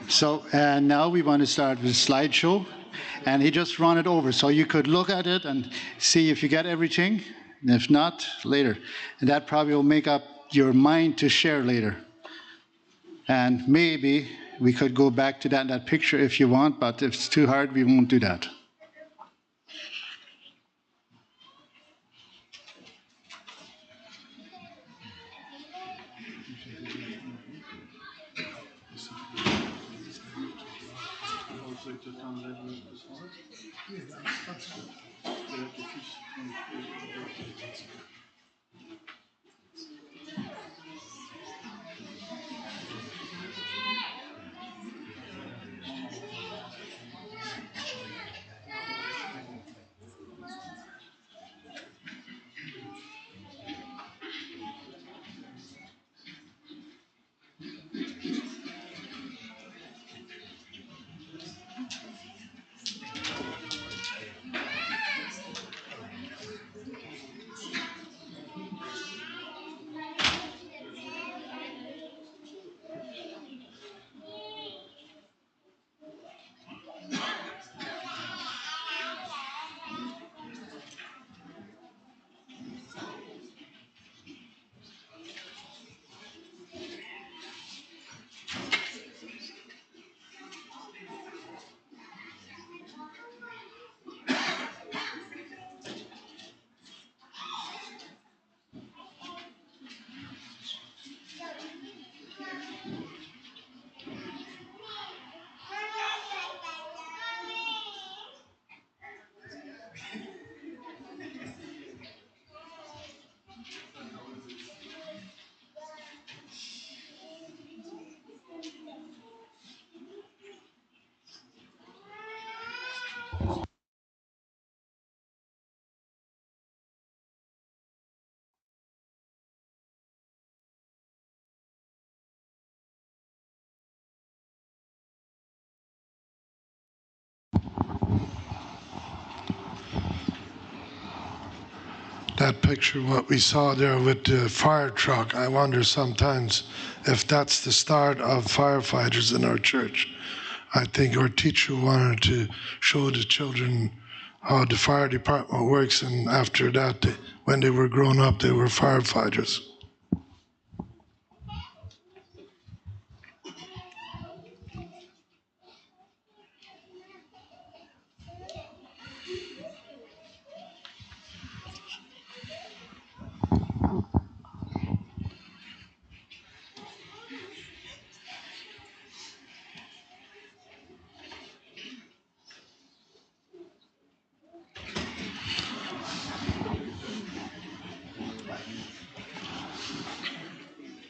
So, and now we want to start with slideshow, and he just run it over, so you could look at it and see if you get everything, and if not, later. And that probably will make up your mind to share later. And maybe we could go back to that picture if you want, but if it's too hard, we won't do that. That picture, what we saw there with the fire truck, I wonder sometimes if that's the start of firefighters in our church. I think our teacher wanted to show the children how the fire department works, and after that, when they were grown up, they were firefighters.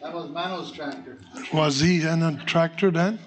That was Mano's tractor. Was he in a tractor then?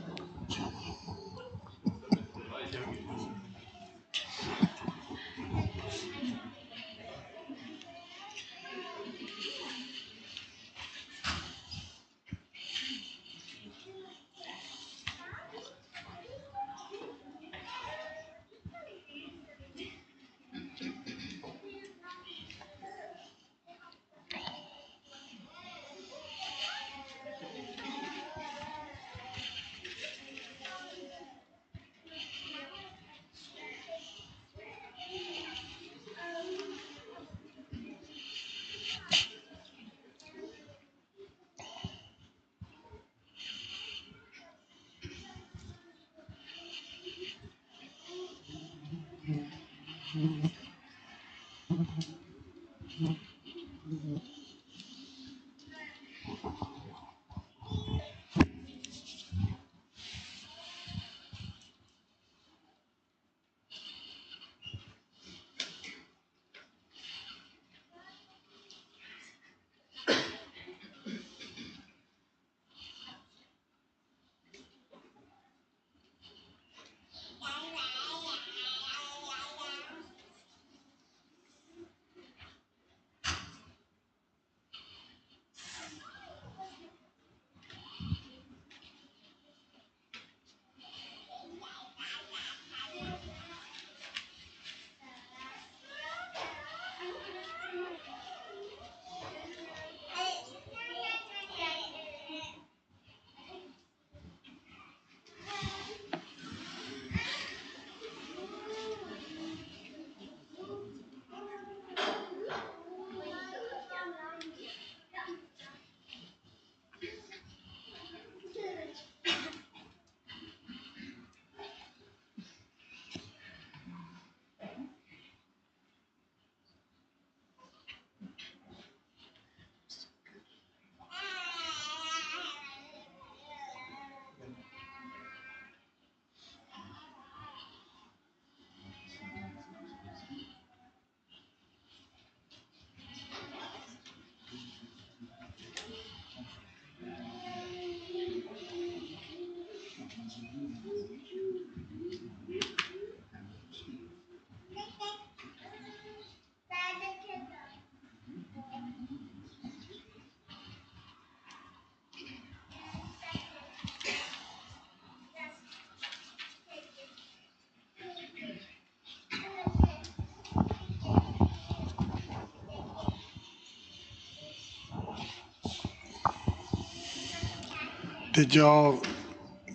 Did y'all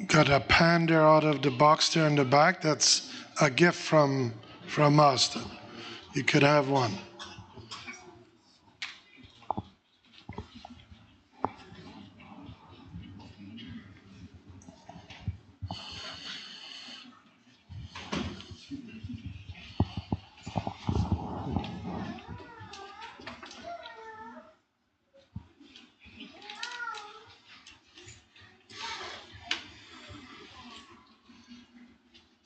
got a pan there out of the box there in the back? That's a gift from us. You could have one.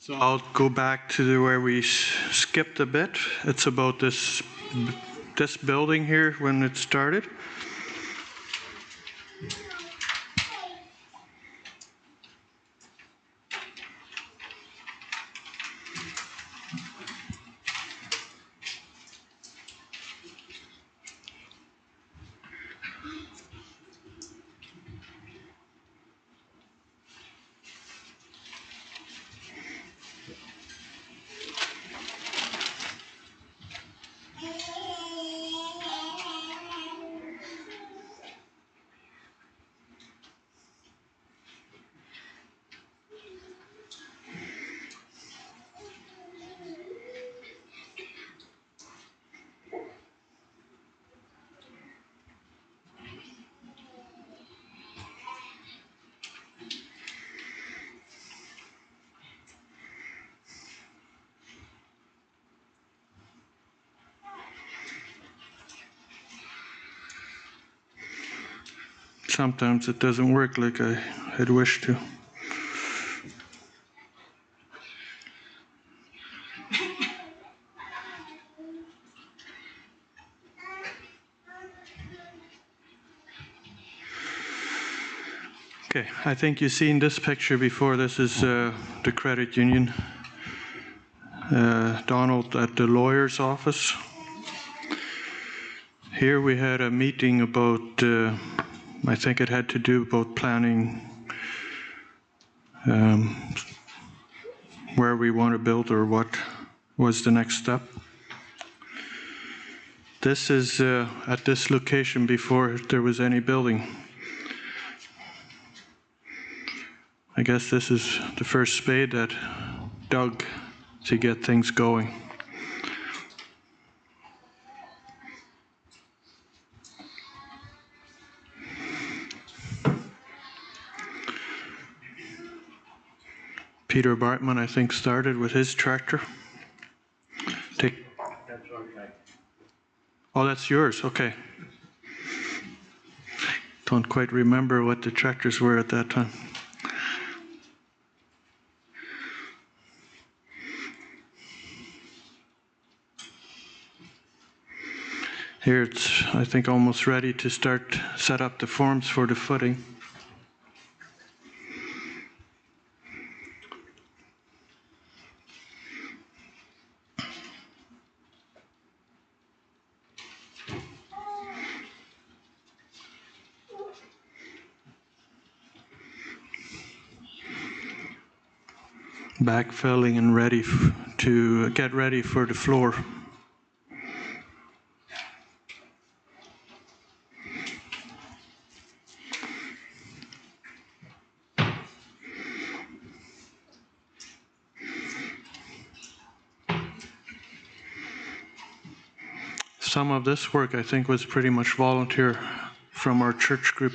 So I'll go back to where we skipped a bit. It's about this building here when it started. Sometimes it doesn't work like I had wished to. Okay, I think you've seen this picture before. This is the credit union. Donald at the lawyer's office. Here we had a meeting about, I think it had to do about planning where we want to build or what was the next step. This is at this location before there was any building. I guess this is the first spade that dug to get things going. Peter Bartman, I think, started with his tractor. Oh, that's yours, okay. Don't quite remember what the tractors were at that time. Here it's, I think, almost ready to start set up the forms for the footing. Backfilling and ready to get ready for the floor. Some of this work, I think, was pretty much volunteer from our church group.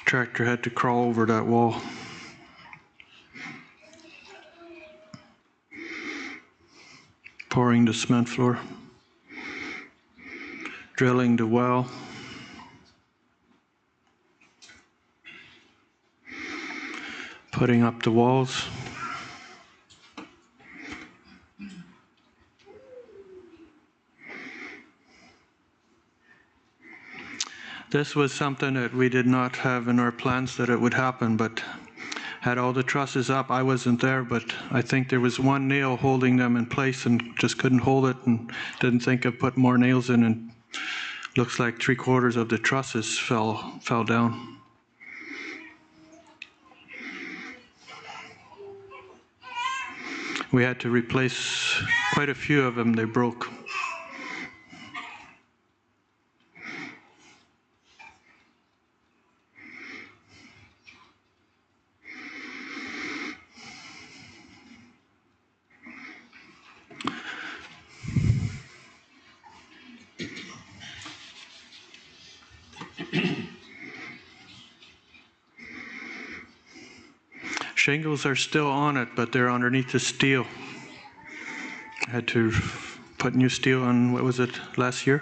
Tractor had to crawl over that wall. Pouring the cement floor. Drilling the well. Putting up the walls. This was something that we did not have in our plans that it would happen, but had all the trusses up. I wasn't there, but I think there was one nail holding them in place and just couldn't hold it, and didn't think of putting more nails in, and looks like 3/4 of the trusses fell down. We had to replace quite a few of them. They broke. Shingles are still on it, but they're underneath the steel. I had to put new steel on, what was it, last year?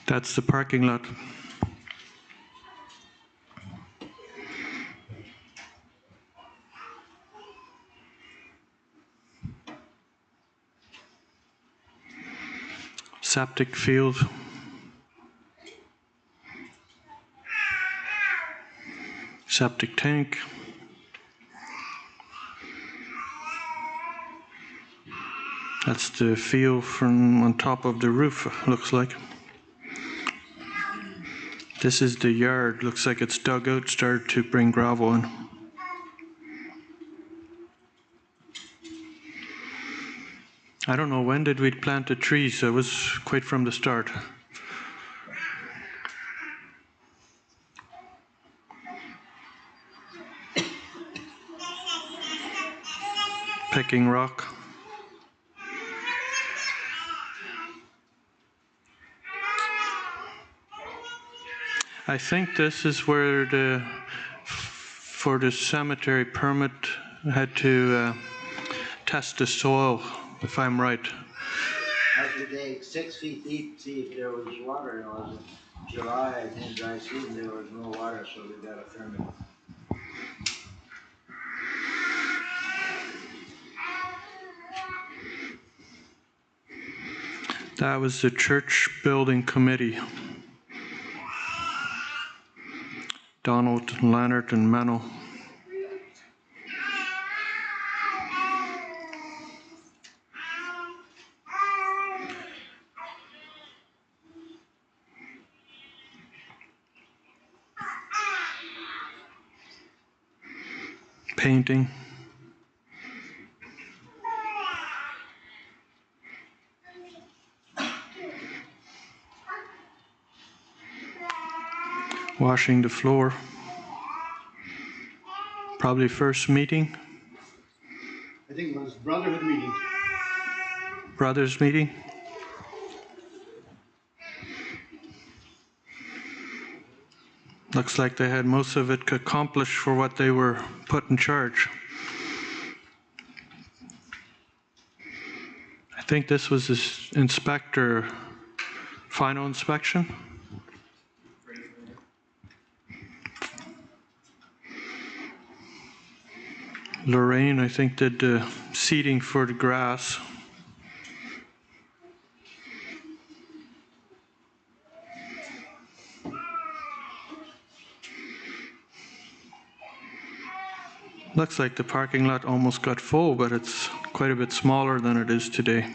That's the parking lot. Septic field. Septic tank. That's the field from on top of the roof, looks like. This is the yard. Looks like it's dug out, started to bring gravel in. I don't know, when did we plant the trees? It was quite from the start. Picking rock. I think this is where for the cemetery permit, had to test the soil, if I'm right. Had to dig 6 feet deep to see if there was water. It was July, I think, dry season, there was no water, so we got a permit. That was the church building committee. Donald, Leonard, and Mennel. Painting. washing the floor. Probably first meeting. I think it was brotherhood meeting. Brothers meeting. Looks like they had most of it accomplished for what they were put in charge. I think this was this inspector final inspection. Lorraine, I think, did the seeding for the grass. Looks like the parking lot almost got full, but it's quite a bit smaller than it is today.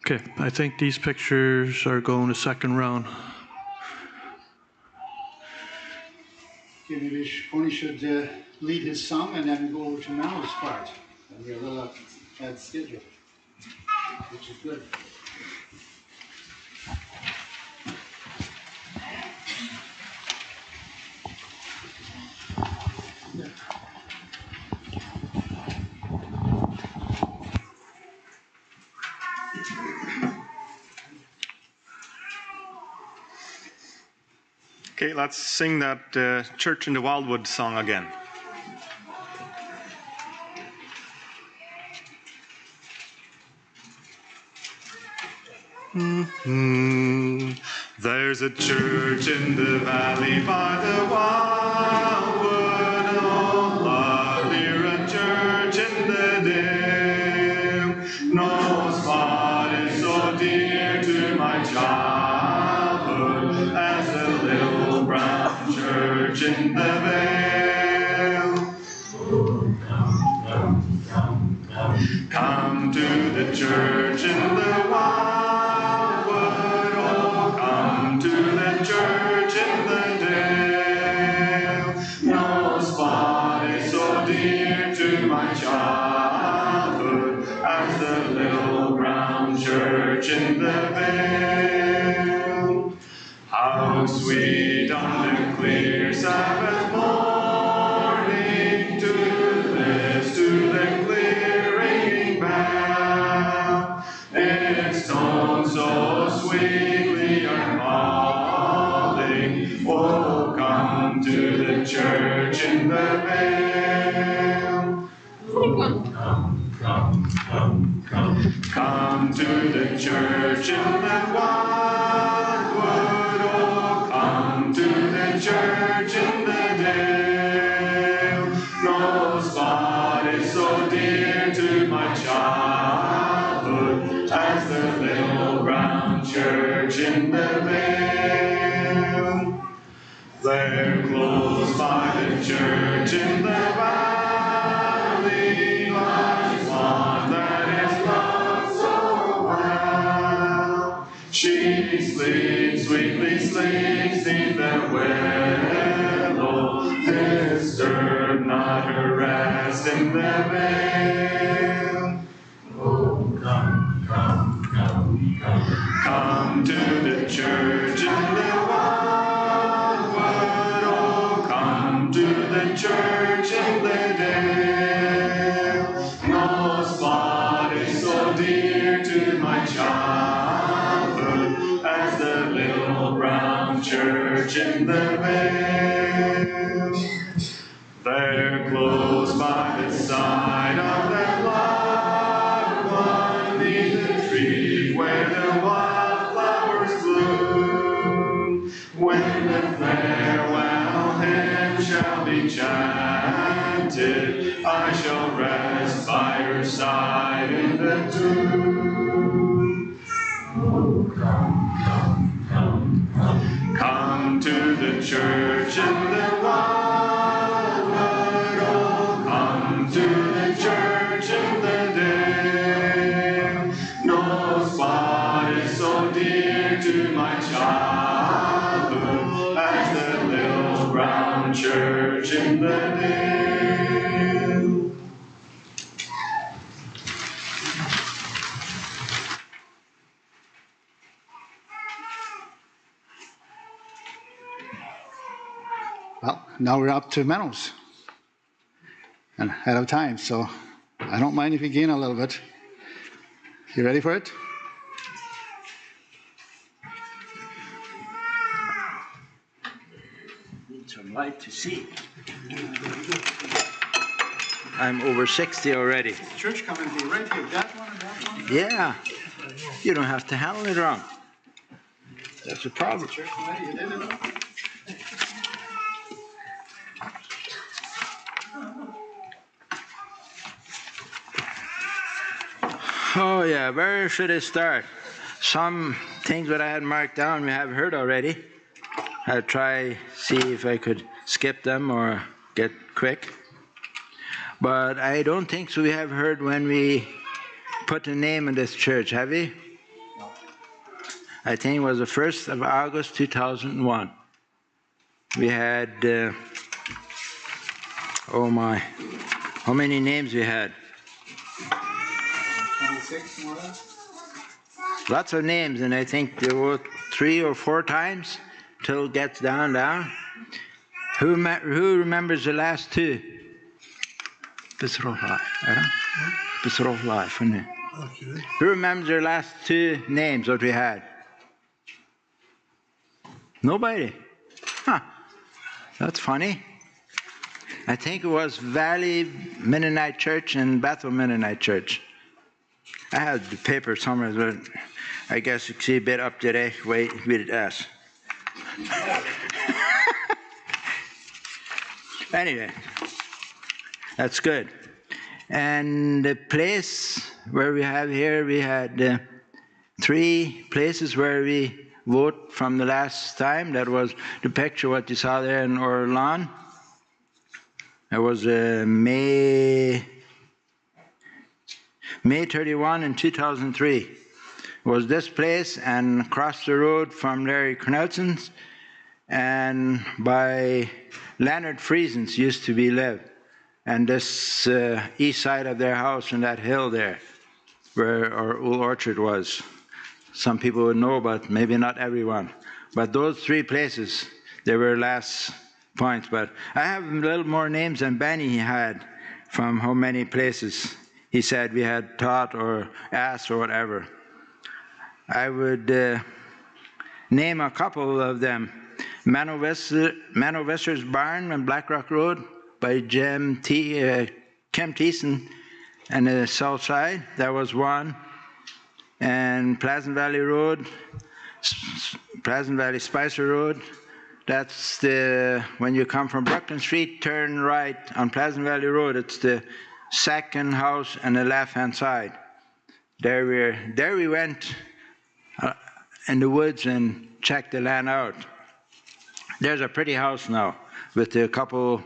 Okay, I think these pictures are going to second round. Okay, maybe Connie should lead his song and then go over to Mel's part. And we're a little at schedule, which is good. Okay, let's sing that Church in the Wildwood song again. There's a church in the valley by the wildwood, oh lovelier a church in the dale. No spot is so dear to my childhood as the little brown church in the vale. Come to the church in the wildwood, oh come to the church in the dale. No spot is so dear to my childhood as the little brown church in the vale. How sweet on the clear Sabbath morning to listen to the clear ringing bell. Its tones so sweetly are calling, oh come to the church in the vale. Come to the church in the wildwood, oh come to the church in the dale. No spot is so dear to my childhood as the little brown church in the vale. There close by the church in the valley lies one that is loved so well. She sleeps, sweetly sleeps in the willow, disturb not her rest in the vale. Oh, come, come, come, come. Come to the church in the wildwood, oh, come to the church in the dale. No spot is so dear to my childhood as the little brown church in the vale. There close by the side of that large one, neath the tree where the wildflowers bloom, when the farewell hymn shall be chanted, I shall rest by her side in the tomb. Oh, come, come, come, come. Come to the church in the wildwood, oh, come to the church in the dale. No spot is so dear to my childhood as the little brown church in the dale. Well, now we're up to Mennos. And ahead of time, so I don't mind if you gain a little bit. You ready for it? Need some light to see. I'm over 60 already. The church coming to you right here. That one and that one? Yeah. You don't have to handle it wrong. That's the problem. Church committee, you did it all. Oh yeah, where should I start? Some things that I had marked down we have heard already. I'll try see if I could skip them or get quick. But I don't think so we have heard when we put a name in this church, have we? No. I think it was the 1st of August 2001. We had, oh my, how many names we had? 26 more or less. Lots of names, and I think there were 3 or 4 times till it gets down. Who remembers the last 2? Who remembers the last 2 names that we had? Nobody. Huh. That's funny. I think it was Valley Mennonite Church and Bethel Mennonite Church. I had the paper somewhere, but I guess you can see a bit up today. Wait, read it us. Anyway, that's good. And the place where we have here, we had 3 places where we vote from the last time. That was the picture what you saw there in Orlan. It was May 31 in 2003. It was this place and across the road from Larry Cornelson's and by Leonard Friesen's used to be live. And this east side of their house on that hill there, where our old orchard was. Some people would know, but maybe not everyone. But those 3 places, they were last points. But I have a little more names than Benny had from how many places he said we had taught or asked or whatever. I would name a couple of them. Manovisser's Barn on Black Rock Road by Kim Thiessen on the south side. That was one. And Pleasant Valley Road, Pleasant Valley Spicer Road. That's when you come from Brooklyn Street, turn right on Pleasant Valley Road. It's the second house on the left-hand side. There we went in the woods and checked the land out. There's a pretty house now with a couple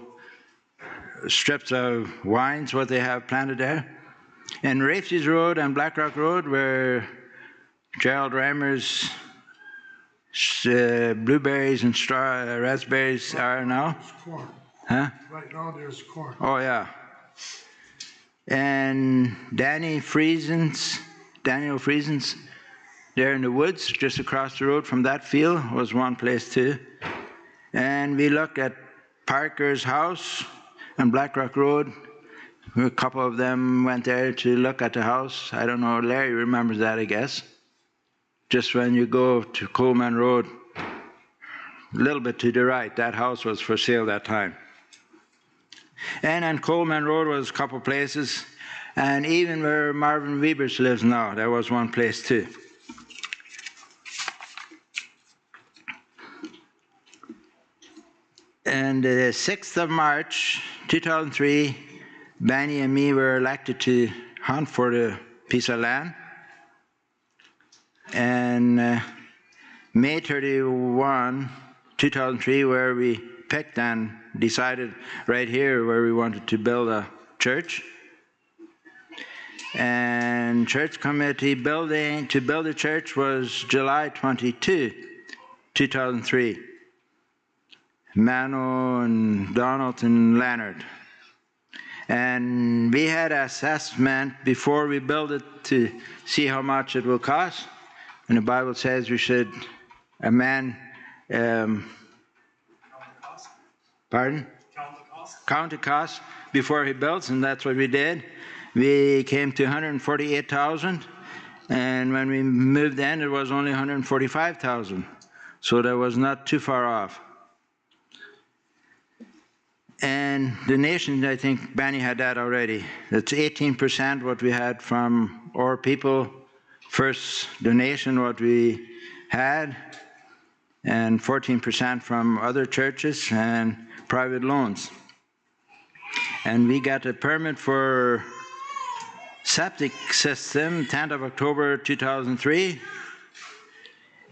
strips of vines, what they have planted there. And Rafe's Road and Black Rock Road, where Gerald Reimer's blueberries and raspberries are now. There's corn. Huh? Right now there's corn. Oh, yeah. And Daniel Friesen's, there in the woods, just across the road from that field, was one place too. And we looked at Parker's house on Black Rock Road. A couple of them went there to look at the house. I don't know, Larry remembers that, I guess. Just when you go to Coleman Road, a little bit to the right, that house was for sale that time. And on Coleman Road was a couple places. And even where Marvin Weber's lives now, there was one place too. And the 6th of March, 2003, Benny and me were elected to hunt for the piece of land. And May 31, 2003, where we picked and decided right here where we wanted to build a church. And church committee to build a church was July 22, 2003. Mano and Donald and Leonard. And we had an assessment before we built it to see how much it will cost. And the Bible says we should, Pardon? Count the cost. Count the cost before he builds, and that's what we did. We came to 148,000, and when we moved in, it was only 145,000. So that was not too far off. And donations, I think Benny had that already. That's 18% what we had from our people, first donation what we had, and 14% from other churches and private loans. And we got a permit for septic system 10th of October 2003.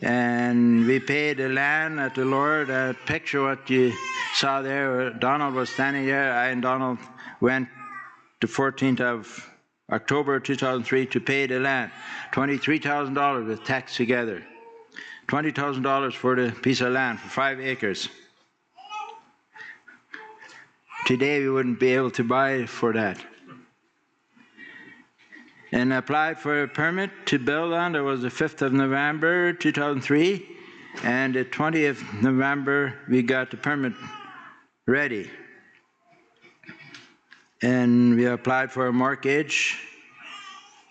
And we paid the land at the Lord. That picture what you saw there, Donald was standing there. I and Donald went the 14th of October 2003 to pay the land. $23,000 with tax together. $20,000 for the piece of land for 5 acres. Today we wouldn't be able to buy for that. And applied for a permit to build on. That was the 5th of November 2003, and the 20th of November we got the permit ready. And we applied for a mortgage,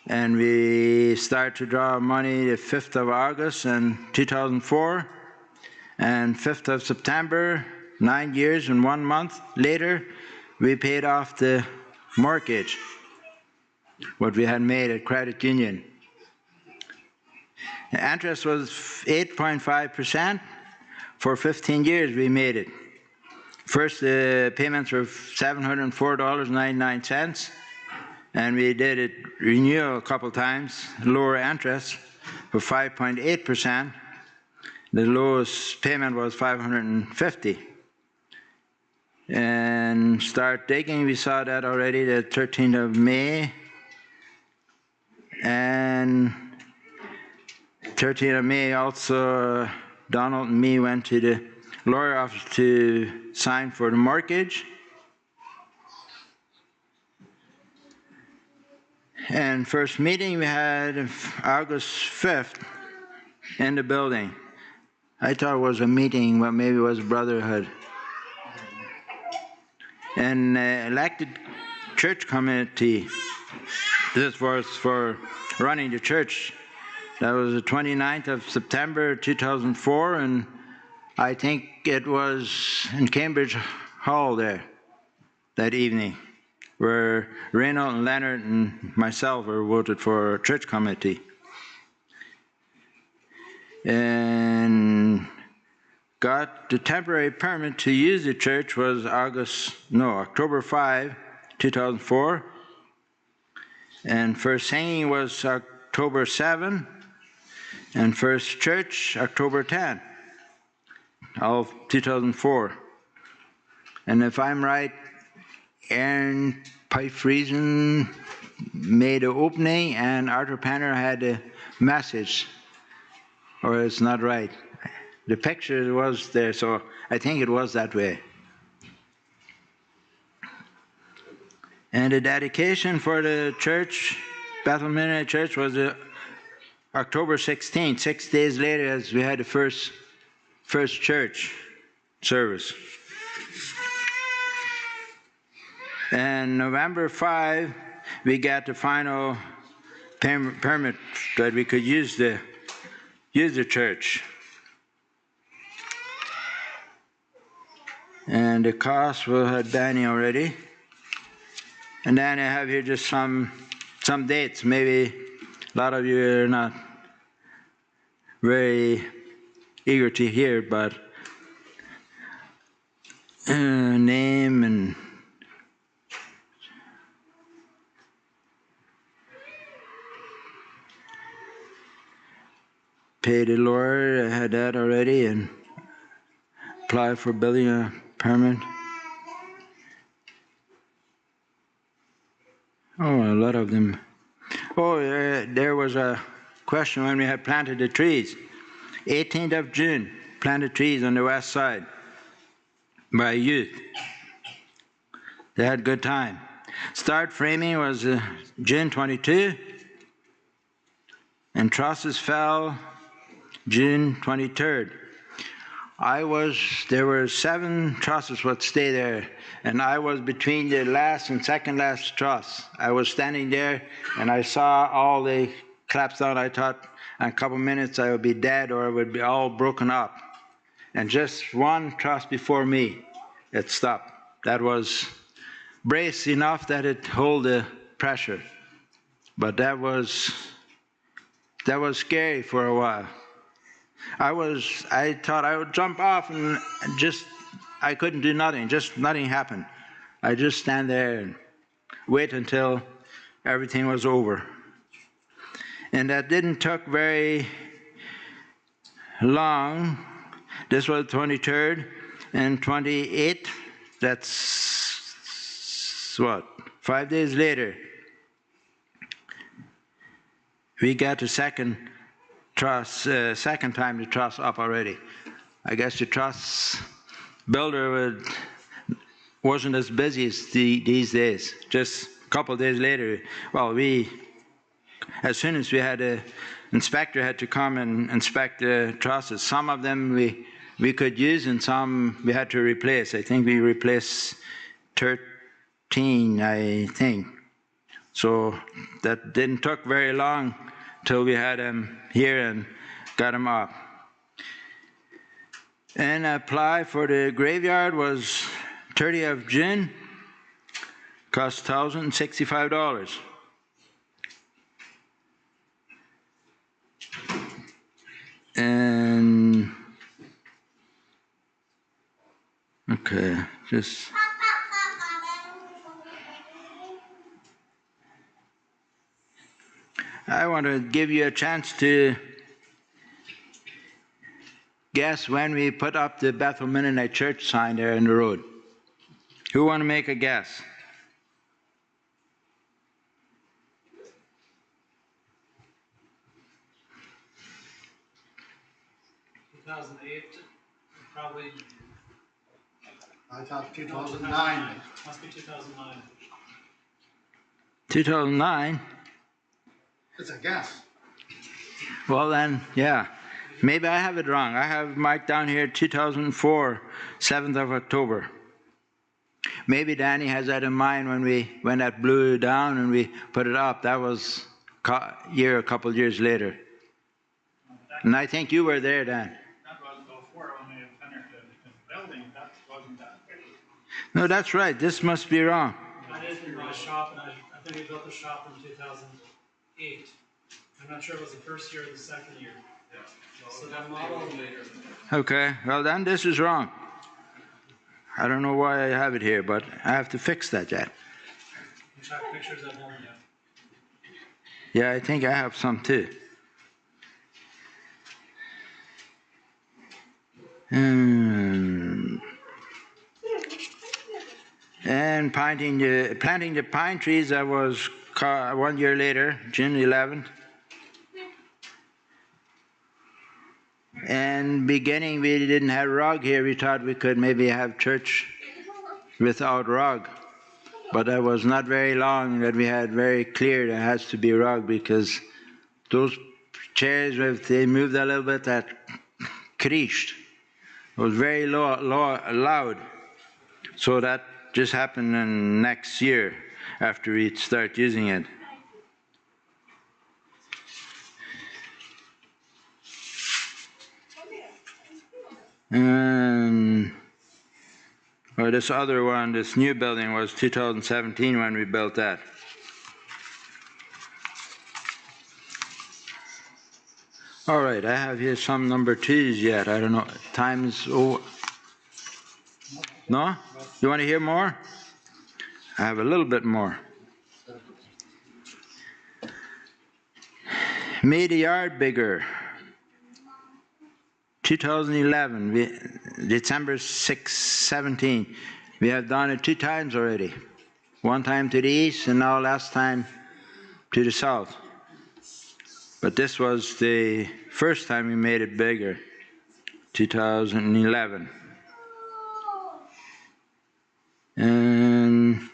and we started to draw money the 5th of August in 2004, and 5th of September, 9 years and 1 month later, we paid off the mortgage what we had made at credit union. The interest was 8.5%. For 15 years we made it. First the payments were $704.99, and we did it renewal a couple times, lower interest for 5.8%. The lowest payment was $550. And start digging, we saw that already the 13th of May. And 13th of May also, Donald and me went to the lawyer office to sign for the mortgage. And first meeting we had August 5th in the building. I thought it was a meeting, but maybe it was brotherhood. And elected church committee. This was for running the church. That was the 29th of September 2004, and I think it was in Cambridge Hall there that evening, where Reynold and Leonard and myself were voted for church committee. And got the temporary permit to use the church was October 5, 2004. And first singing was October 7, and first church October 10 of 2004. And if I'm right, Aaron Pipe-Friesen made the opening, and Arthur Penner had a message, or it's not right. The picture was there, so I think it was that way. And the dedication for the church, Bethel Mennonite Church, was October 16th, 6 days later, as we had the first church service. And November 5, we got the final permit that we could use the church. And the cost we had Danny already. And then I have here just some dates. Maybe a lot of you are not very eager to hear, but name and pay the lawyer. I had that already, and apply for building a permit. Oh, a lot of them. Oh, there was a question when we had planted the trees. 18th of June, planted trees on the west side by youth. They had a good time. Start framing was June 22, and trusses fell June 23rd. there were 7 trusses would stay there, and I was between the last and second last truss. I was standing there, and I saw all the claps down. I thought in a couple minutes I would be dead or it would be all broken up. And just one truss before me, it stopped. That was brace enough that it hold the pressure. But that was scary for a while. I thought I would jump off and I couldn't do nothing, just nothing happened. I just stand there and wait until everything was over. And that didn't took very long. This was 23rd and 28th. That's what? 5 days later, we got the second time the truss up already. I guess the truss builder wasn't as busy as these days. Just a couple of days later, well, as soon as we had an inspector had to come and inspect the trusses. Some of them we could use and some we had to replace. I think we replaced 13, I think. So that didn't took very long till we had them here and got them up. And apply for the graveyard was 30th of June, cost $1,065. And okay, just I want to give you a chance to guess when we put up the Bethel Mennonite Church sign there in the road. Who want to make a guess? 2008, probably. I thought 2009. Must be 2009. 2009? It's a guess. Well then, yeah. Maybe I have it wrong. I have marked down here 2004, 7th of October. Maybe Danny has that in mind when that blew down and we put it up. That was a couple of years later. And I think you were there, Dan. That was before when we finished the building. That wasn't that big. No, that's right. This must be wrong. I did in my shop, and I think we built the shop in 2008. I'm not sure if it was the first year or the second year. Yeah. So that model later. Okay, well then this is wrong. I don't know why I have it here, but I have to fix that yet. You check pictures at home yet? Yeah, I think I have some too. And planting the pine trees, that was 1 year later, June 11th. And beginning, we didn't have rug here. We thought we could maybe have church without rug. But that was not very long that we had very clear there has to be rug, because those chairs, if they moved a little bit, that creased. It was very loud. So that just happened in next year after we start using it. And this other one, this new building, was 2017 when we built that. All right, I have here some number 2s yet. I don't know. Time's over. No? You want to hear more? I have a little bit more. Made the yard bigger. 2011, December 6, 17. We have done it 2 times already. 1 time to the east and now last time to the south. But this was the first time we made it bigger, 2011. And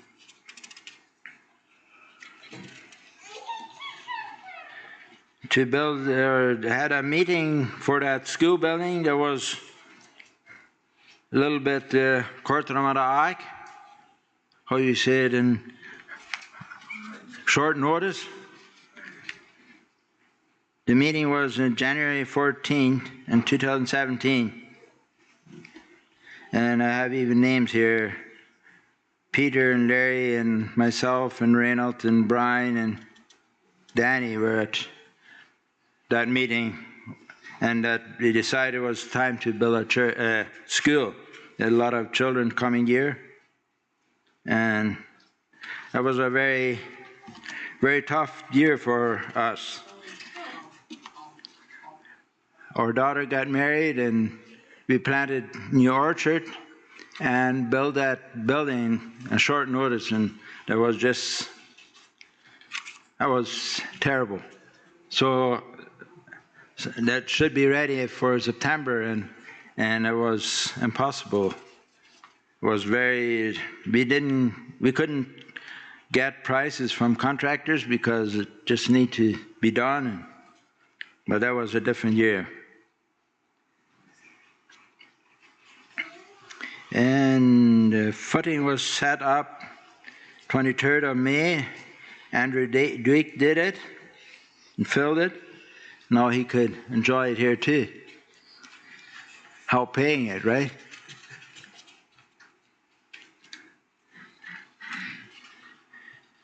to build, had a meeting for that school building. There was a little bit kortramadaak, how you say it in short notice. The meeting was on January 14th in 2017. And I have even names here. Peter and Larry and myself and Reynold and Brian and Danny were at that meeting, and that we decided it was time to build a church, school. There are a lot of children coming here, and that was a very, very tough year for us. Our daughter got married, and we planted new orchard and built that building on short notice, and that was terrible. So that should be ready for September, and it was impossible. It was we couldn't get prices from contractors because it just need to be done, but that was a different year. And the footing was set up 23rd of May. Andrew Duke did it and filled it. Now he could enjoy it here too. Help paying it, right?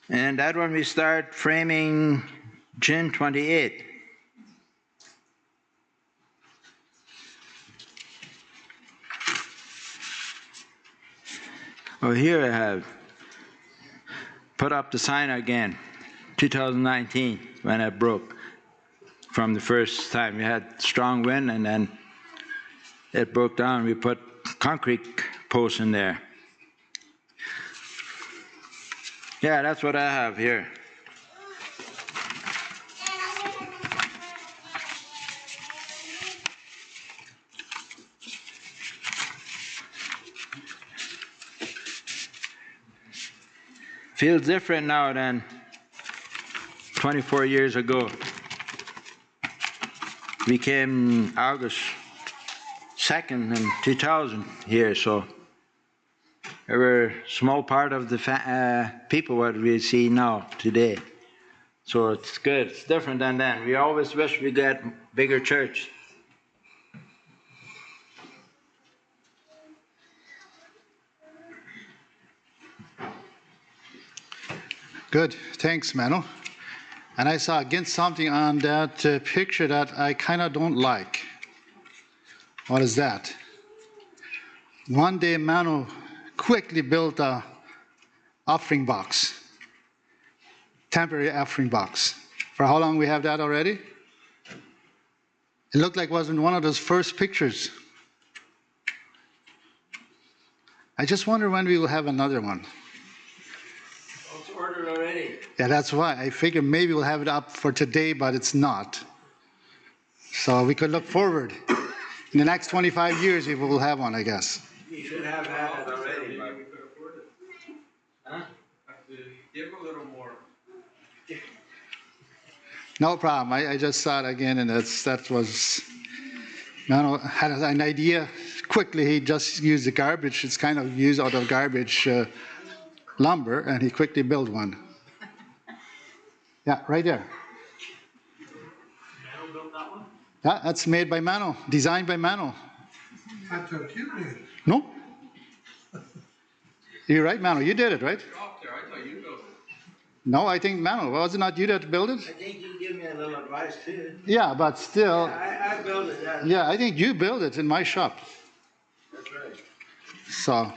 And that one we start framing June 28th. Oh, here I have put up the sign again, 2019, when it broke from the first time. We had strong wind, and then it broke down. We put concrete posts in there. Yeah, that's what I have here. Feels different now than 24 years ago. We came August 2nd in 2000 here, so we were a small part of the people what we see now today. So it's good. It's different than then. We always wish we got bigger church. Good, thanks, Manu. And I saw again something on that picture that I kind of don't like. What is that? One day Manu quickly built a offering box, temporary offering box. For how long we have that already? It looked like it was in one of those first pictures. I just wonder when we will have another one. It's ordered already. Yeah, that's why. I figured maybe we'll have it up for today, but it's not. So we could look forward. In the next 25 years, we will have one, I guess. You should have had it already. We could afford it. Huh? Have to give a little more. No problem. I just saw it again, and that was, Manu had an idea. Quickly, he just used the garbage. It's kind of used out of garbage lumber, and he quickly built one. Yeah, right there. Manu built that one? Yeah, that's made by Manu, designed by Manu. I thought you did. No? You're right, Manu. You did it, right? Up there, I thought you built it. No, I think Manu. Was it not you that built it? I think you give me a little advice too. Yeah, but still. I built it. Yeah, I think you built it in my shop. That's right. So.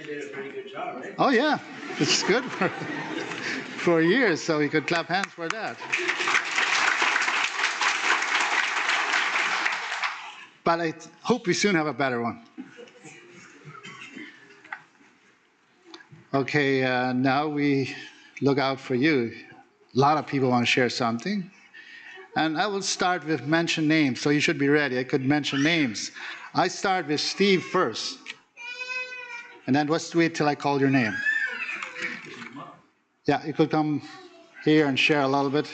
I did a pretty good job, right? Oh yeah, it's good for years. So we could clap hands for that. But I hope we soon have a better one. Okay, now we look out for you. A lot of people want to share something. And I will start with mention names, so you should be ready. I could mention names. I start with Steve first. And then let's wait till I call your name. Yeah, you could come here and share a little bit.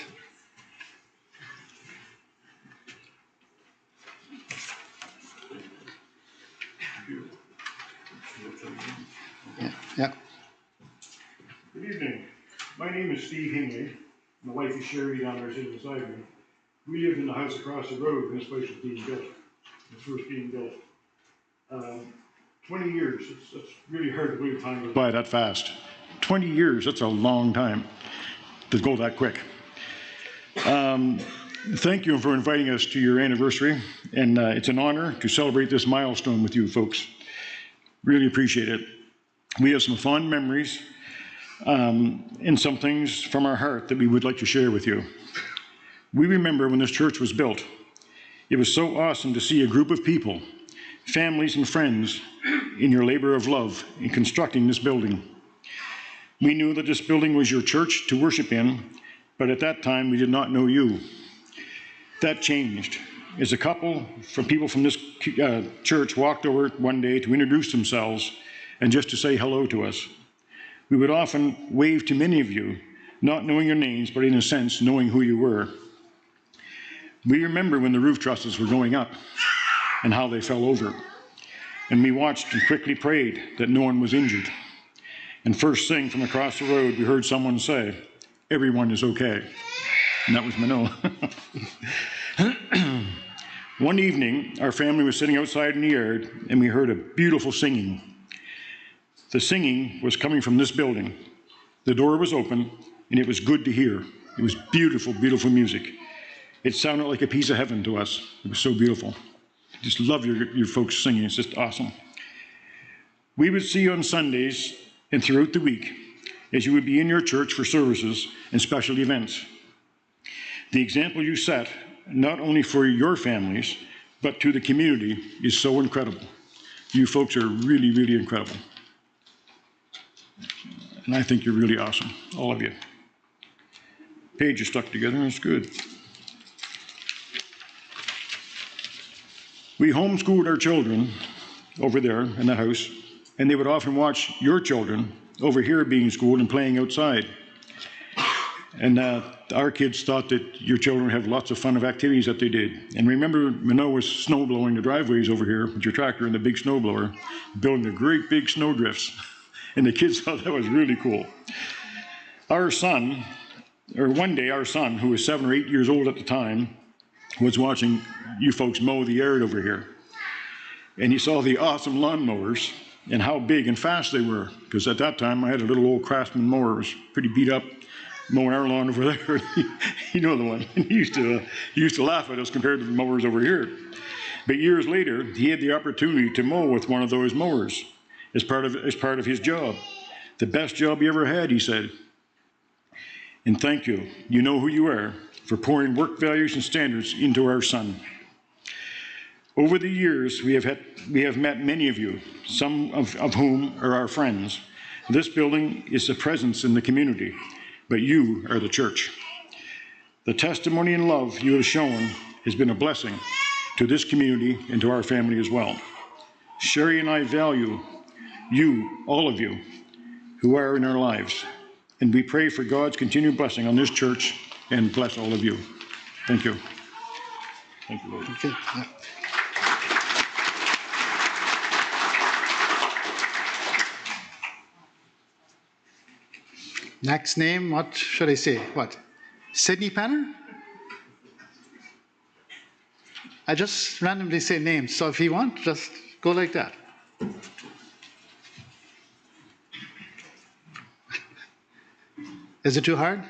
Yeah. Good evening. My name is Steve Hingley. My wife is Sherry down there sitting beside me. We lived in the house across the road when this place was being built. It was first being built. 20 years. It's really hard to believe time goes by that fast. 20 years, that's a long time to go that quick. Thank you for inviting us to your anniversary, and it's an honor to celebrate this milestone with you folks. Really appreciate it. We have some fond memories and some things from our heart that we would like to share with you. We remember when this church was built. It was so awesome to see a group of people, families and friends, in your labor of love in constructing this building. We knew that this building was your church to worship in, but at that time we did not know you. That changed as a couple from people from this church walked over one day to introduce themselves and just to say hello to us. We would often wave to many of you, not knowing your names, but in a sense knowing who you were. We remember when the roof trusses were going up and how they fell over. And we watched and quickly prayed that no one was injured. And first thing from across the road, we heard someone say, "Everyone is okay." And that was Manoa. One evening, our family was sitting outside in the yard, and we heard a beautiful singing. The singing was coming from this building. The door was open, and it was good to hear. It was beautiful, beautiful music. It sounded like a piece of heaven to us. It was so beautiful. Just love your folks singing. It's just awesome. We would see you on Sundays and throughout the week as you would be in your church for services and special events. The example you set, not only for your families, but to the community, is so incredible. You folks are really, really incredible. And I think you're really awesome, all of you. Page is stuck together, that's good. We homeschooled our children over there in the house, and they would often watch your children over here being schooled and playing outside. And our kids thought that your children would have lots of fun of activities that they did. And remember, Manoa was snow blowing the driveways over here with your tractor and the big snow blower, building the great big snow drifts. And the kids thought that was really cool. Our son, or one day our son, who was 7 or 8 years old at the time, was watching you folks mow the yard over here. And he saw the awesome lawnmowers and how big and fast they were. Because at that time I had a little old Craftsman mower. It was pretty beat up, mowing our lawn over there. You know the one. He used to laugh at us compared to the mowers over here. But years later, he had the opportunity to mow with one of those mowers as part of his job. The best job he ever had, he said. And thank you. You know who you are for pouring work values and standards into our son. Over the years, we have met many of you, some of whom are our friends. This building is a presence in the community, but you are the church. The testimony and love you have shown has been a blessing to this community and to our family as well. Sherry and I value you, all of you, who are in our lives, and we pray for God's continued blessing on this church and bless all of you. Thank you. Thank you, Lord. Okay. Yeah. Next name, what should I say? What? Sydney Penner? I just randomly say names, so if you want, just go like that. Is it too hard?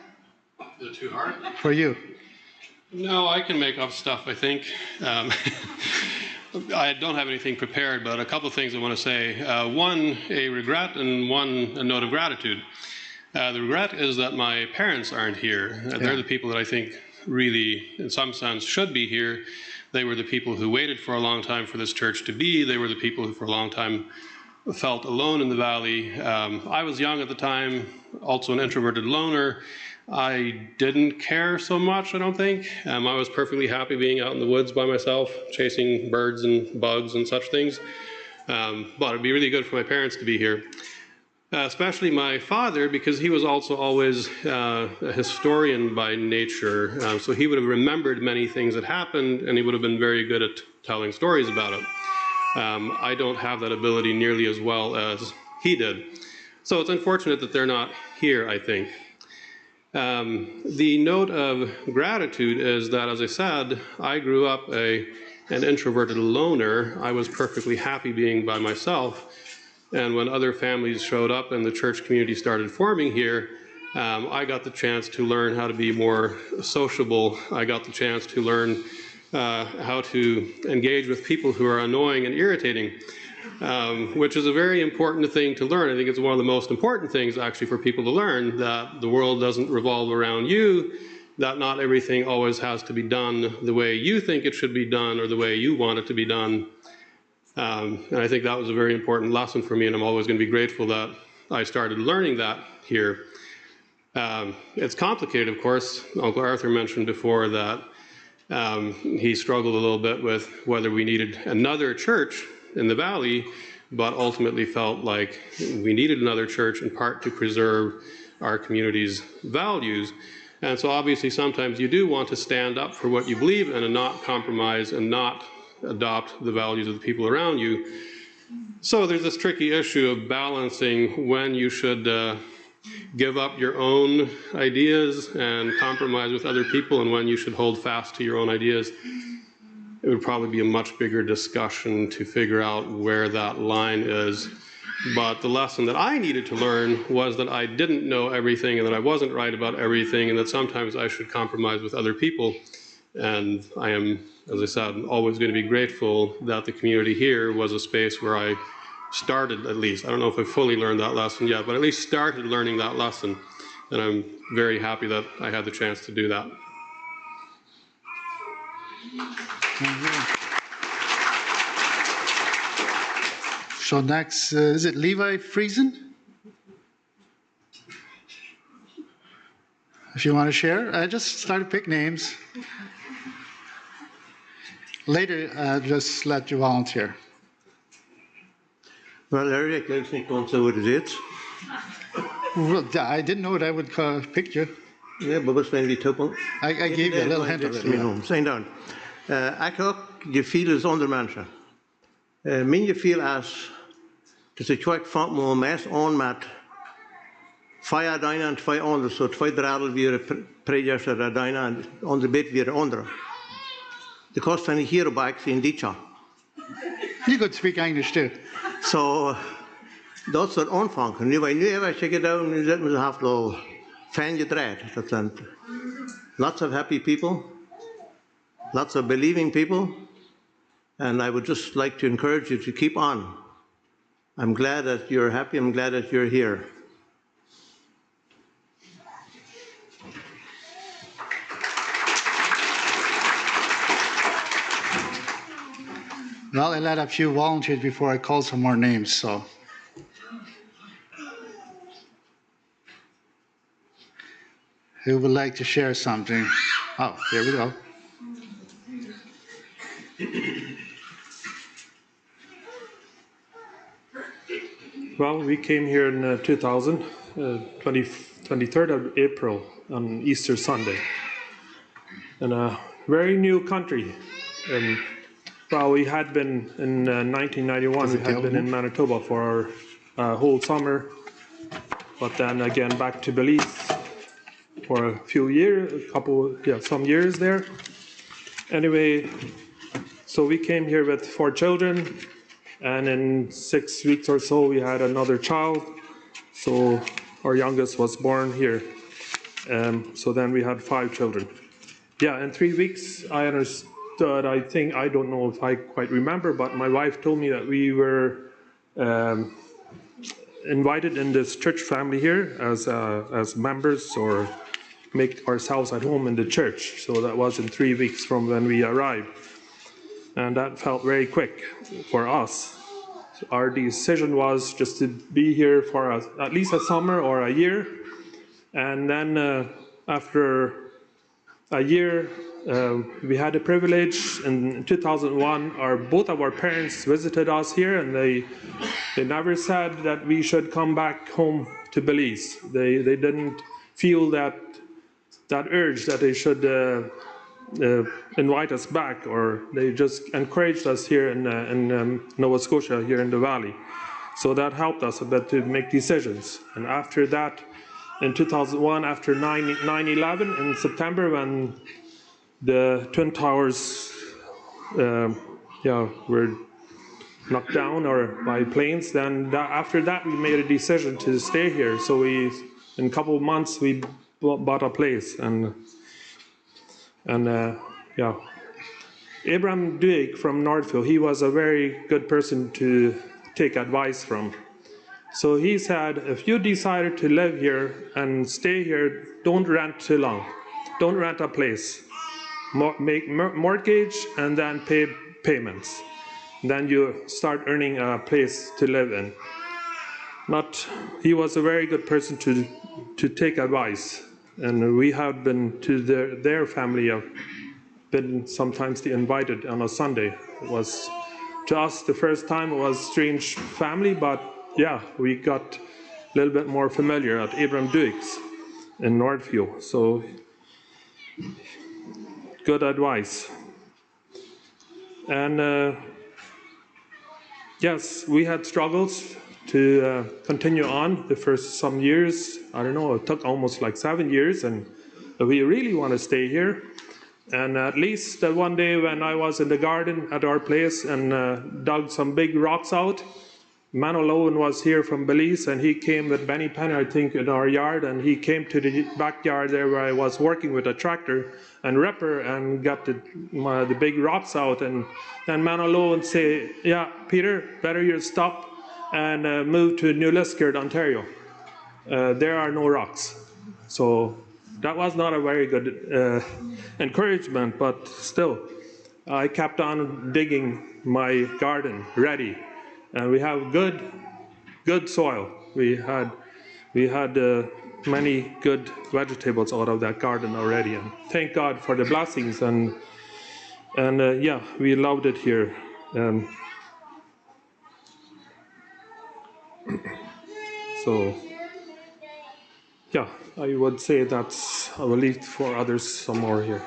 Is it too hard? For you? No, I can make up stuff, I think. I don't have anything prepared, but a couple of things I want to say. One, a regret, and one, a note of gratitude. The regret is that my parents aren't here. They're the people that I think really, in some sense, should be here. They were the people who waited for a long time for this church to be. They were the people who for a long time felt alone in the valley. I was young at the time, also an introverted loner. I didn't care so much, I don't think. I was perfectly happy being out in the woods by myself, chasing birds and bugs and such things. But it'd be really good for my parents to be here. Especially my father, because he was also always a historian by nature. So he would have remembered many things that happened, and he would have been very good at telling stories about it. I don't have that ability nearly as well as he did. So it's unfortunate that they're not here, I think. The note of gratitude is that, as I said, I grew up an introverted loner. I was perfectly happy being by myself. And when other families showed up and the church community started forming here, I got the chance to learn how to be more sociable. I got the chance to learn how to engage with people who are annoying and irritating, which is a very important thing to learn. I think it's one of the most important things actually for people to learn, that the world doesn't revolve around you, that not everything always has to be done the way you think it should be done or the way you want it to be done. And I think that was a very important lesson for me, and I'm always going to be grateful that I started learning that here. It's complicated, of course. Uncle Arthur mentioned before that he struggled a little bit with whether we needed another church in the valley, but ultimately felt like we needed another church in part to preserve our community's values. And so obviously sometimes you do want to stand up for what you believe in and not compromise and not adopt the values of the people around you. So there's this tricky issue of balancing when you should give up your own ideas and compromise with other people and when you should hold fast to your own ideas. It would probably be a much bigger discussion to figure out where that line is. But the lesson that I needed to learn was that I didn't know everything and that I wasn't right about everything and that sometimes I should compromise with other people. And I am, as I said, always going to be grateful that the community here was a space where I started, at least. I don't know if I fully learned that lesson yet, but at least started learning that lesson. And I'm very happy that I had the chance to do that. So next, is it Levi Friesen? If you want to share, I just started to pick names. Later, just let you volunteer. Well, Eric, I think on so what it is. Well, I didn't know what I would pick you. Yeah, but what's when we top on? I gave you a little hint of it. Ja. Zijn dan. Ik ook, je viel is onder mensen. Min je viel als, dus ik kwam van mijn mes aan met 2 dijnen en 2 anderen. Zo 2 dradel weer predikers er dijnen en andere bed weer andere. De kost van hier op ik in dit jaar. You could speak English too. So, dat is het aanvang. Nu heb ik gedaan, nu zitten we half al fan gedraaid. Dat zijn lots of happy people, lots of believing people, and I would just like to encourage you to keep on. I'm glad that you're happy, I'm glad that you're here. Well, I let a few volunteers before I called some more names, so. Who would like to share something? Oh, here we go. Well, we came here in 2000, 23rd of April on Easter Sunday. In a very new country. Well, we had been in 1991, we had been in Manitoba for our whole summer, but then again back to Belize for a few years, some years there. Anyway, so we came here with 4 children, and in 6 weeks or so we had another child. So our youngest was born here. So then we had 5 children. Yeah, in 3 weeks I understood. I think, I don't know if I quite remember, but my wife told me that we were invited in this church family here as members or make ourselves at home in the church. So that was in 3 weeks from when we arrived. And that felt very quick for us. So our decision was just to be here for at least a summer or a year. And then after a year, we had the privilege in 2001, both of our parents visited us here, and they never said that we should come back home to Belize. They didn't feel that urge that they should invite us back, or they just encouraged us here in Nova Scotia, here in the valley. So that helped us a bit to make decisions. And after that, in 2001, after 9/11 in September, when the Twin Towers were knocked down or by planes, then after that we made a decision to stay here. So in a couple of months we bought a place, and Abraham Duig from Northfield, he was a very good person to take advice from. So he said, if you decided to live here and stay here, don't rent too long. Don't rent a place. Make mortgage and then pay payments. Then you start earning a place to live in. He was a very good person to take advice. And we have been to their family, been sometimes invited on a Sunday. It was, to us, the first time it was strange family, but yeah, we got a little bit more familiar at Abraham Duig's in Northfield. So good advice. And yes, we had struggles to continue on the first some years. I don't know, it took almost like 7 years, and we really want to stay here. And at least one day when I was in the garden at our place and dug some big rocks out, Manuel Owen was here from Belize, and he came with Benny Penny, I think, in our yard, and he came to the backyard there where I was working with a tractor and ripper and got the big rocks out. And then Manuel Owen say, yeah, Peter, better you stop and move to New Liskeard, Ontario. There are no rocks. So that was not a very good encouragement, but still, I kept on digging my garden ready. And we have good soil. We had many good vegetables out of that garden already, and thank God for the blessings. And yeah, we loved it here. So yeah, I would say I will leave for others some more here.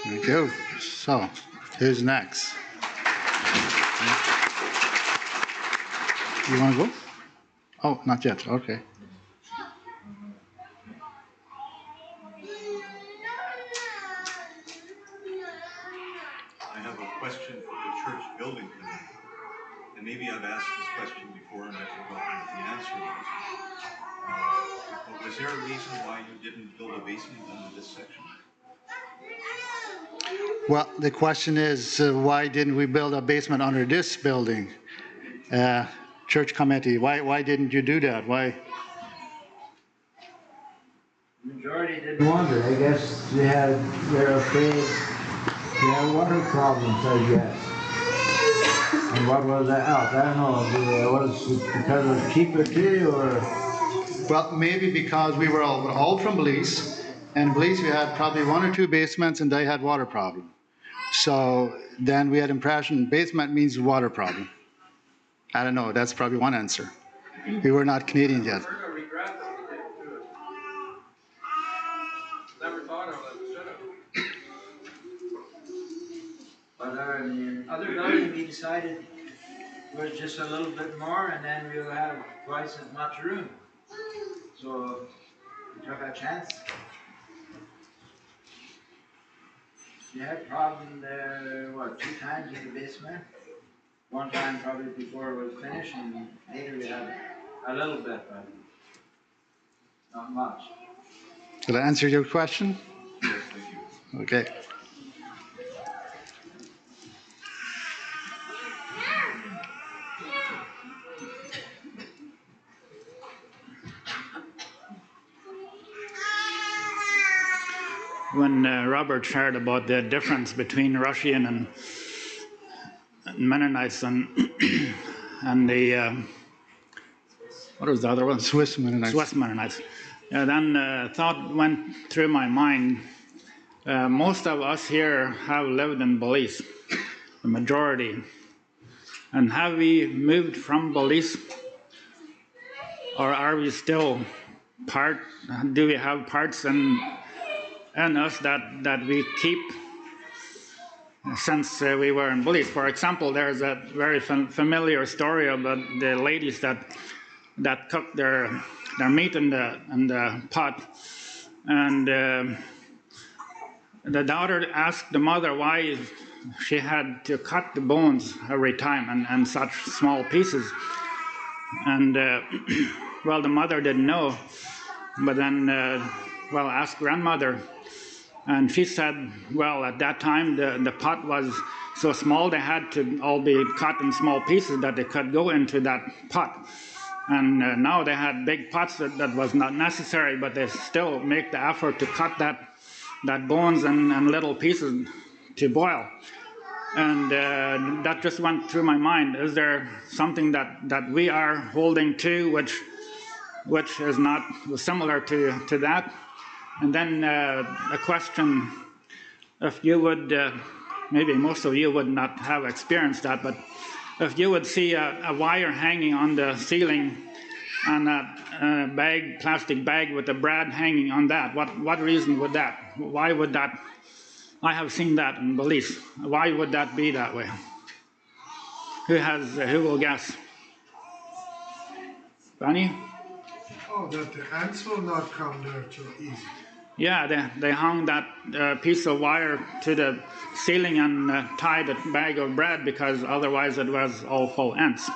Thank you. So, who's next? You want to go? Oh, not yet. Okay. I have a question for the church building committee. And maybe I've asked this question before and I've forgotten what the answer was. But was there a reason why you didn't build a basement under this section? Well, the question is, why didn't we build a basement under this building? Church committee, why didn't you do that? Why? Majority didn't want it. I guess they're afraid they have water problems, I guess. And what was that else? I don't know. Was it because it was cheaper too, or? Well, maybe because we were all from Belize, and in Belize we had probably 1 or 2 basements, and they had water problem. So then we had impression basement means water problem. I don't know. That's probably one answer. We were not Canadian yet. Never thought of it, should have. But the other building we decided was just a little bit more, and then we'll have twice as much room. So we took a chance. We had problem there, 2 times in the basement. One time probably before it was finished, and later we had a little bit, but not much. Did I answer your question? Yes, thank you. Okay. When Robert shared about the difference between Russian and Mennonites and the what was the other one? Swiss Mennonites. Swiss Mennonites. Then thought went through my mind. Most of us here have lived in Belize, the majority. And have we moved from Belize? Or are we still do we have parts in us that we keep since we were in Belize. For example, there's a very familiar story about the ladies that cook their meat in the pot, and the daughter asked the mother why she had to cut the bones every time and such small pieces, and well, the mother didn't know, but then asked grandmother. And she said, well, at that time, the pot was so small, they had to all be cut in small pieces that they could go into that pot. And now they had big pots that was not necessary, but they still make the effort to cut that bones and little pieces to boil. And that just went through my mind. Is there something that we are holding to which is not similar to that? And then a question, if you would, maybe most of you would not have experienced that, but if you would see a wire hanging on the ceiling and a plastic bag with the bread hanging on that, what reason would that? Why would that? I have seen that in Belize. Why would that be that way? Who will guess? Bunny? Oh, that the ants will not come there too easy. Yeah, they hung that piece of wire to the ceiling and tied a bag of bread because otherwise it was all full ants.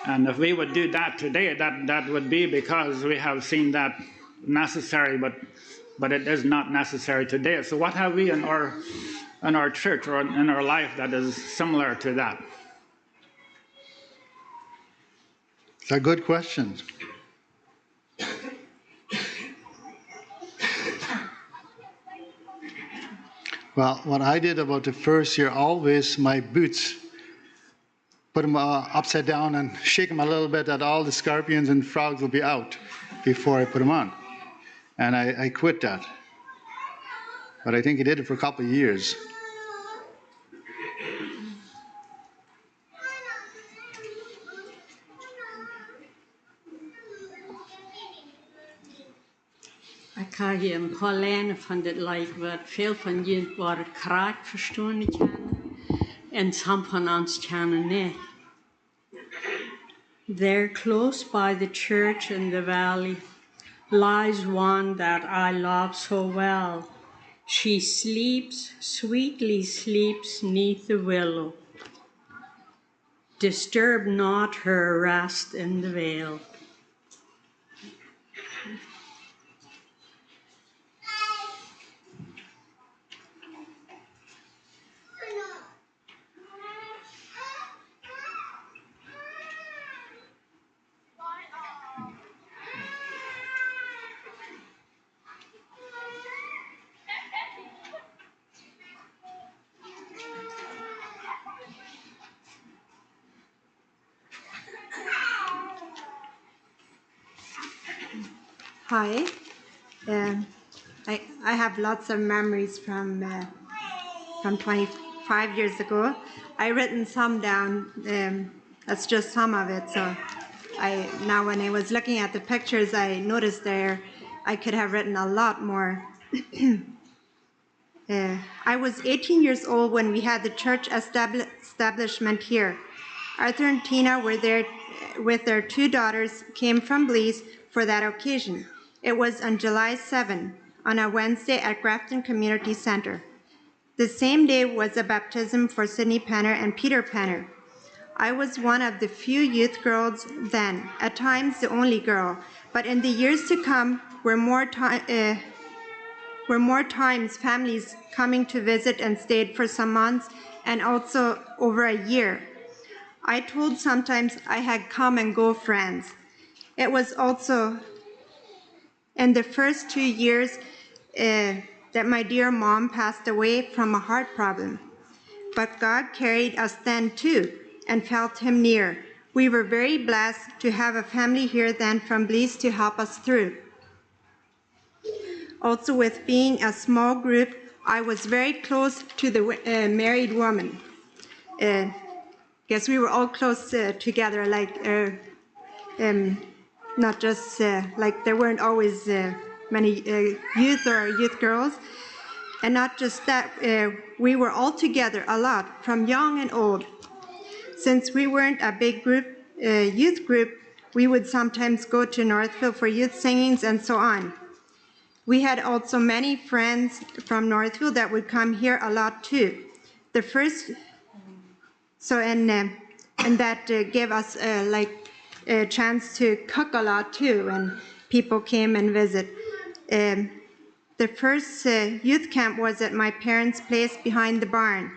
And if we would do that today, that would be because we have seen that necessary, but it is not necessary today. So what have we in our church or in our life that is similar to that? It's a good question. Well, what I did about the first year, always my boots, put them upside down and shake them a little bit that all the scorpions and frogs will be out before I put them on. And I quit that. But I think I did it for a couple of years. Ik ga hier een paar lijnen van dit lijkt wat veel van jullie waren kraak verstaan kennen en some van ons kennen niet. There close by the church in the valley lies one that I love so well. She sleeps, sweetly sleeps neath the willow. Disturb not her rest in the vale. Hi. I have lots of memories from 25 years ago. I've written some down. That's just some of it. So now when I was looking at the pictures, I noticed there I could have written a lot more. I was 18 years old when we had the church establishment here. Arthur and Tina were there with their 2 daughters, came from Belize for that occasion. It was on July 7, on a Wednesday at Grafton Community Center. The same day was a baptism for Sidney Penner and Peter Penner. I was one of the few youth girls then, at times the only girl, but in the years to come were more times families coming to visit and stayed for some months and also over a year. I told sometimes I had come and go friends. It was also in the first 2 years that my dear mom passed away from a heart problem. But God carried us then too and felt him near. We were very blessed to have a family here then from Belize to help us through. Also, with being a small group, I was very close to the married woman. Guess we were all close together, like not just like there weren't always many youth or youth girls. And not just that, we were all together a lot, from young and old. Since we weren't a big group, youth group, we would sometimes go to Northville for youth singings and so on. We had also many friends from Northville that would come here a lot too. The first, and that gave us like a chance to cook a lot too, when people came and visit. The first youth camp was at my parents' place behind the barn.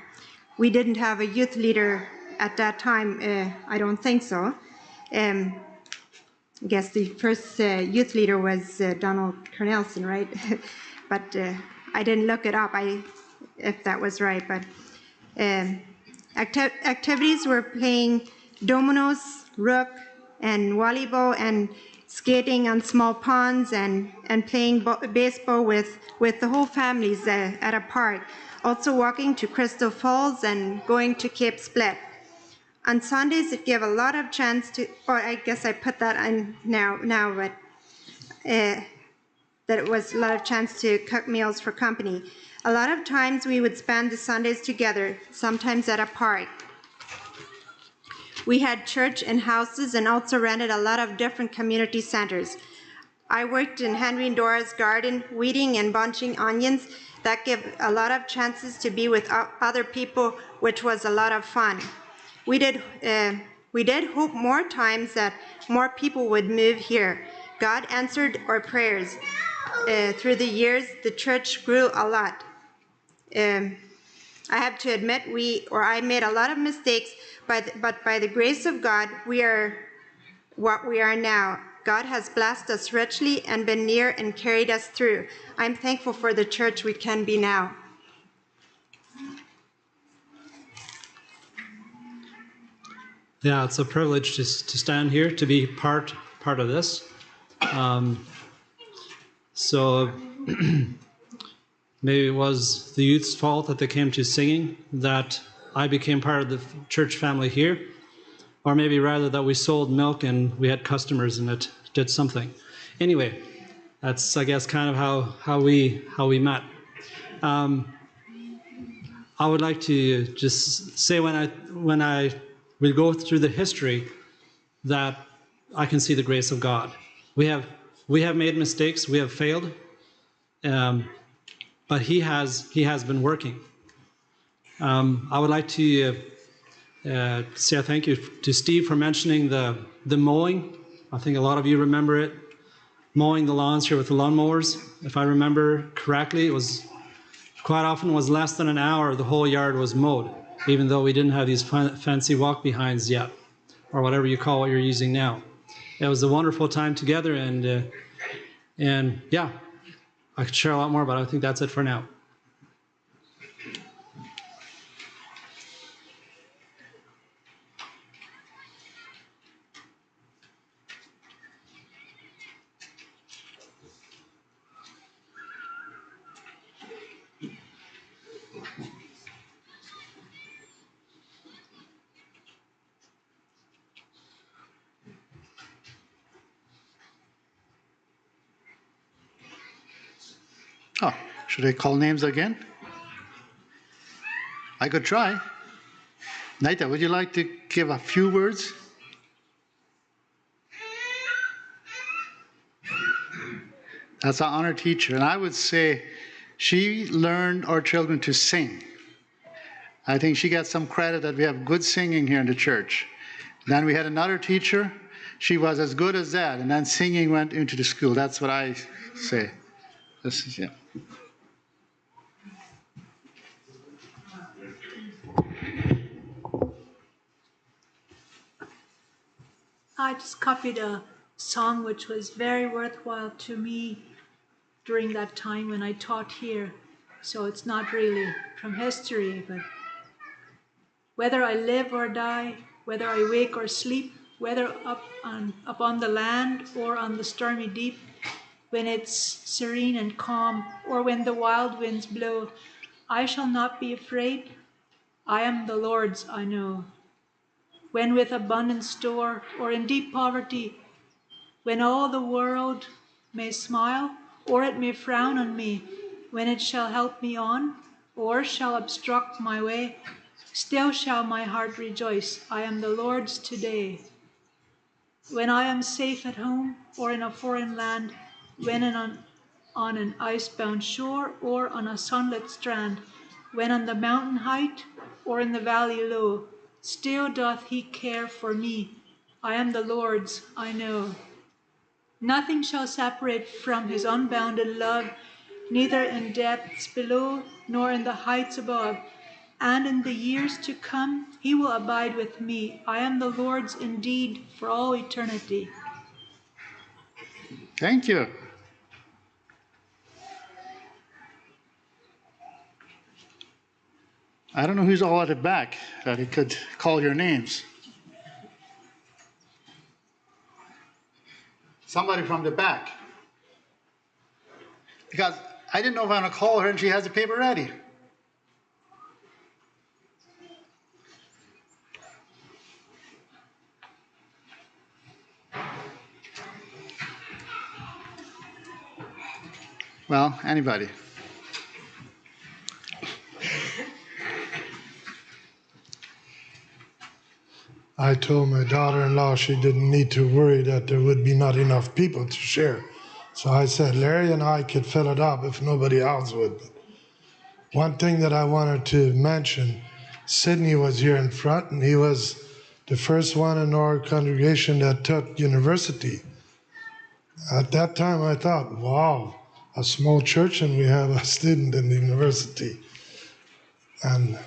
We didn't have a youth leader at that time, I don't think so. I guess the first youth leader was Donald Cornelson, right? But I didn't look it up if that was right. But activities were playing dominoes, rook, and volleyball, and skating on small ponds, and playing baseball with the whole families at a park. Also walking to Crystal Falls and going to Cape Split. On Sundays, it gave a lot of chance to, or I guess I put that on now, but that it was a lot of chance to cook meals for company. A lot of times we would spend the Sundays together, sometimes at a park. We had church and houses and also rented a lot of different community centers. I worked in Henry and Dora's garden, weeding and bunching onions. That gave a lot of chances to be with other people, which was a lot of fun. We did hope more times that more people would move here. God answered our prayers. Through the years, the church grew a lot. I have to admit, I made a lot of mistakes, but by the grace of God, we are what we are now. God has blessed us richly and been near and carried us through. I'm thankful for the church we can be now. Yeah, it's a privilege to stand here, to be part of this. So maybe it was the youth's fault that they came to singing, that I became part of the church family here, or maybe rather that we sold milk and we had customers and it did something. Anyway, that's, I guess, kind of how we met. I would like to just say when I will go through the history that I can see the grace of God. We have made mistakes, we have failed, but He has been working. I would like to say a thank you to Steve for mentioning the mowing. I think a lot of you remember it. Mowing the lawns here with the lawnmowers. If I remember correctly, it was quite often was less than an hour the whole yard was mowed, even though we didn't have these fancy walk-behinds yet, or whatever you call what you're using now. It was a wonderful time together, and yeah, I could share a lot more, but I think that's it for now. Oh, should I call names again? I could try. Naita, would you like to give a few words? That's our honor teacher, and I would say she learned our children to sing. I think she got some credit that we have good singing here in the church. Then we had another teacher. She was as good as that, and then singing went into the school. That's what I say. This is, yeah. I just copied a song which was very worthwhile to me during that time when I taught here. So it's not really from history, but whether I live or die, whether I wake or sleep, whether up on the land or on the stormy deep, when it's serene and calm, or when the wild winds blow, I shall not be afraid. I am the Lord's, I know. When with abundant store or in deep poverty, when all the world may smile or it may frown on me, when it shall help me on, or shall obstruct my way, still shall my heart rejoice. I am the Lord's today. When I am safe at home or in a foreign land, when on an icebound shore or on a sunlit strand, when on the mountain height or in the valley low, still doth he care for me. I am the Lord's, I know. Nothing shall separate from his unbounded love, neither in depths below nor in the heights above. And in the years to come he will abide with me. I am the Lord's indeed for all eternity. Thank you. I don't know who's all at the back that he could call your names. Somebody from the back. Because I didn't know if I'm going to call her and she has the paper ready. Well, anybody. I told my daughter-in-law she didn't need to worry that there would be not enough people to share. So I said, Larry and I could fill it up if nobody else would. One thing that I wanted to mention, Sidney was here in front, and he was the first one in our congregation that took university. At that time, I thought, wow, a small church and we have a student in the university. And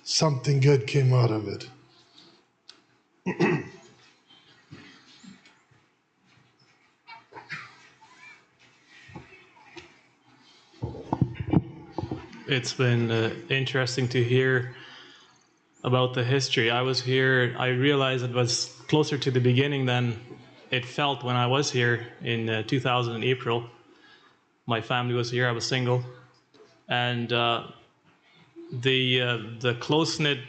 something good came out of it. It's been interesting to hear about the history. I was here, I realized it was closer to the beginning than it felt when I was here in 2000 in April. My family was here, I was single. And the close-knit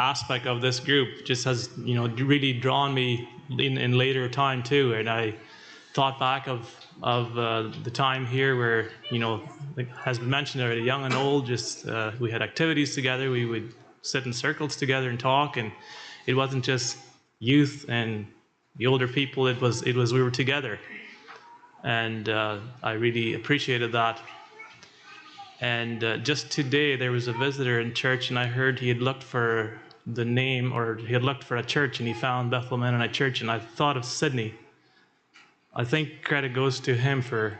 aspect of this group just has, really drawn me in later time too. And I thought back of the time here where, like has been mentioned already, young and old, just we had activities together. We would sit in circles together and talk, and it wasn't just youth and the older people. It was we were together, and I really appreciated that. And just today there was a visitor in church, and I heard he had looked for the name, or he had looked for a church, and he found Bethel Mennonite Church, and I thought of Sidney. I think credit goes to him for,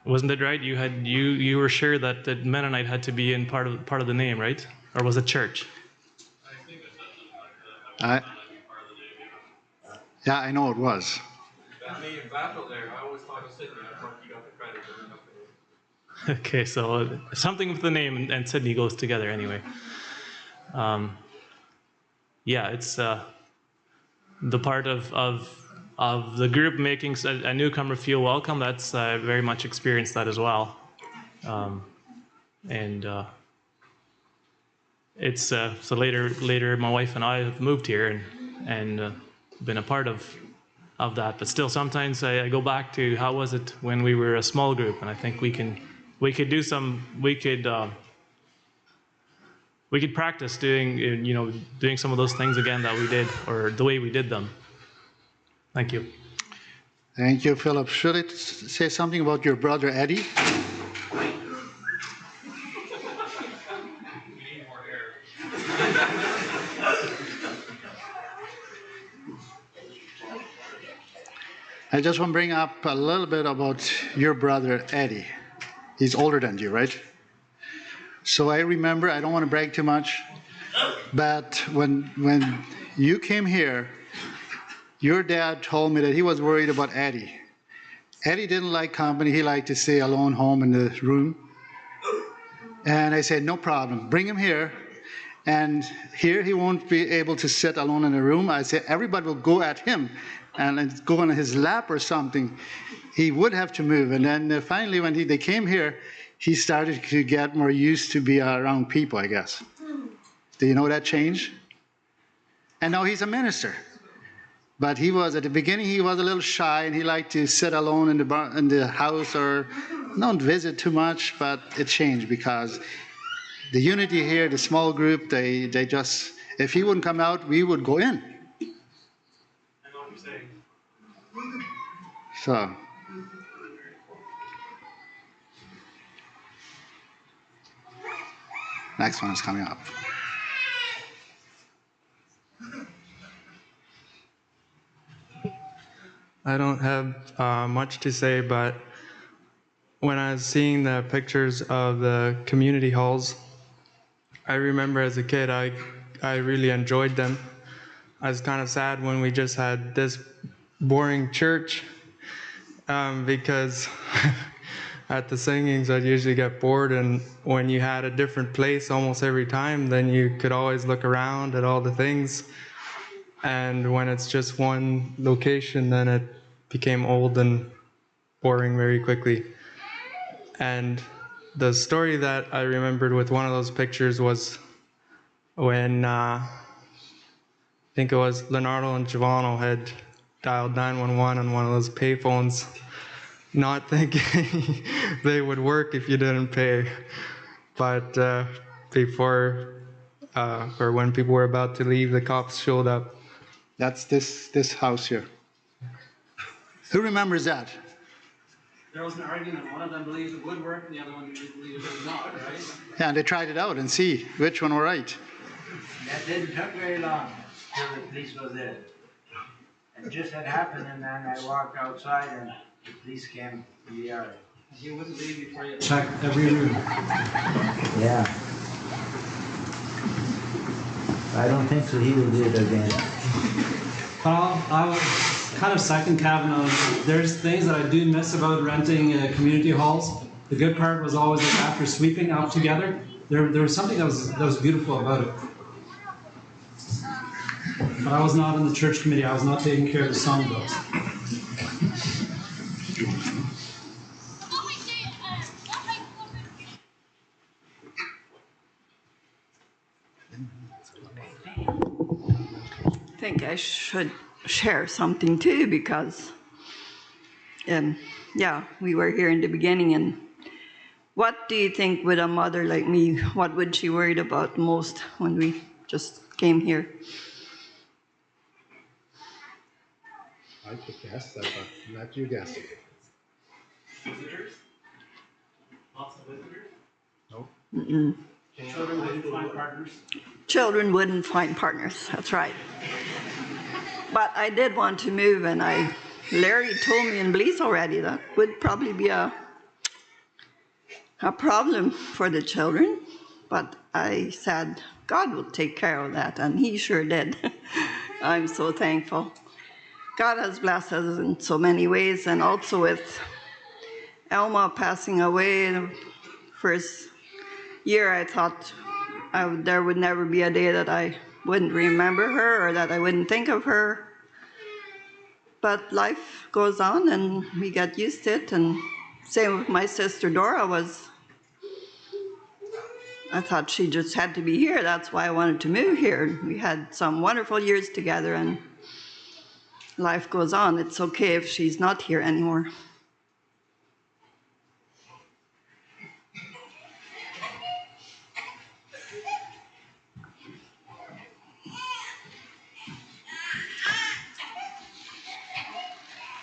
wasn't it right? You were sure that the Mennonite had to be in part of the name, right? Or was it church? Yeah, I know it was. Me and Bethel there, I always thought of Sidney. I thought you got the credit. Okay, so something with the name and Sidney goes together anyway. Yeah, it's the part of the group making a newcomer feel welcome. That's very much experienced that as well. It's so later my wife and I have moved here and been a part of that. But still, sometimes I go back to how was it when we were a small group, and I think we could practice doing some of those things again that we did, or the way we did them. Thank you. Thank you, Philip. Should I say something about your brother Eddie? I just want to bring up a little bit about your brother Eddie. He's older than you, right? So I remember, I don't want to brag too much, but when you came here, your dad told me that he was worried about Eddie. Eddie didn't like company. He liked to stay alone home in the room. And I said, no problem. Bring him here. And here he won't be able to sit alone in a room. I said, everybody will go at him and go on his lap or something. He would have to move. And then finally, when they came here, he started to get more used to be around people, I guess. Do you know that change? And now he's a minister. But he was, at the beginning, he was a little shy, and he liked to sit alone in the house or don't visit too much, but it changed because the unity here, the small group, they just, if he wouldn't come out, we would go in. I know what you're saying. So. Next one is coming up. I don't have much to say, but when I was seeing the pictures of the community halls, I remember as a kid I really enjoyed them. I was kind of sad when we just had this boring church because at the singings I'd usually get bored, and when you had a different place almost every time, then you could always look around at all the things. And when it's just one location, then it became old and boring very quickly. And the story that I remembered with one of those pictures was when I think it was Leonardo and Giovanni had dialed 911 on one of those payphones, not thinking they would work if you didn't pay. But before, or when people were about to leave, the cops showed up. That's this house here. Who remembers that? There was an argument. One of them believed it would work, and the other one believed it would not, right? Yeah, and they tried it out and see which one were right. That didn't take very long till the police was there. It just had happened, and then I walked outside, and the police came to the yard. He wouldn't leave before you checked every room. Yeah. I don't think so. He will do it again. Well, I would kind of second Kavanaugh. There's things that I do miss about renting community halls. The good part was always that after sweeping up together, there was something that was beautiful about it. But I was not in the church committee. I was not taking care of the songbooks. I think I should share something too, because yeah, we were here in the beginning, and what do you think with a mother like me, what would she worried about most when we just came here? I could guess that, but let you guess. Visitors? Lots of visitors? No. Mm-mm. Children wouldn't find partners. Children wouldn't find partners, that's right. But I did want to move, and Larry told me in Belize already that would probably be a problem for the children. But I said, God will take care of that, and he sure did. I'm so thankful. God has blessed us in so many ways, and also with Elma passing away the first year, I thought there would never be a day that I wouldn't remember her or that I wouldn't think of her. But life goes on, and we get used to it. And same with my sister Dora. I thought she just had to be here. That's why I wanted to move here. We had some wonderful years together, and life goes on. It's okay if she's not here anymore.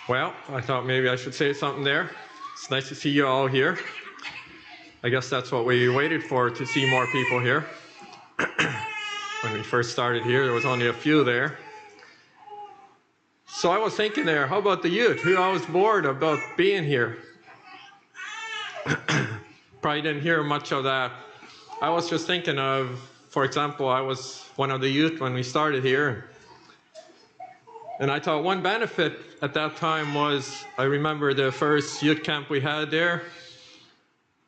Well, I thought maybe I should say something there. It's nice to see you all here. I guess that's what we waited for, to see more people here. When we first started here, there was only a few there. So I was thinking there, how about the youth? Who always bored about being here? Probably didn't hear much of that. I was just thinking of, for example, I was one of the youth when we started here. And I thought one benefit at that time was, I remember the first youth camp we had there.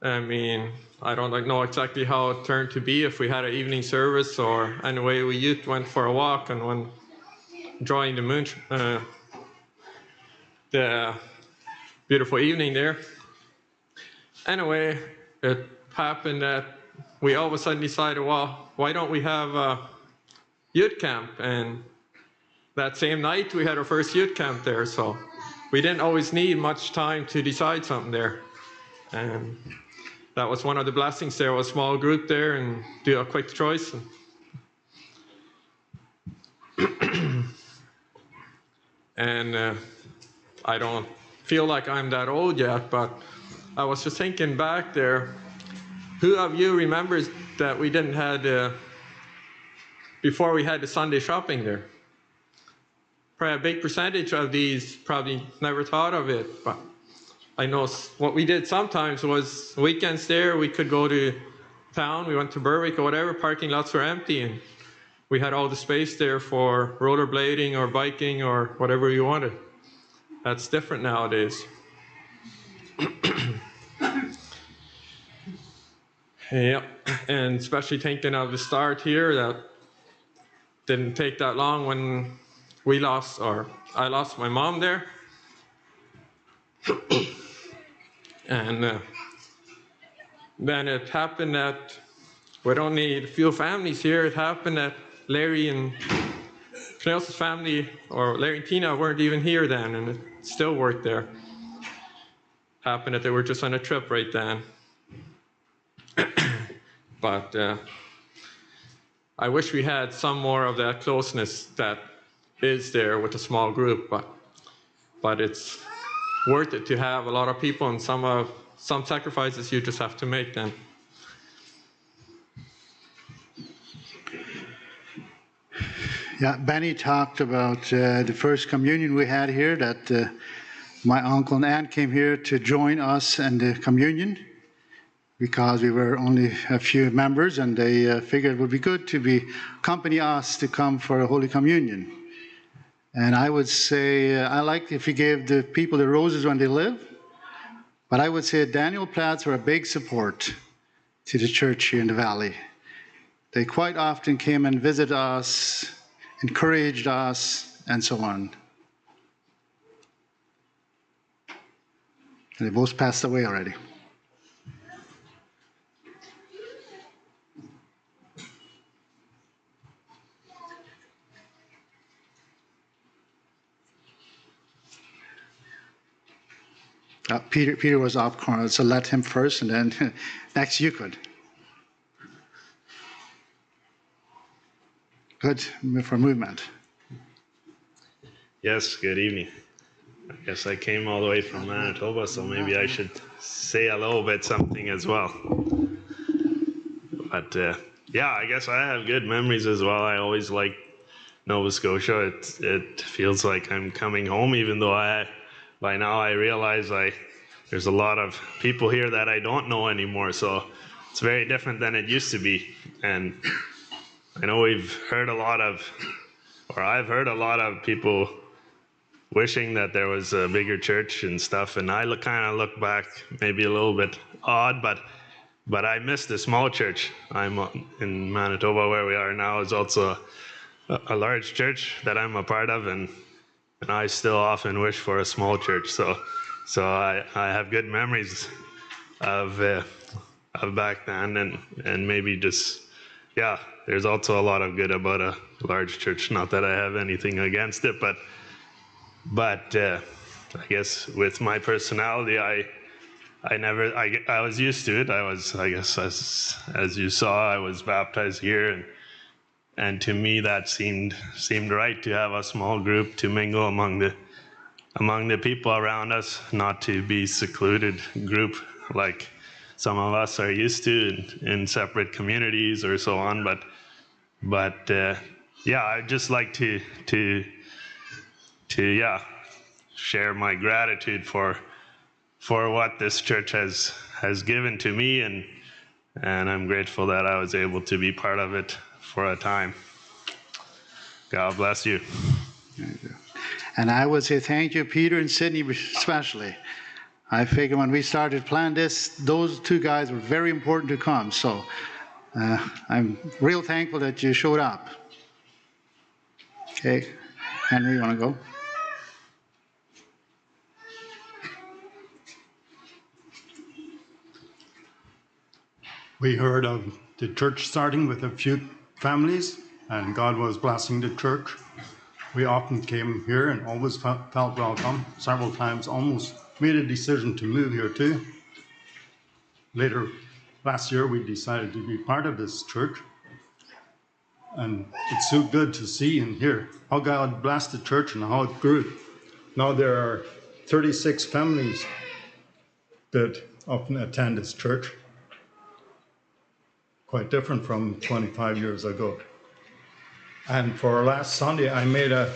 I mean, I don't know exactly how it turned to be, if we had an evening service, or anyway, we youth went for a walk and went enjoying the moon, the beautiful evening there. Anyway, it happened that we all of a sudden decided, well, why don't we have a youth camp? And that same night we had our first youth camp there, so we didn't always need much time to decide something there. And that was one of the blessings there, was a small group there and do a quick choice. And I don't feel like I'm that old yet, but I was just thinking back there, who of you remembers that we didn't had, before we had the Sunday shopping there? Probably a big percentage of these probably never thought of it, but I know what we did sometimes was weekends there, we could go to town, we went to Berwick or whatever, parking lots were empty, and we had all the space there for rollerblading or biking or whatever you wanted. That's different nowadays. Yeah, and especially thinking of the start here, that didn't take that long when we lost, or I lost my mom there. And then it happened that with only a few families here, it happened that Larry and Cornelius' family, or Larry and Tina, weren't even here then, and it still worked there. Happened that they were just on a trip right then. But I wish we had some more of that closeness that is there with a small group, but it's worth it to have a lot of people, and some sacrifices you just have to make then. Yeah, Benny talked about the first communion we had here, that my uncle and aunt came here to join us in the communion because we were only a few members, and they figured it would be good to accompany us to come for a Holy Communion. And I would say, I like if you gave the people the roses when they live, but I would say Daniel Platts were a big support to the church here in the valley. They quite often came and visited us, encouraged us, and so on. And they both passed away already. Peter was off corner, so let him first, and then next you could. Good for movement. Yes, good evening. I guess I came all the way from Manitoba, so maybe I should say a little bit something as well. But yeah, I guess I have good memories as well. I always liked Nova Scotia. It feels like I'm coming home, even though by now I realize there's a lot of people here that I don't know anymore. So it's very different than it used to be. And I know I've heard a lot of people wishing that there was a bigger church and stuff. And I kind of look back, maybe a little bit odd, but I miss the small church. I'm in Manitoba, where we are now, is also a large church that I'm a part of, and I still often wish for a small church. So I have good memories of back then, and maybe just, yeah, there's also a lot of good about a large church. Not that I have anything against it, but I guess with my personality, I was used to it. I guess as you saw, I was baptized here, and to me that seemed right, to have a small group to mingle among the people around us, not to be secluded group like some of us are used to in separate communities or so on. But yeah, I'd just like to share my gratitude for what this church has given to me, and I'm grateful that I was able to be part of it for a time. God bless you. And I would say thank you, Peter and Sydney especially. I figure when we started planning this, those two guys were very important to come. So I'm real thankful that you showed up. Okay, Henry, you want to go? We heard of the church starting with a few families, and God was blessing the church. We often came here and always felt welcome. Several times almost made a decision to move here too. Later, last year, we decided to be part of this church. And it's so good to see and hear how God blessed the church and how it grew. Now there are 36 families that often attend this church. Quite different from 25 years ago. And for last Sunday, I made a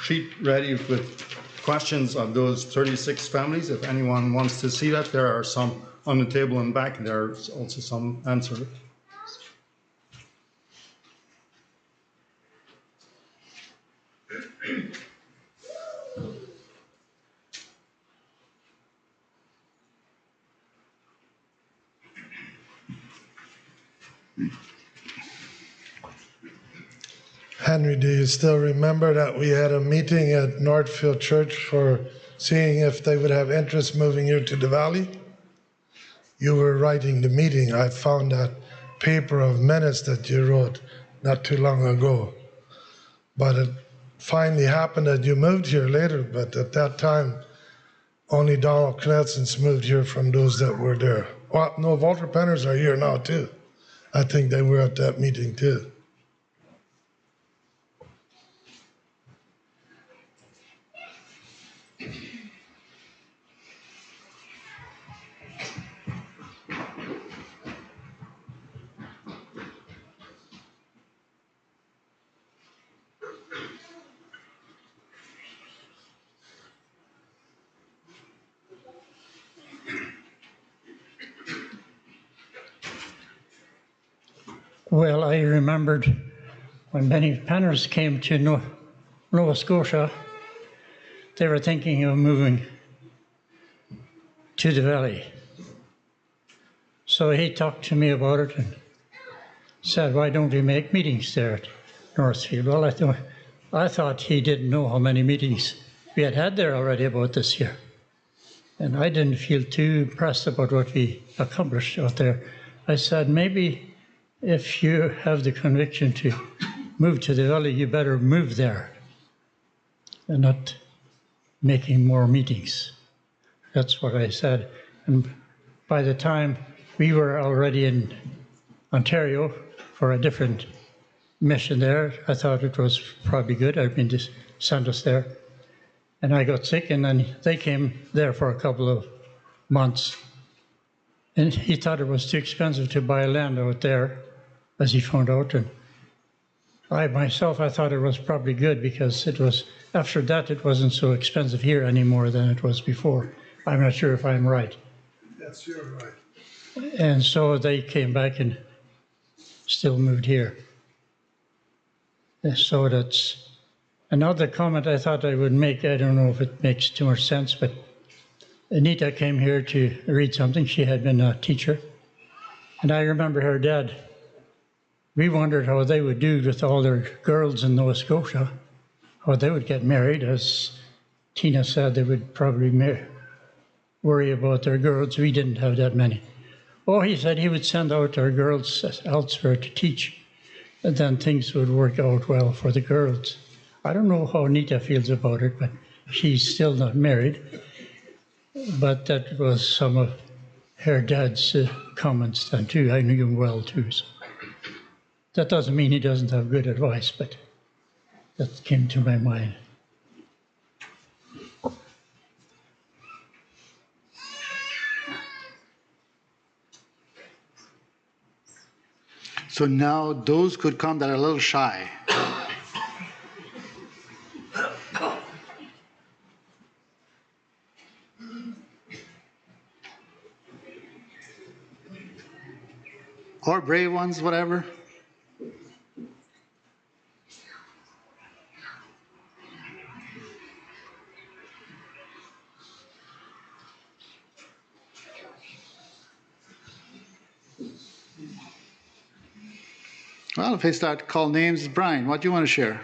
sheet ready with questions of those 36 families. If anyone wants to see that, there are some on the table in back. There's also some answers. Henry, do you still remember that we had a meeting at Northfield Church for seeing if they would have interest moving here to the valley? You were writing the meeting. I found that paper of minutes that you wrote not too long ago. But it finally happened that you moved here later, but at that time, only Donald Knelson's moved here from those that were there. Well, no, Walter Penners are here now too. I think they were at that meeting too. Well, I remembered when Benny Penners came to Nova Scotia, they were thinking of moving to the valley. So he talked to me about it and said, why don't we make meetings there at Northfield? Well, I thought he didn't know how many meetings we had there already about this year. And I didn't feel too impressed about what we accomplished out there. I said, maybe if you have the conviction to move to the valley, you better move there and not making more meetings. That's what I said. And by the time we were already in Ontario for a different mission there, I thought it was probably good. I mean, to send us there. And I got sick, and then they came there for a couple of months. And he thought it was too expensive to buy land out there, as he found out. And I thought it was probably good because it was, after that, it wasn't so expensive here anymore than it was before. I'm not sure if I'm right. Yes, you're right. And so they came back and still moved here. So that's another comment I thought I would make. I don't know if it makes too much sense, but Anita came here to read something. She had been a teacher. And I remember her dad. We wondered how they would do with all their girls in Nova Scotia, how they would get married. As Tina said, they would probably worry about their girls. We didn't have that many. Oh, he said he would send out our girls elsewhere to teach, and then things would work out well for the girls. I don't know how Anita feels about it, but she's still not married. But that was some of her dad's comments then too. I knew him well too. So. That doesn't mean he doesn't have good advice, but that came to my mind. So now those could come that are a little shy. Or brave ones, whatever. Well, if I start to call names, Brian, what do you want to share?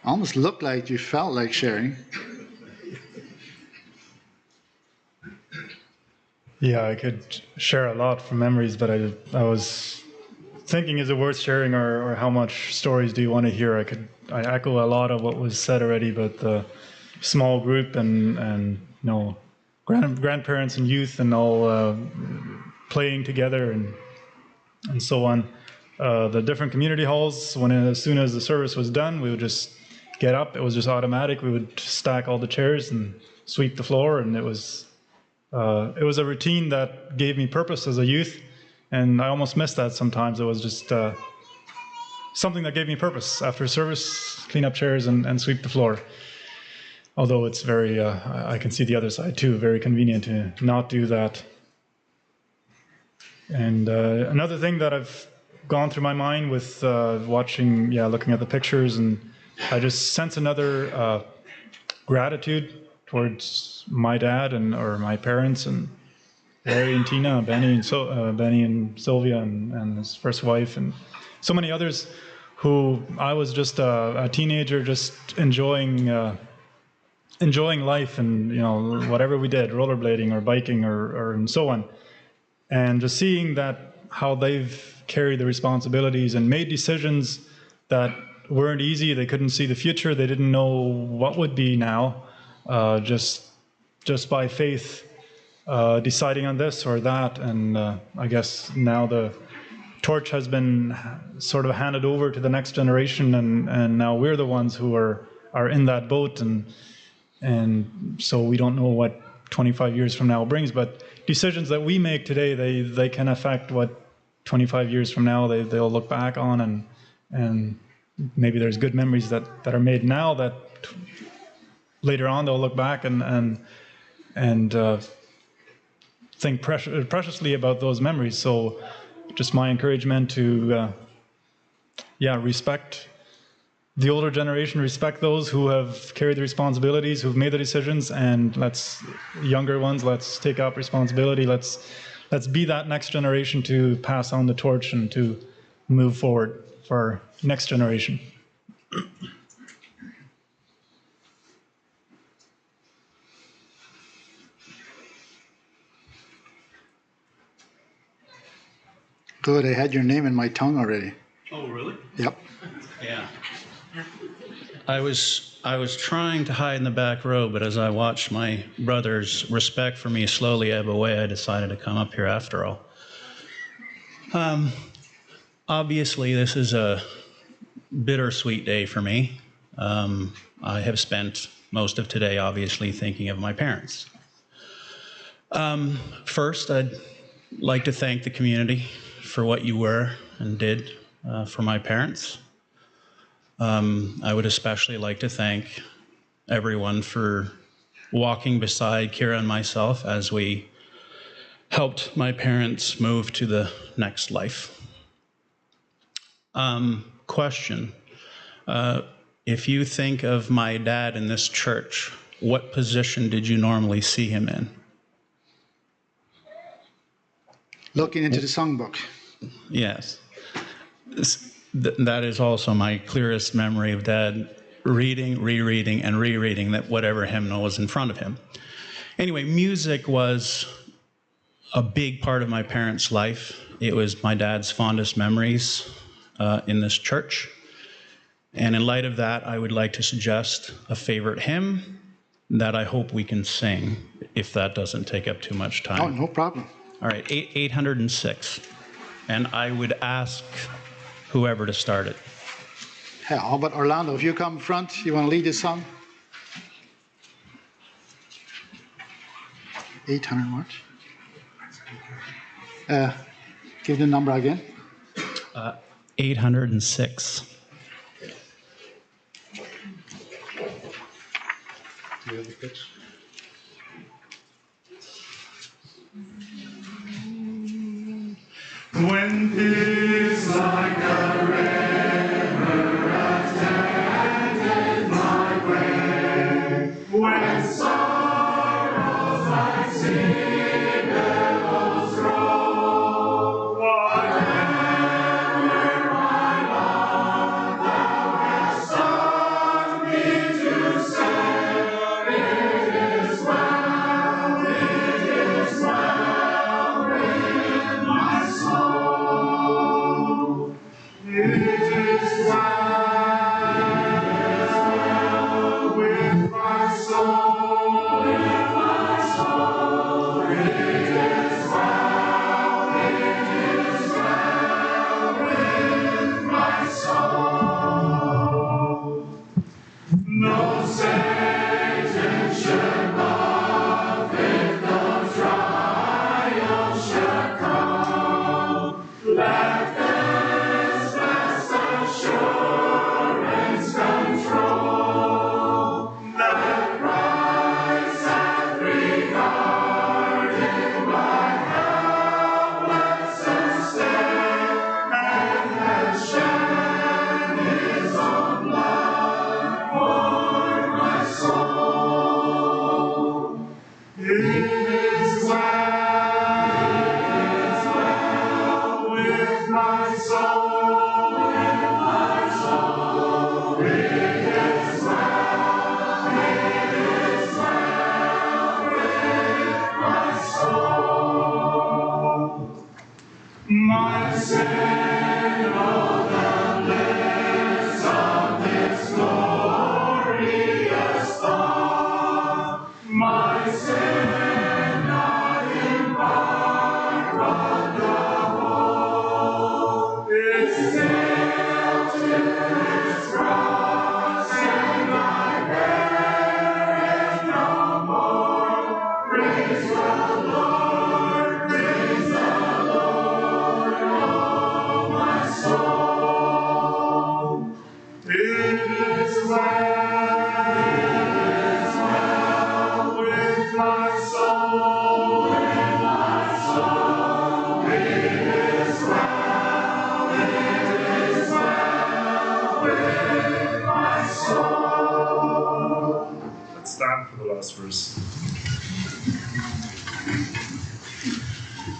Almost looked like you felt like sharing. Yeah, I could share a lot from memories, but I was thinking, is it worth sharing, or how much stories do you want to hear? I echo a lot of what was said already, but the small group and grandparents and youth and all playing together and so on. The different community halls, as soon as the service was done, we would just get up. It was just automatic. We would stack all the chairs and sweep the floor, and it was a routine that gave me purpose as a youth, and I almost missed that sometimes. It was just something that gave me purpose. After service, clean up chairs and sweep the floor. Although it's very, I can see the other side too, very convenient to not do that. And another thing that I've gone through my mind with looking at the pictures, and I just sense another gratitude towards my dad or my parents, and Larry and Tina, Benny and Sylvia and his first wife, and so many others who I was just a teenager, just enjoying life, and whatever we did, rollerblading or biking or and so on, and just seeing that how they've carried the responsibilities and made decisions that weren't easy. They couldn't see the future. They didn't know what would be now. Just by faith, deciding on this or that, and I guess now the torch has been sort of handed over to the next generation, and now we're the ones who are in that boat, and so we don't know what 25 years from now brings, but decisions that we make today, they can affect what 25 years from now they'll look back on, and maybe there's good memories that are made now that later on they'll look back and think preciously about those memories. So just my encouragement to respect the older generation, respect those who have carried the responsibilities, who've made the decisions, and younger ones, let's take up responsibility. Let's be that next generation to pass on the torch and to move forward for our next generation. Good, I had your name in my tongue already. Oh, really? Yep. Yeah. I was trying to hide in the back row, but as I watched my brother's respect for me slowly ebb away, I decided to come up here after all. Obviously, this is a bittersweet day for me. I have spent most of today, obviously, thinking of my parents. First, I'd like to thank the community for what you were and did for my parents. I would especially like to thank everyone for walking beside Kira and myself as we helped my parents move to the next life. Question. If you think of my dad in this church, what position did you normally see him in? Looking into the songbook. Yes. That is also my clearest memory of Dad reading, rereading, and rereading that whatever hymnal was in front of him. Anyway, music was a big part of my parents' life. It was my dad's fondest memories in this church. And in light of that, I would like to suggest a favorite hymn that I hope we can sing, if that doesn't take up too much time. Oh, no problem. All right, 806. And I would ask whoever to start it. Yeah, how about Orlando? If you come front, you want to lead this song? 800 what? Give the number again. 806. Do you have the pitch? When peace like a river attended my way, when sorrows like sea billows roll, whatever my Lord thou hast taught me to say, it is well with my soul.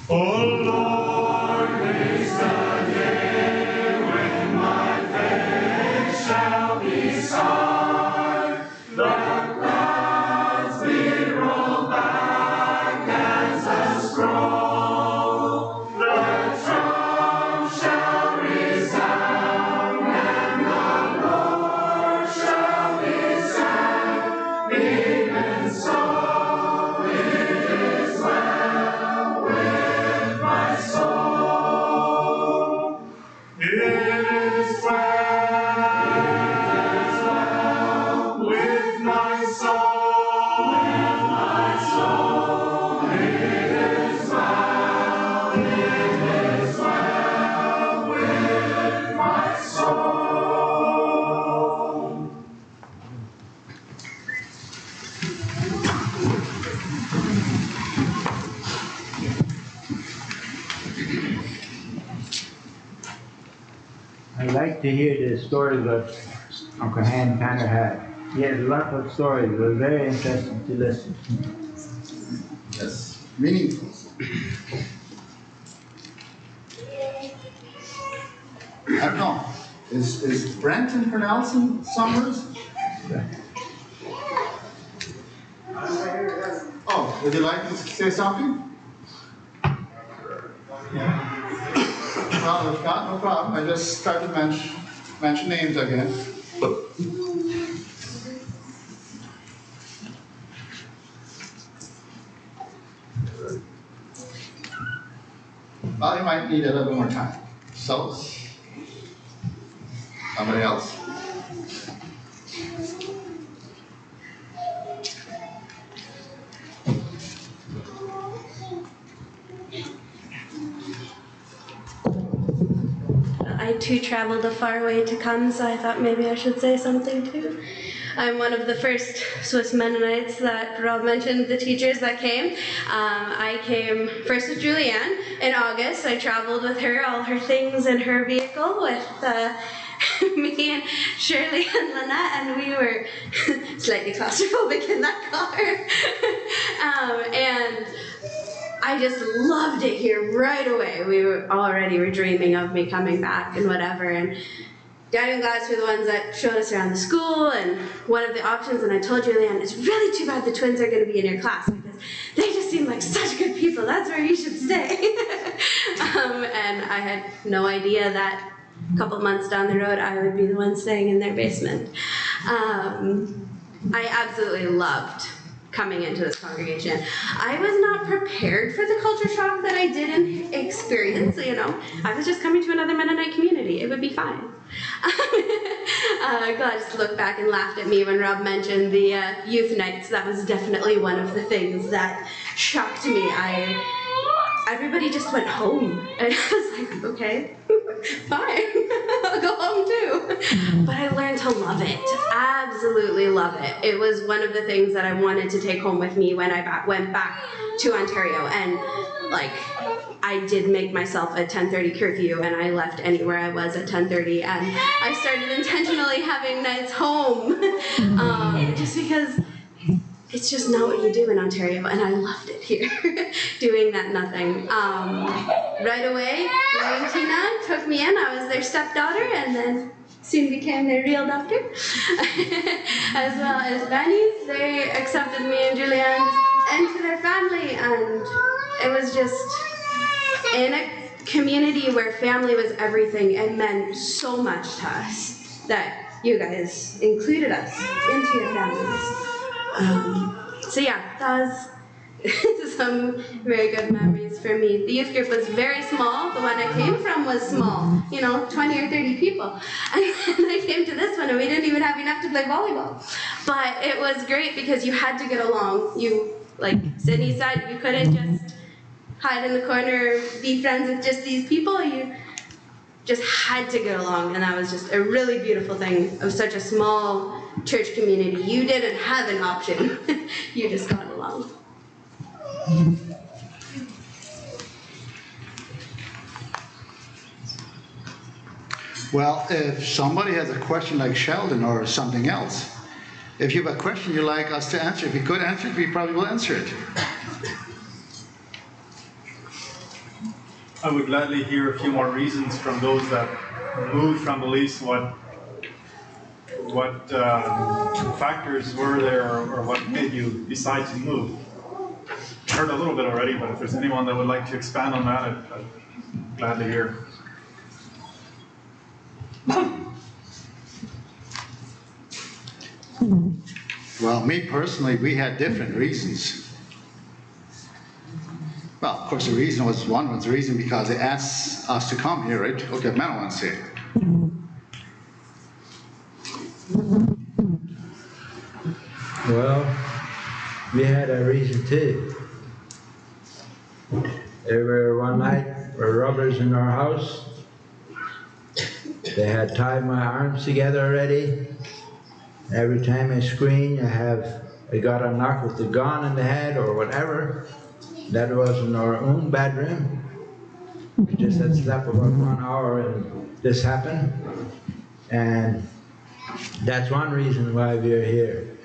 Lord, makes the day when my face shall be scarred. The clouds be rolled back as a scroll. The trump shall resound and the Lord shall be sad. Even so, it is well with my soul. It is well with my soul. With my soul. It is well. It is well with my soul. I like to hear the stories that Uncle Han Tanner had. He had a lot of stories. It was very interesting to listen. Yes, meaningful. I don't know. Is Brenton pronouncing Summers? Oh, would you like to say something? Well, if not, no problem. I just started to mention names again. Well, you might need a little more time. So, somebody else? I too traveled a far way to come, so I thought maybe I should say something too. I'm one of the first Swiss Mennonites that Rob mentioned, the teachers that came. I came first with Julianne in August. I traveled with her, all her things in her vehicle with me and Shirley and Lynette, and we were slightly claustrophobic in that car. And I just loved it here right away. We were dreaming of me coming back and whatever. And Dad and Gladys were the ones that showed us around the school and one of the options. And I told Julianne, it's really too bad the twins are going to be in your class because they just seem like such good people. That's where you should stay. And I had no idea that a couple months down the road I would be the one staying in their basement. I absolutely loved coming into this congregation. I was not prepared for the culture shock that I didn't experience, you know. I was just coming to another Mennonite community. It would be fine. Gladys looked back and laughed at me when Rob mentioned the youth nights. That was definitely one of the things that shocked me. Everybody just went home. And I was like, okay, fine, I'll go home too. But I learned to love it, absolutely love it. It was one of the things that I wanted to take home with me when I went back to Ontario. And like, I did make myself a 10:30 curfew and I left anywhere I was at 10:30. And I started intentionally having nights home just because it's just not what you do in Ontario, and I loved it here, doing that nothing. Right away, Larry and Tina took me in. I was their stepdaughter, and then soon became their real daughter. As well as Benny's, they accepted me and Julianne into their family, and it was just in a community where family was everything. It meant so much to us that you guys included us into your families. So yeah, that was some very good memories for me. The youth group was very small. The one I came from was small, 20 or 30 people. And then I came to this one and we didn't even have enough to play volleyball. But it was great because you had to get along. Like Sydney said, you couldn't just hide in the corner, be friends with just these people. You just had to get along, and that was just a really beautiful thing of such a small church community. You didn't have an option. You just got along. Well, if somebody has a question like Sheldon or something else, if you have a question you'd like us to answer, if we could answer it, we probably will answer it. I would gladly hear a few more reasons from those that moved from Belize. What factors were there, or what made you decide to move? I heard a little bit already, but if there's anyone that would like to expand on that, I'd gladly hear. Well, me personally, we had different reasons. Well, of course, one was the reason because they asked us to come here, right? Okay, Mennonite say. Well, we had a reason too. There were one night were robbers in our house. They had tied my arms together already. Every time I scream, I got a knock with the gun in the head or whatever. That was in our own bedroom. We just had slept about 1 hour and this happened. And that's one reason why we're here.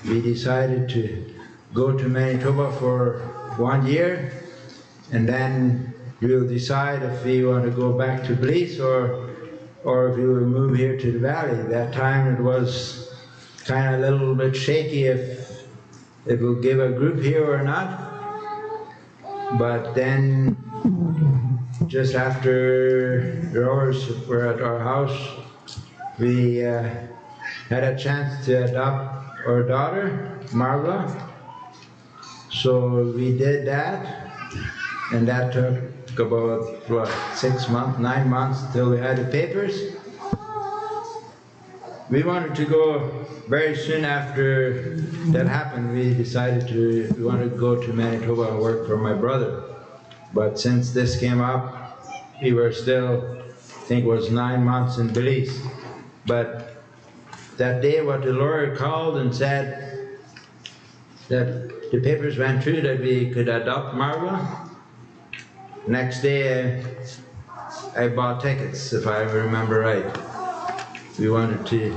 We decided to go to Manitoba for 1 year, and then we'll decide if we want to go back to Belize or if we will move here to the valley. That time it was kind of a little bit shaky if we'll give a group here or not. But then, just after the robbers were at our house, we had a chance to adopt our daughter, Marva. So we did that, and that took about, 9 months till we had the papers. We wanted to go very soon after that happened. We decided we wanted to go to Manitoba and work for my brother. But since this came up, we were still, I think it was 9 months in Belize. But that day what the lawyer called and said that the papers went through that we could adopt Marva. Next day I bought tickets, if I remember right. We wanted to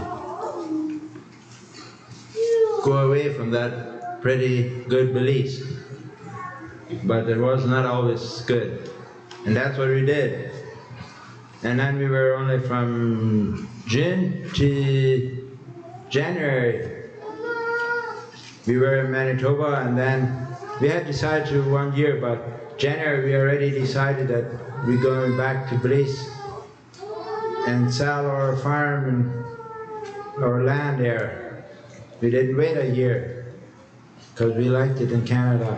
go away from that pretty good Belize. But it was not always good. And that's what we did. And then we were only from June to January. We were in Manitoba, and then we had decided to 1 year, but January we already decided that we're going back to Belize and sell our farm and our land there. We didn't wait a year because we liked it in Canada.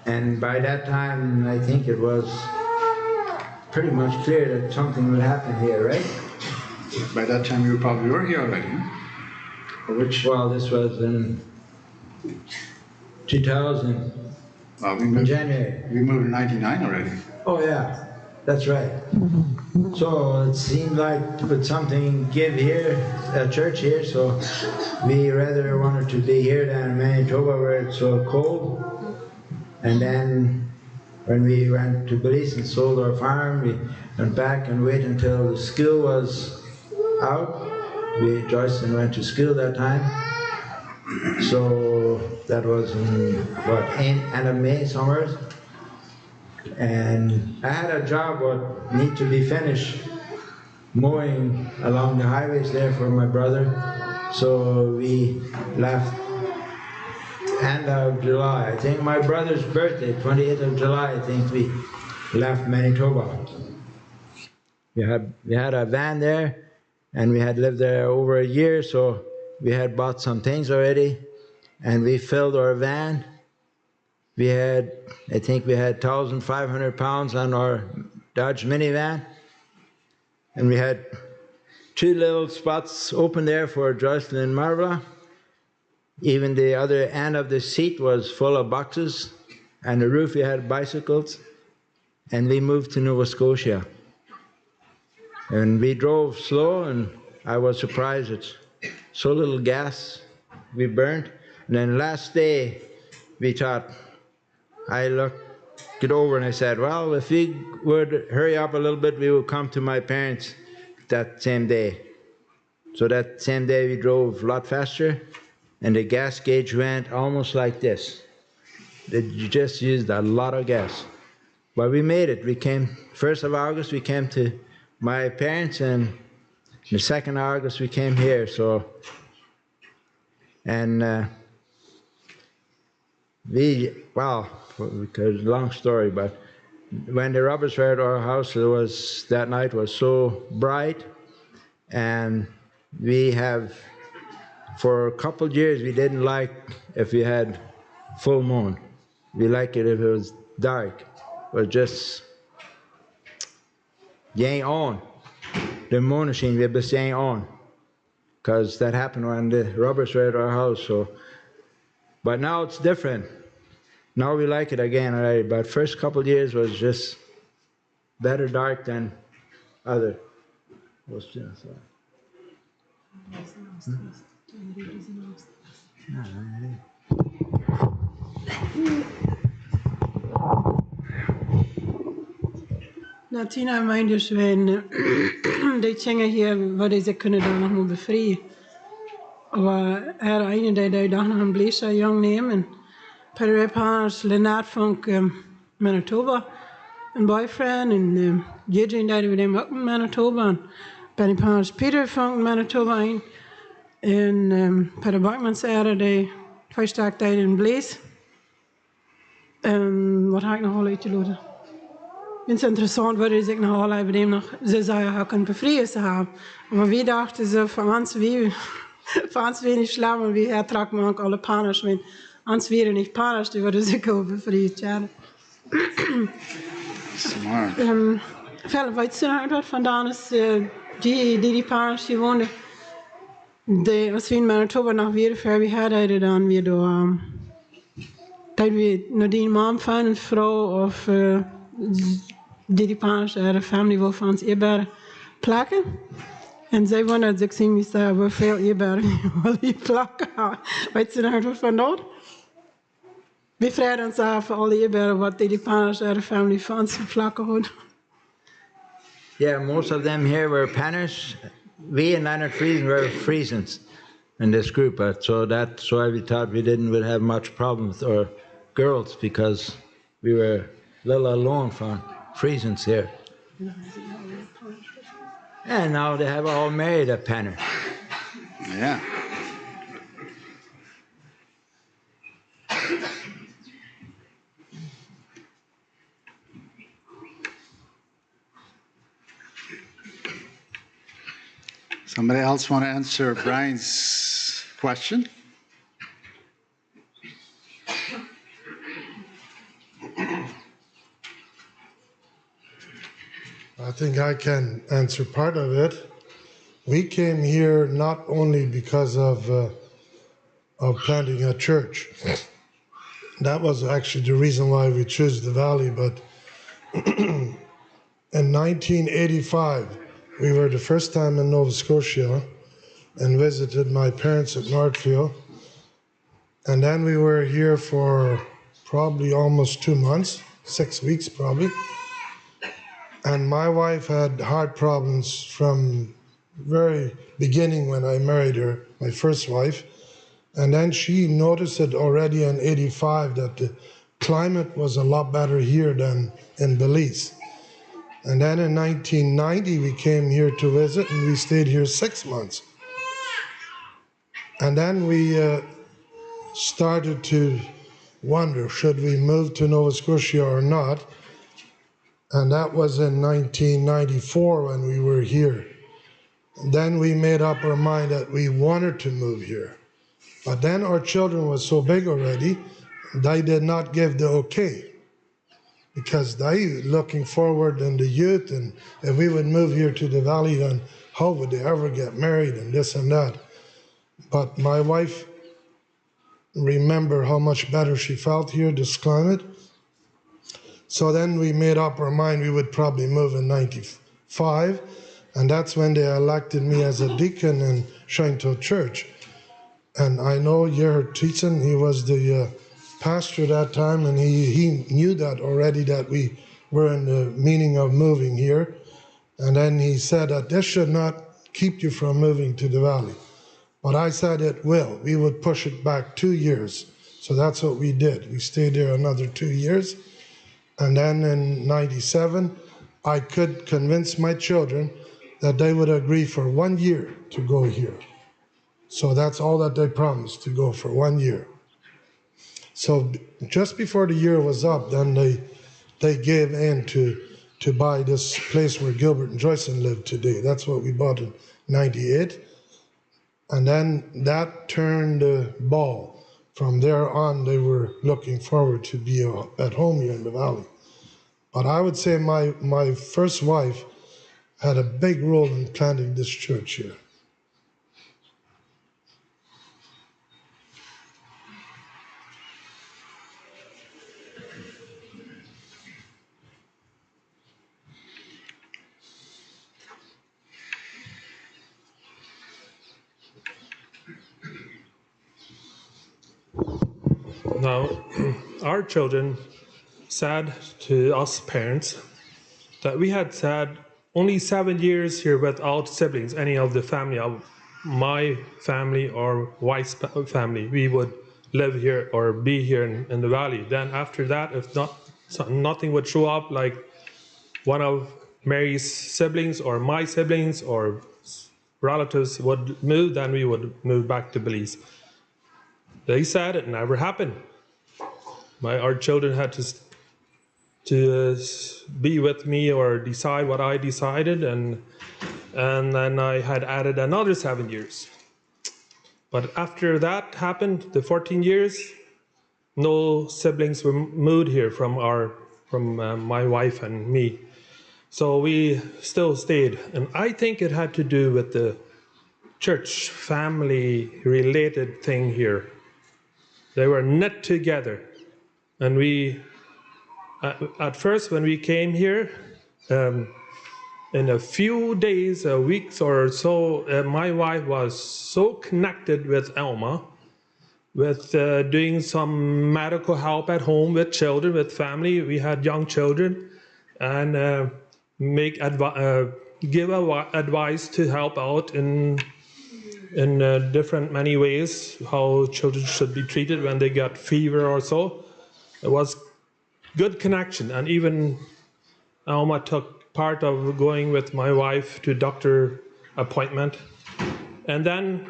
And by that time, I think it was pretty much clear that something would happen here, right? By that time, you probably were here already. Well, this was in 2000. In January. We moved in 99 already. Oh yeah, that's right. So it seemed like to put something give here, a church here, so we rather wanted to be here than in Manitoba where it's so cold. And then when we went to Belize and sold our farm, we went back and waited until the school was out. Joyce went to school that time. So that was in, end of May somewhere. And I had a job what need to be finished, mowing along the highways there for my brother. So we left end of July. I think my brother's birthday, 28th of July, I think we left Manitoba. We had a van there, and we had lived there over a year, so we had bought some things already, and we filled our van. I think we had 1,500 pounds on our Dodge minivan, and we had 2 little spots open there for Jocelyn and Marva. Even the other end of the seat was full of boxes, and the roof we had bicycles, and we moved to Nova Scotia. And we drove slow, and I was surprised it's so little gas we burned. And then last day, we thought, I looked it over and I said, well, if we would hurry up a little bit, we would come to my parents that same day. So that same day we drove a lot faster, and the gas gauge went almost like this. You just used a lot of gas. But we made it. We came 1st of August, we came to my parents, and the 2nd of August we came here. So, and because long story, but when the robbers were at our house, that night was so bright, and we have, for a couple of years, we didn't like if we had full moon. We liked it if it was dark, or just you ain't on. The moon machine, we just ain't on, because that happened when the robbers were at our house. So, but now it's different. Now we like it again already. But first couple of years was just better dark than other. What's this? Tina meint dus, die zingen hier, wat is, kunnen daar nog maar bevrijden. Maar er een die dag nog een blizer jong nemen. Per wepaars Lennart van Manitoba, een boyfriend, en Eugene die we dem ook in Manitoba. En per de paars Peter van Manitoba een. En per de Bakmans er die 2 sterk tijd in Blaze. En wat ga ik nog wel uit te laten? Het is interessant, wat is ik nog al bij dem nog, ze zei ook een bevrijding te hebben. Maar we dachten ze, voor ons wenig slam, en we hertragen ook alle Paners, wenn ons wäre nicht Paners, die würden sich auch befreit werden. Smart. Verder, weißt du noch etwas von Danis, die Paners, die wohnen, als wir in Manitoba noch wieder für wir hatten, dann wir da, dat we naar die man van een vrouw of die Paners, de familie wil van ons eerbaar plakken. En zij wondert zich zien, wie ze wel veel eerbaar wil die plakken. Weet je nog wat van dat? We vragen ons af voor alle eerbaren wat die Paners, de familie van ons plakken had. Yeah, most of them here were Panners. We in Leonard Friesen were Friesens in this group, so that's why we thought we would have much problem with our girls, because we were a little alone from Friesens here. And now they have all married a Panner. Yeah. Somebody else want to answer Brian's question? I think I can answer part of it. We came here not only because of planting a church. That was actually the reason why we chose the valley, but in 1985, we were the first time in Nova Scotia and visited my parents at Northfield. And then we were here for probably almost 2 months, 6 weeks probably. And my wife had heart problems from very beginning when I married her, my first wife. And then she noticed it already in 85 that the climate was a lot better here than in Belize. And then in 1990, we came here to visit, and we stayed here 6 months. And then we started to wonder, should we move to Nova Scotia or not? And that was in 1994 when we were here. And then we made up our mind that we wanted to move here. But then our children were so big already, they did not give the okay. Because they looking forward in the youth, and if we would move here to the valley, then how would they ever get married and this and that. But my wife remember how much better she felt here, this climate. So then we made up our mind we would probably move in 95, and that's when they elected me as a deacon in Shinto Church. And I know Gerhard Thiessen, he was the pastor at that time, and he knew that already, that we were in the meaning of moving here. And then he said that this should not keep you from moving to the valley. But I said it will. We would push it back 2 years. So that's what we did. We stayed there another 2 years. And then in 97, I could convince my children that they would agree for 1 year to go here. So that's all that they promised, to go for 1 year. So just before the year was up, then they gave in to buy this place where Gilbert and Joycean live today. That's what we bought in 98. And then that turned the ball. From there on, they were looking forward to be at home here in the valley. But I would say my first wife had a big role in planting this church here. Now, our children said to us parents that we had said only 7 years here without siblings, any of the family, of my family or wife's family, we would live here or be here in the valley. Then after that, if nothing would show up, like one of Mary's siblings or my siblings or relatives would move, then we would move back to Belize. They said it never happened. Our children had to be with me or decide what I decided, and then I had added another 7 years. But after that happened, the 14 years, no siblings were moved here from my wife and me. So we still stayed, and I think it had to do with the church family related thing here. They were knit together, and we, at first when we came here, in a few days, weeks or so, my wife was so connected with Elma, with doing some medical help at home with children, with family. We had young children, and give advice to help out in different many ways, how children should be treated when they get fever or so. It was good connection, and even Alma took part of going with my wife to doctor appointment. And then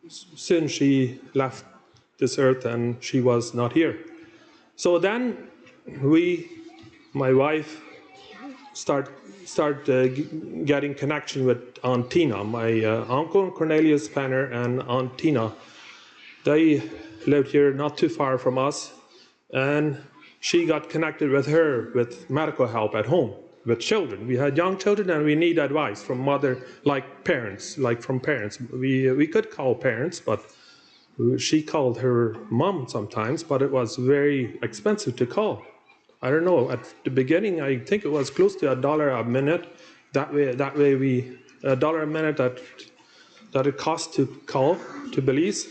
soon she left this earth and she was not here. So then my wife start getting connection with Aunt Tina. My uncle Cornelius Penner and Aunt Tina, they lived here not too far from us, and she got connected with her with medical help at home with children. We had young children, and we need advice from mother, like parents, like from parents. We could call parents, but she called her mom sometimes, but it was very expensive to call. I don't know, at the beginning, I think it was close to $1 a minute. That way we, $1 a minute that it cost to call to Belize.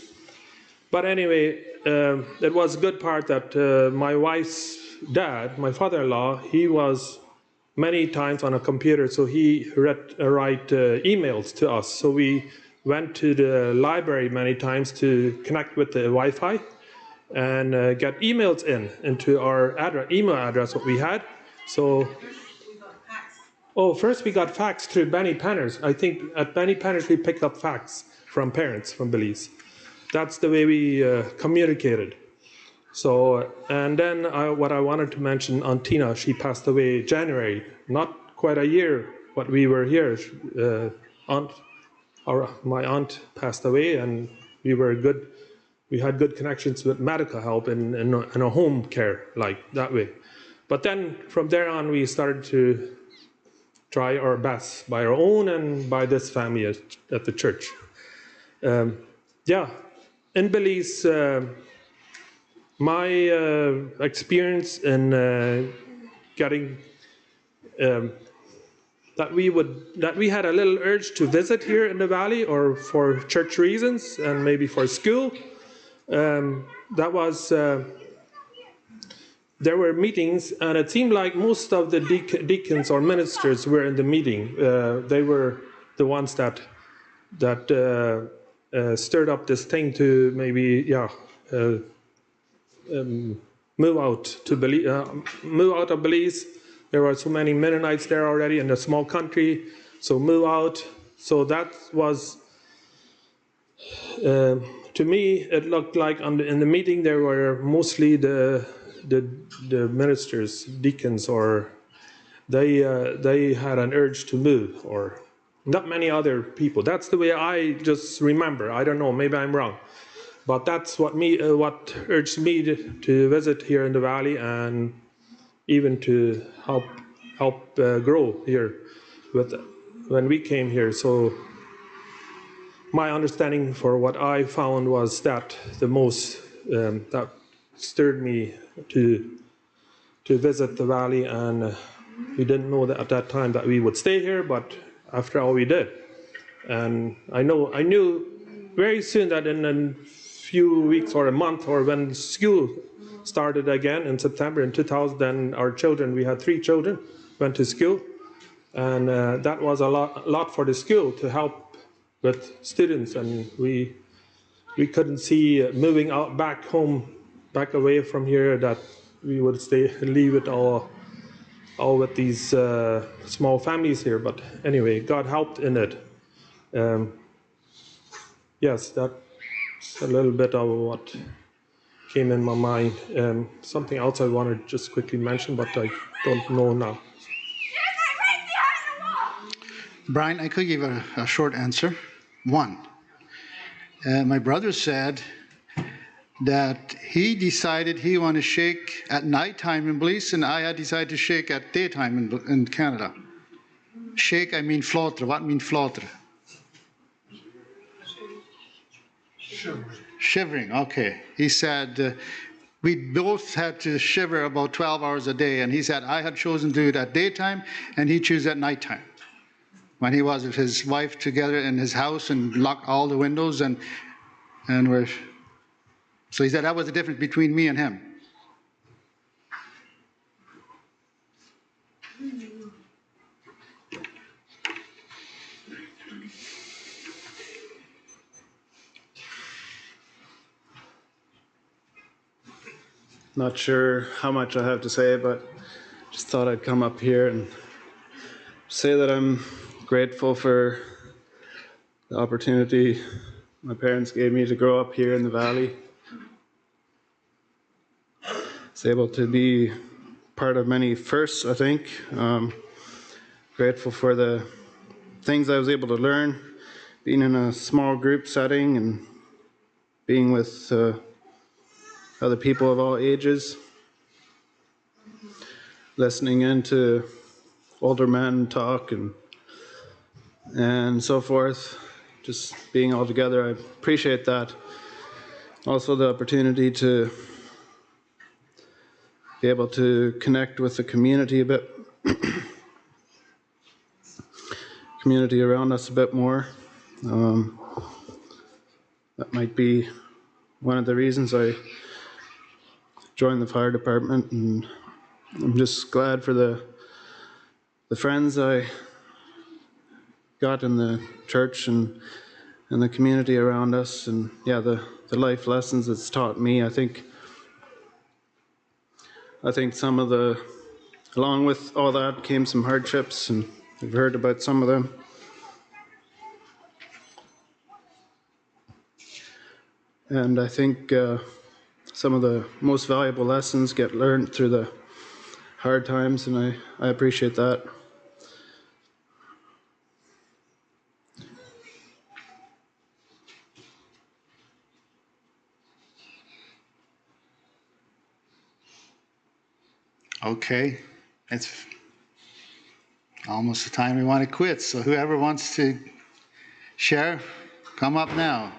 But anyway, it was a good part that my wife's dad, my father-in-law, he was many times on a computer, so he write emails to us. So we went to the library many times to connect with the Wi-Fi and get emails into our email address what we had. So, first we got fax through Benny Penner's. I think at Benny Penner's we picked up fax from parents from Belize. That's the way we communicated. So, and then what I wanted to mention, Aunt Tina, she passed away January, not quite a year, but we were here. My aunt passed away, and we had good connections with medical help in a home care, like that way. But then from there on, we started to try our best by our own and by this family at the church. In Belize, my experience in getting that we had a little urge to visit here in the valley, or for church reasons and maybe for school. That was there were meetings, and it seemed like most of the deacons or ministers were in the meeting. They were the ones that stirred up this thing to maybe move out to move out of Belize. There were so many Mennonites there already in a small country, so move out. So that was, to me, it looked like in the meeting there were mostly the ministers, deacons, or they had an urge to move, or not many other people. That's the way I just remember. I don't know, maybe I'm wrong. But that's what urged me to visit here in the valley, and even to help grow here when we came here. So my understanding for what I found was that the most that stirred me to visit the valley, and we didn't know that at that time that we would stay here, but after all we did. And I knew very soon that in a few weeks or a month, or when school started again in September in 2000, then our children, we had 3 children, went to school. And that was a lot for the school to help with students. And we couldn't see moving out back home, back away from here, that we would leave it all with these small families here. But anyway, God helped in it. Yes, that's a little bit of what came in my mind. Something else I want to just quickly mention, but I don't know now. Brian, I could give a short answer. One, my brother said that he decided he wanted to shake at nighttime in Belize, and I had decided to shake at daytime in Canada. Shake, I mean flotre. What mean flotre? Shivering, okay. He said we both had to shiver about 12 hours a day, and he said I had chosen to do it at daytime, and he chose at nighttime. When he was with his wife together in his house and locked all the windows, and we're, so he said that was the difference between me and him. Not sure how much I have to say, but just thought I'd come up here and say that I'm grateful for the opportunity my parents gave me to grow up here in the valley. I was able to be part of many firsts, I think. Grateful for the things I was able to learn, being in a small group setting and being with other people of all ages, listening in to older men talk and so forth, just being all together. I appreciate that. Also the opportunity to be able to connect with the community a bit, community around us a bit more. That might be one of the reasons I joined the fire department, and I'm just glad for the friends I got in the church and the community around us, and yeah, the life lessons it's taught me. I think some of the, along with all that came some hardships, and we've heard about some of them. And I think some of the most valuable lessons get learned through the hard times, and I appreciate that. Okay, it's almost the time we want to quit, so whoever wants to share, come up now.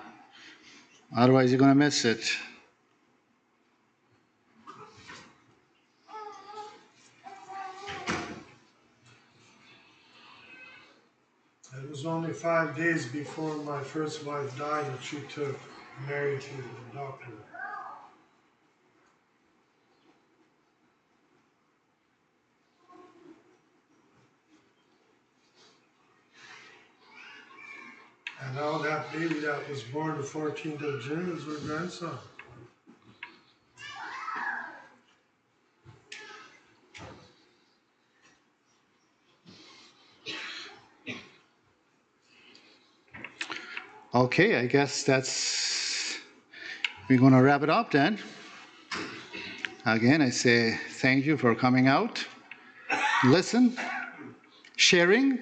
Otherwise you're going to miss it. It was only 5 days before my first wife died that she took Mary to the doctor. And now that baby that was born the 14th of June is her grandson. Okay, I guess we're going to wrap it up then. Again, I say thank you for coming out, listen, sharing.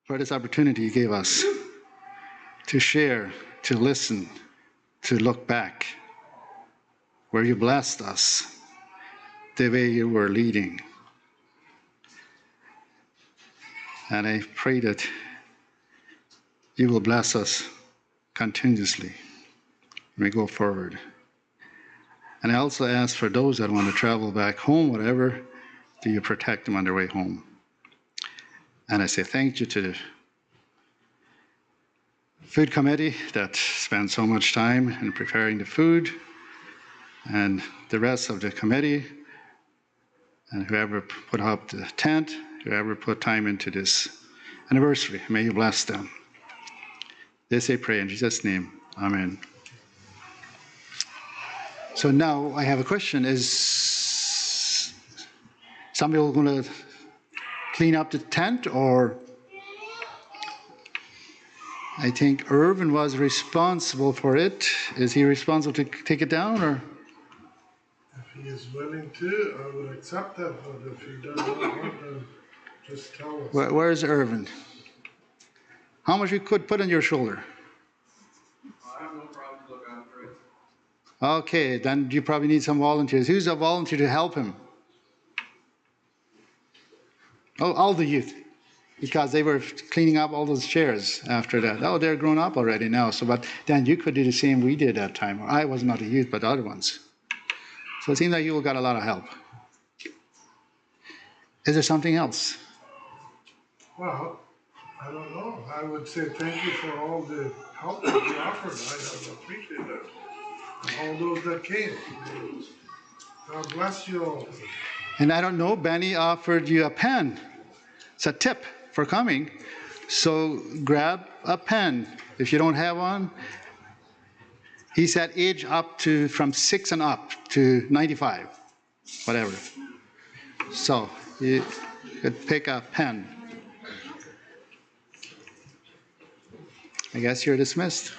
For this opportunity you gave us to share, to listen, to look back, where you blessed us, the way you were leading. And I pray that you will bless us continuously when we go forward. And I also ask for those that want to travel back home, whatever, do you protect them on their way home. And I say thank you to the food committee that spent so much time in preparing the food, and the rest of the committee, and whoever put up the tent, whoever put time into this anniversary. May you bless them. This I pray in Jesus' name. Amen. So now I have a question. Is somebody going to clean up the tent, or I think Irvin was responsible for it. Is he responsible to take it down, or? If he is willing to, I would accept that, but if he does not want, then just tell us. Where's Irvin? How much you could put on your shoulder? I have no problem to look after it. Okay, then you probably need some volunteers. Who's a volunteer to help him? Oh, all the youth, because they were cleaning up all those chairs after that. Oh, they're grown up already now. So, but then you could do the same we did that time. I was not a youth, but the other ones. So it seems like you got a lot of help. Is there something else? Well, I don't know. I would say thank you for all the help that you offered. I appreciate that. And all those that came. God bless you all. And I don't know, Benny offered you a pen. It's a tip for coming. So grab a pen. If you don't have one, he said age up to from 6 and up to 95, whatever. So you could pick a pen. I guess you're dismissed.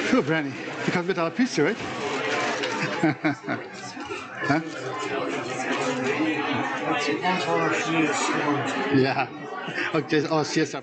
Cool, Brandy. You come with our pizza, right? Huh? Yeah. Okay. Oh, yes.